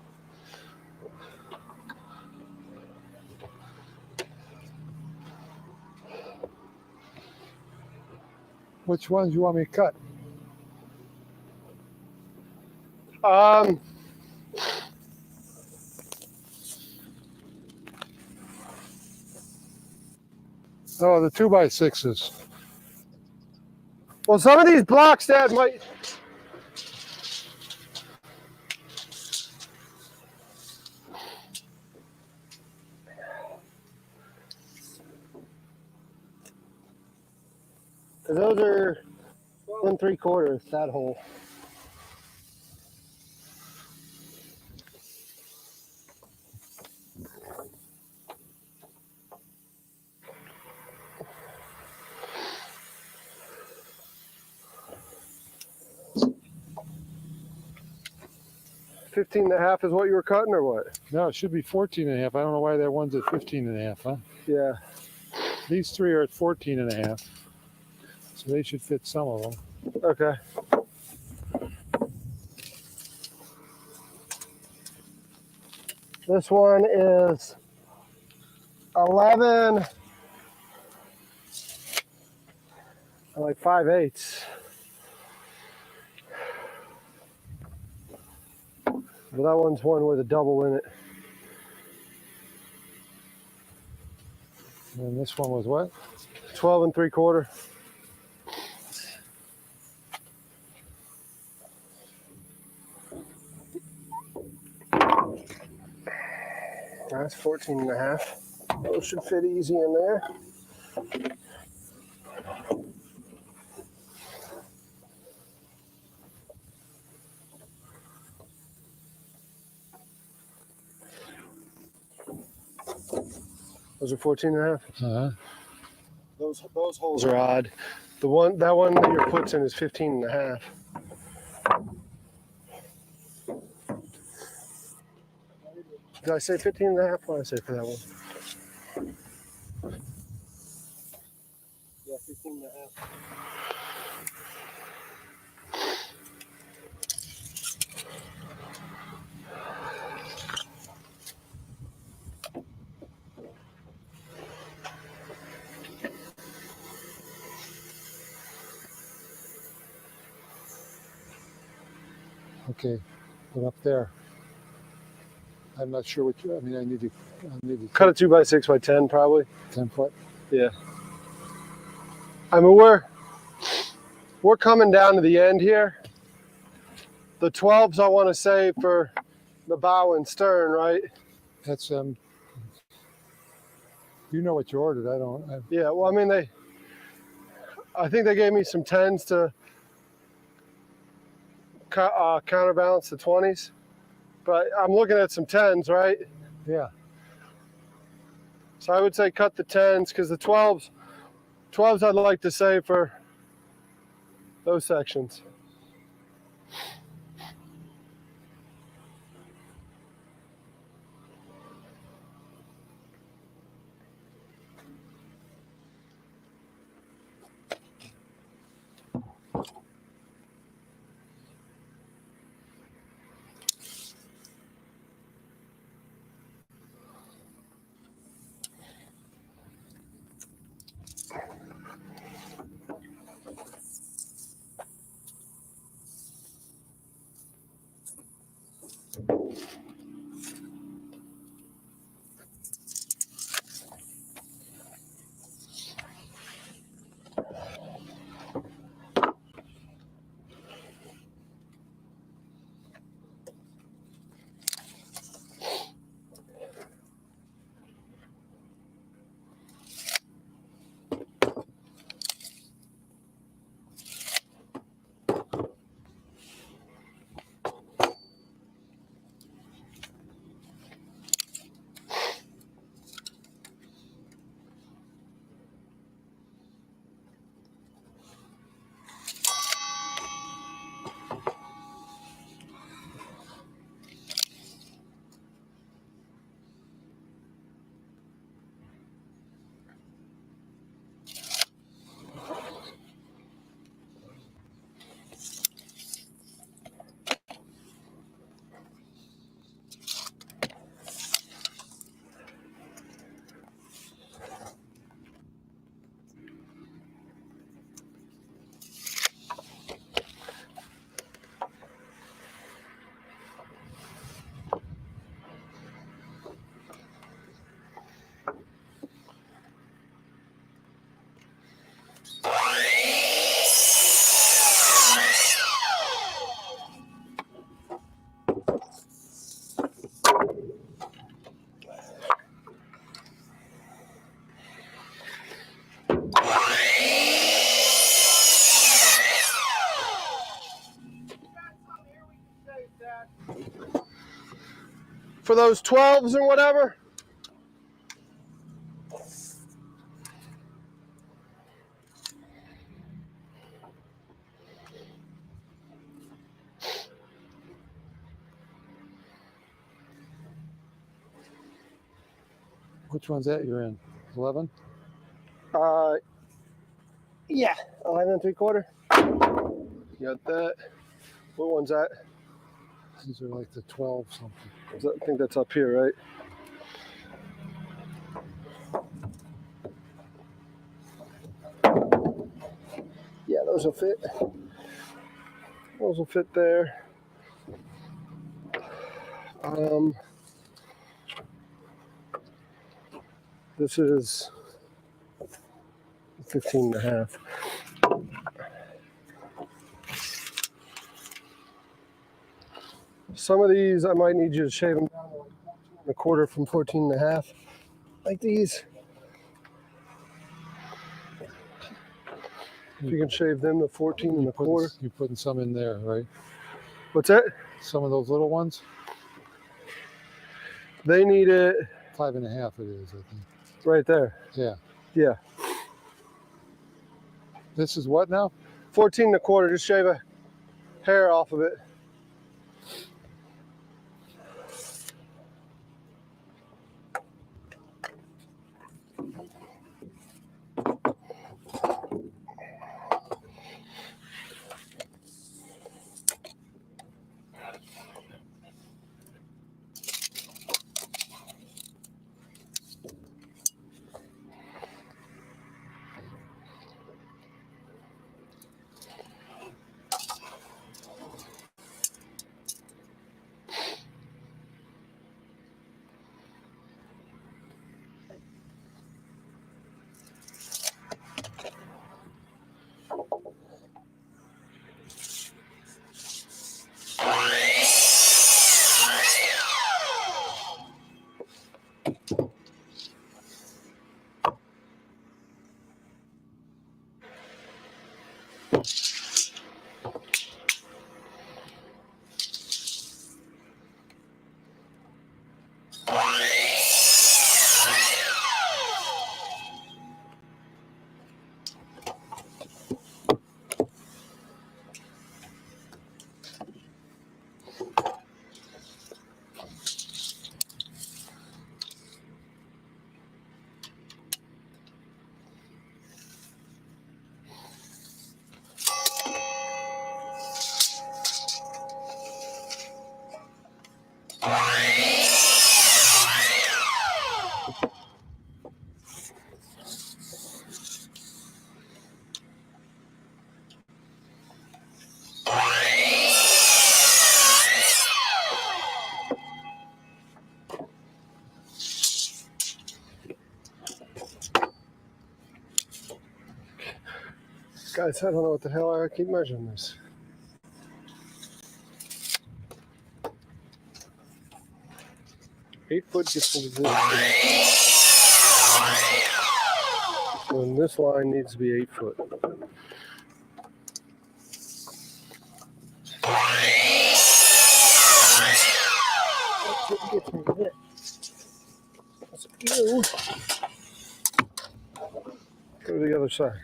Which ones you want me to cut? Oh, the 2x6s. Well, some of these blocks, Dad, might. Those are 12 3/4, that hole. $15.5 is what you were cutting, or what? No, it should be 14.5. I don't know why that one's at 15.5, huh? Yeah. These three are at 14.5. So they should fit some of them. Okay. This one is 11, like 5/8. But that one's one with a double in it. And this one was what? 12 3/4. That's 14.5. Those should fit easy in there. Those are 14.5. Uh-huh. Those holes are odd. That one that your foot's in is 15.5. Did I say 15.5? What did I say for that one? Yeah, 15.5. Okay, put up there. I'm not sure what I need to Cut it 2x6 by 10 probably. 10 foot. Yeah. I mean we're coming down to the end here. The 12s I want to save for the bow and stern, right? That's you know what you ordered. I don't. Yeah. Well, I mean I think they gave me some 10s to counterbalance the 20s, but I'm looking at some 10s, right? Yeah. So I would say cut the 10s because the 12s I'd like to save for those sections. those 12s or whatever. Which one's that you're in? 11? Yeah, 11 3/4. You got that. What one's that? These are like the 12 something. I think that's up here, right? Yeah, those will fit. Those will fit there. This is 15 and a half. Some of these I might need you to shave them down to like 14 and a quarter from 14 and a half. Like these. If you can shave them to 14 and a quarter. You're putting some in there, right? What's that? Some of those little ones? They need it 5.5 it is, I think. right there. Yeah. Yeah. This is what now? 14 and a quarter. Just shave a hair off of it. Guys, I don't know what the hell I keep measuring this. Eight foot gets into this. And this line needs to be 8 foot. Go to the other side.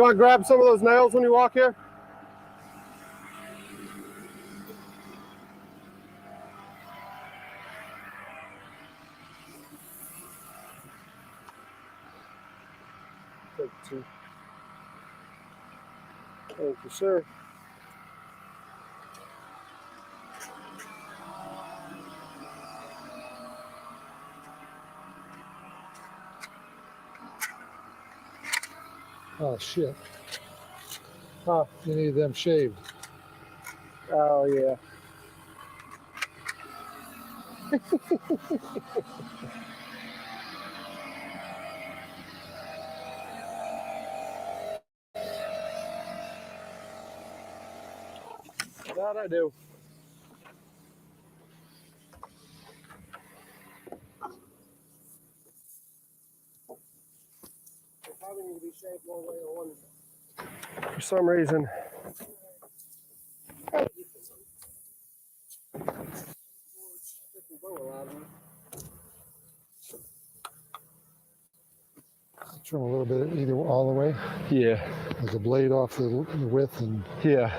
You want to grab some of those nails when you walk here? Thank you, sir. Thank you, sir. Oh shit! Huh. You need them shaved. Oh, yeah. That I do. They probably need to be shaved one way or one. For some reason. Trim a little bit, either all the way. Yeah. There's a blade off the width, and Yeah.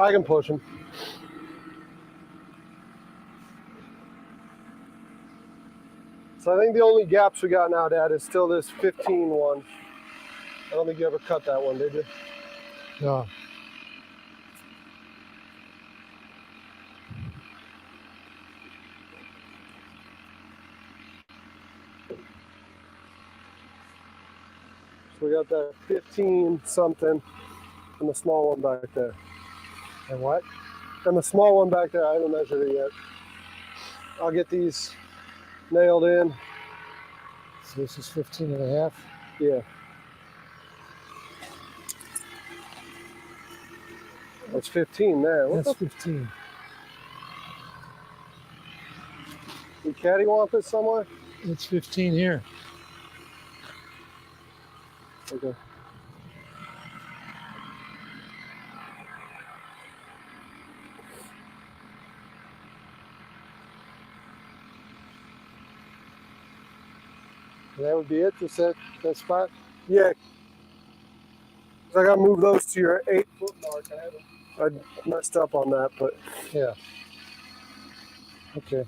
I can push them. So I think the only gaps we got now, Dad, is still this 15 one. I don't think you ever cut that one, did you? no. So we got that 15 something and the small one back there. And what? And the small one back there, I haven't measured it yet. I'll get these nailed in. So this is 15 and a half. Yeah. That's 15 there. What That's 15. the cattywampus somewhere? It's 15 here. Okay. That would be it, just that spot? Yeah. So I gotta move those to your 8-foot mark. I messed up on that, but Yeah. Okay.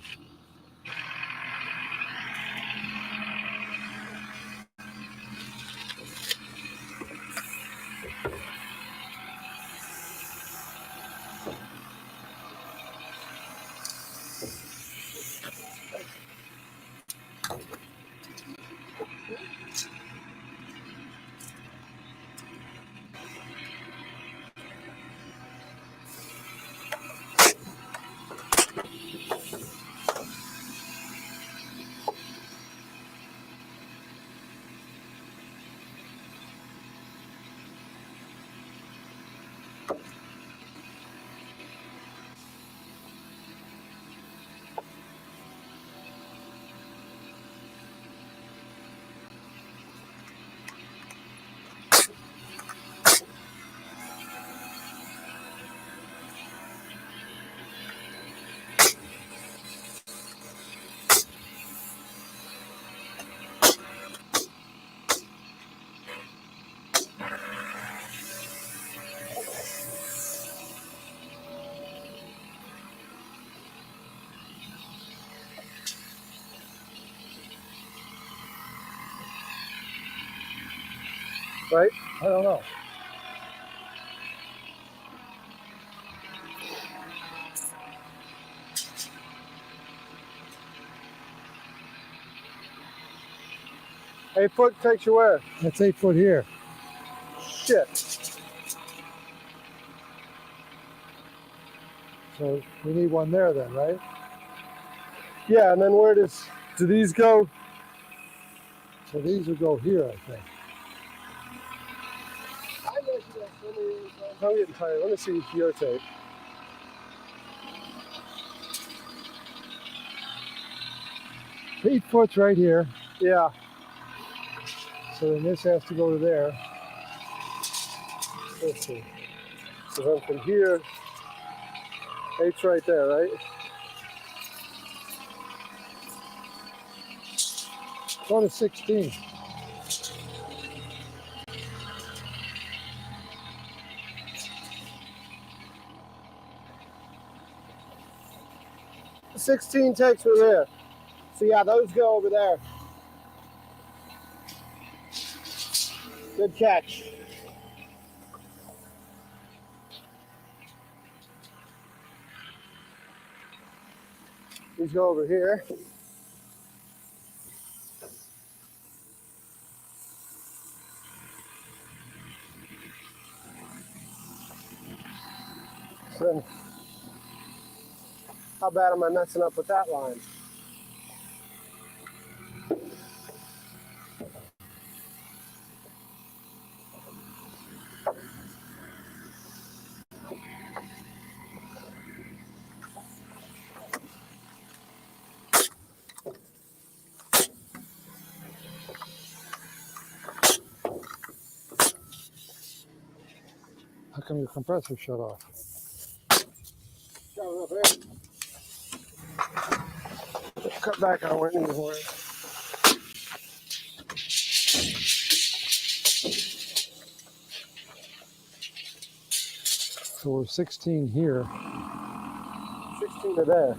right? I don't know. Eight foot takes you where? That's 8 foot here. Shit. So we need one there then, right? Yeah, and then where do these go? So these would go here, I think. I'm getting tired. Let me see your tape. Eight foot's right here. Yeah. So then this has to go to there. Let's see. So then from here, 8's right there, right? Go to 16. The 16 takes me there. So yeah, those go over there. Good catch. These go over here. So then, how bad am I messing up with that line? How come your compressor shut off? Got it up here. Cut back on where it needs more. So we're 16 here. 16 to there.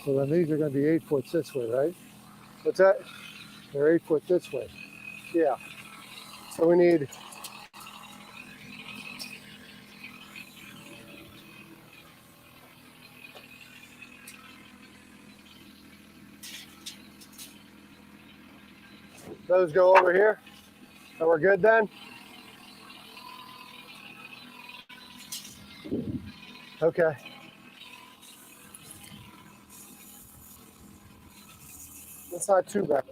So then these are going to be 8 foot this way, right? What's that? They're 8 foot this way. Yeah. So we need those go over here. And we're good then? Okay. That's not too bad.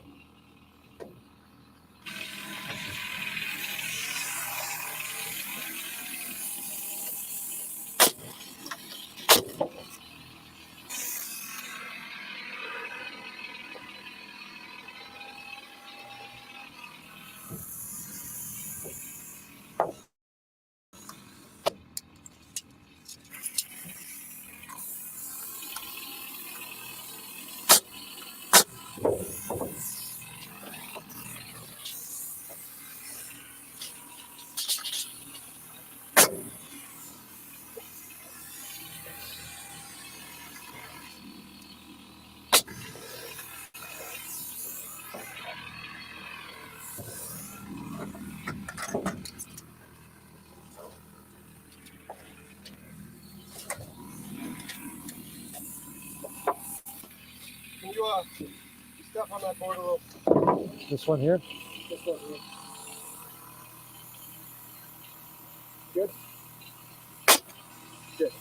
You step on that board a little. This one here? This one here. Good? Good.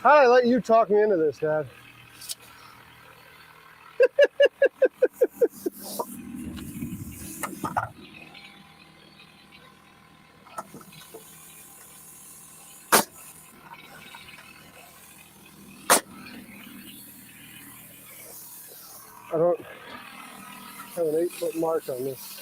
How did I let you talk me into this, Dad? I don't have an 8-foot mark on this.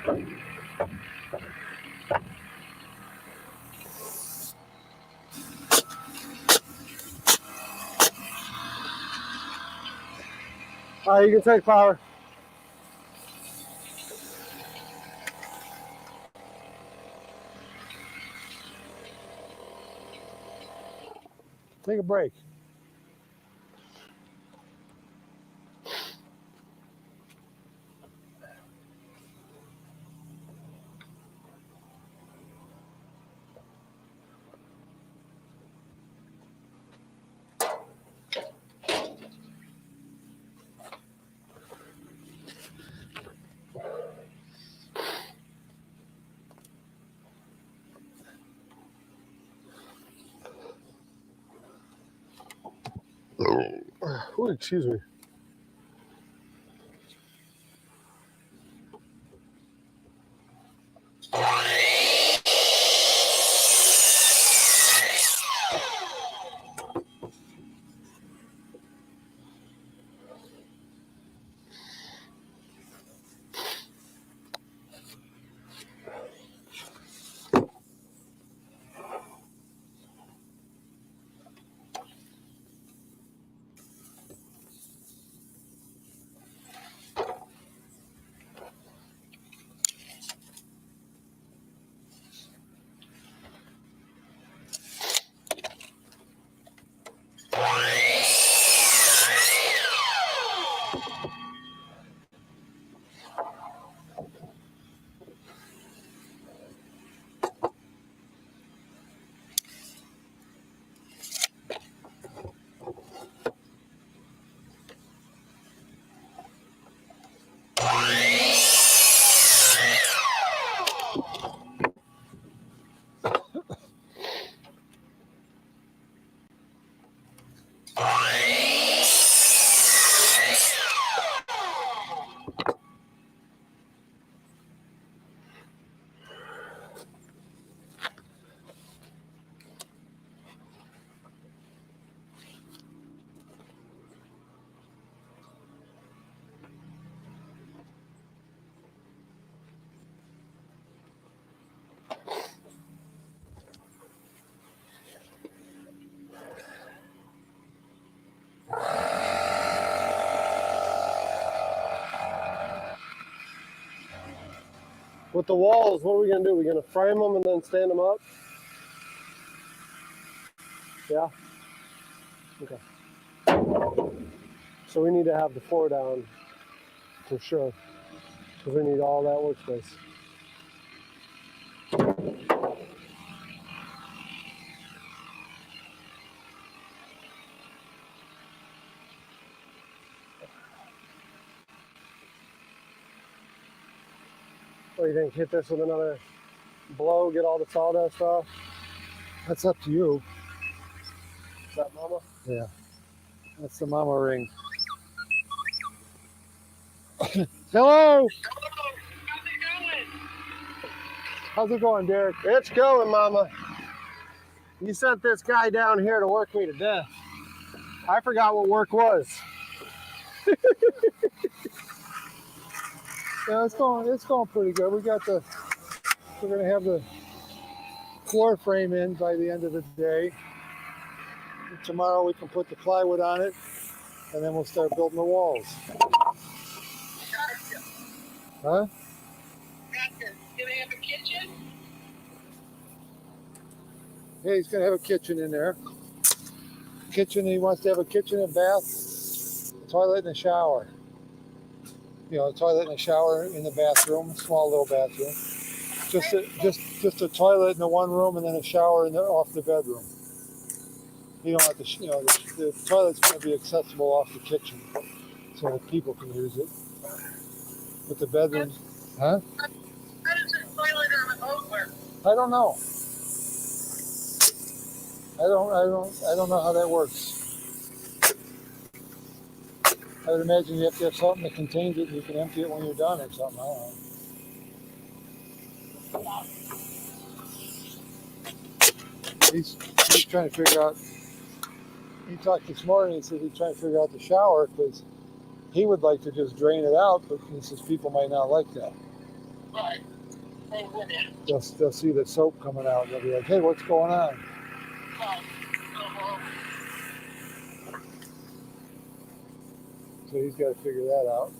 All right, you can take power. Take a break. Ooh, excuse me. With the walls, what are we gonna do? We're gonna frame them and then stand them up? Yeah? Okay. So we need to have the floor down for sure, because we need all that workspace. What do you think? Hit this with another blow, get all the sawdust off? That's up to you. Is that mama? Yeah. That's the mama ring. Hello. How's it going, Derek? It's going, mama. You sent this guy down here to work me to death. I forgot what work was. Yeah, it's going pretty good. We're gonna have the floor frame in by the end of the day. And tomorrow we can put the plywood on it, and then we'll start building the walls. Huh? Do they have a kitchen? Yeah, he's gonna have a kitchen in there. Kitchen. He wants to have a kitchen and bath, toilet and a shower. You know, a toilet and a shower in the bathroom, small little bathroom. Just a toilet in the one room and then a shower off the bedroom. You don't have to, the toilet's going to be accessible off the kitchen so that people can use it. But the bedroom, huh? How does a toilet on a boat work? I don't know. I don't know how that works. I would imagine you have to have something that contains it and you can empty it when you're done or something. I don't know. He's trying to figure out. He talked this morning. He said he's trying to figure out the shower because he would like to just drain it out, but he says people might not like that. Right. They wouldn't. They'll see the soap coming out. They'll be like, hey, what's going on? Right. Uh-huh. So he's got to figure that out.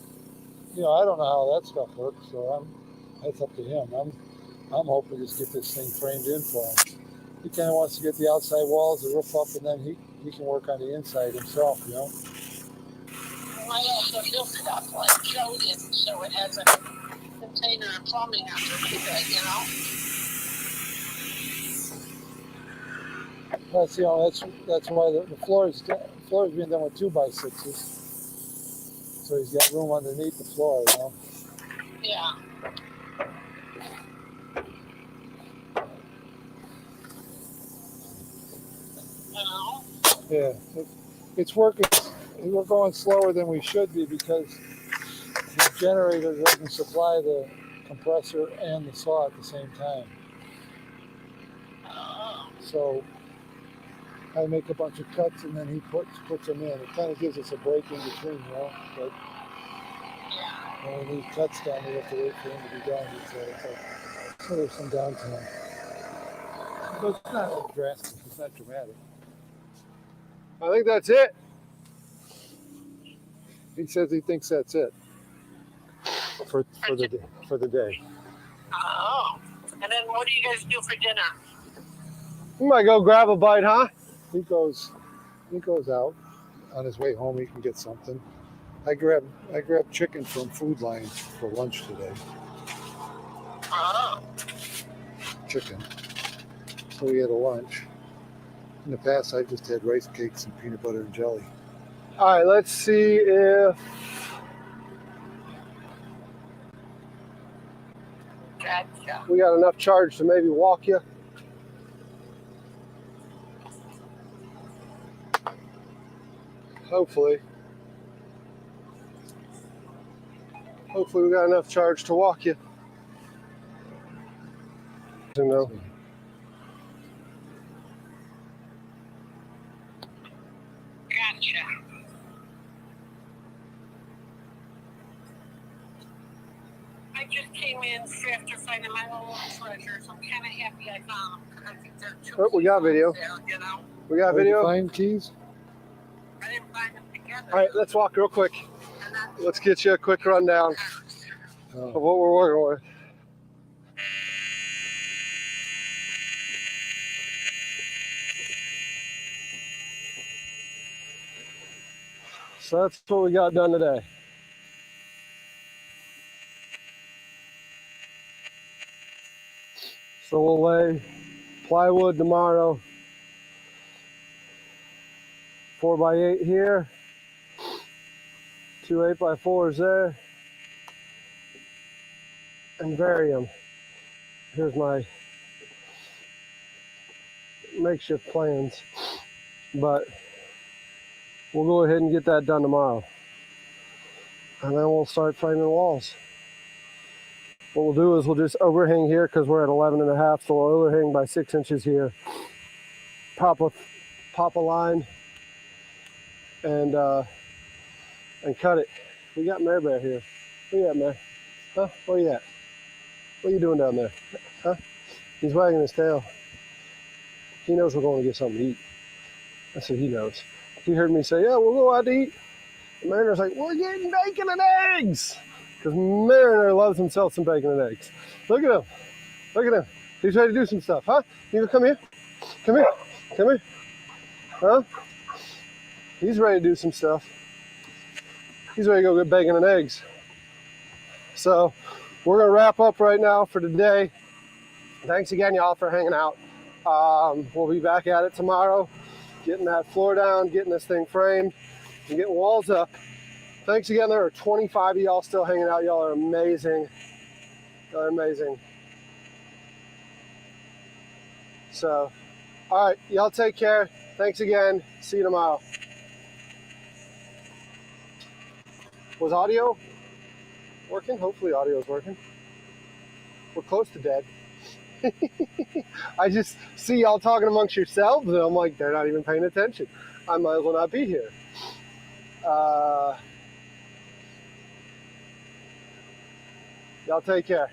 You know, I don't know how that stuff works, so that's up to him. I'm hoping to just get this thing framed in for him. He kind of wants to get the outside walls, the roof up, and then he can work on the inside himself, you know. I also built it up like Joe did, so it has a container of plumbing underneath it, you know? That's that's why the floor's being done with 2x6s. So he's got room underneath the floor, you know. Yeah. You know? Yeah, it's working. We're going slower than we should be because the generator doesn't supply the compressor and the saw at the same time. So I make a bunch of cuts and then he puts them in. It kind of gives us a break in between, you know. But when we need cuts done, we have to wait for him to be done. So there's some downtime. But it's not drastic. It's not dramatic. I think that's it. He says he thinks that's it for the day. Oh. And then what do you guys do for dinner? We might go grab a bite, huh? He goes out on his way home. He can get something. I grabbed chicken from Food Line for lunch today. Oh. Chicken. So we had a lunch. In the past, I just had rice cakes and peanut butter and jelly. All right, let's see if Gotcha. we got enough charge to maybe walk you. Hopefully we got enough charge to walk you. You know. Gotcha. I just came in after finding my little treasures. I'm kind of happy I found them. I think they're two. Oh, we got video. There, you know? We got Did you video. find keys? I didn't find them together. All right, let's walk real quick. And then Let's get you a quick rundown of what we're working with. So that's what we got done today. So we'll lay plywood tomorrow. 4x8 here. 2 8x4s there. And vary them. Here's my makeshift plans. But we'll go ahead and get that done tomorrow. And then we'll start framing walls. What we'll do is we'll just overhang here because we're at 11.5, so we'll overhang by 6 inches here. Pop a line and cut it. We got Mare Bear here. Where you at, Mare? Huh? Where you at? What are you doing down there? Huh? He's wagging his tail. He knows we're going to get something to eat. That's what he knows. He heard me say, yeah, we'll go out to eat. And Mariner's like, we're getting bacon and eggs. Because Mariner loves himself some bacon and eggs. Look at him. Look at him. He's ready to do some stuff, huh? You come here. Come here. Come here. Huh? He's ready to do some stuff. He's ready to go get bacon and eggs. So we're going to wrap up right now for today. Thanks again, y'all, for hanging out. We'll be back at it tomorrow, getting that floor down, getting this thing framed, and getting walls up. Thanks again. There are 25 of y'all still hanging out. Y'all are amazing. Y'all are amazing. So, all right, y'all take care. Thanks again. See you tomorrow. Was audio working? Hopefully audio is working. We're close to dead. I just see y'all talking amongst yourselves, and I'm like, they're not even paying attention. I might as well not be here. Y'all take care.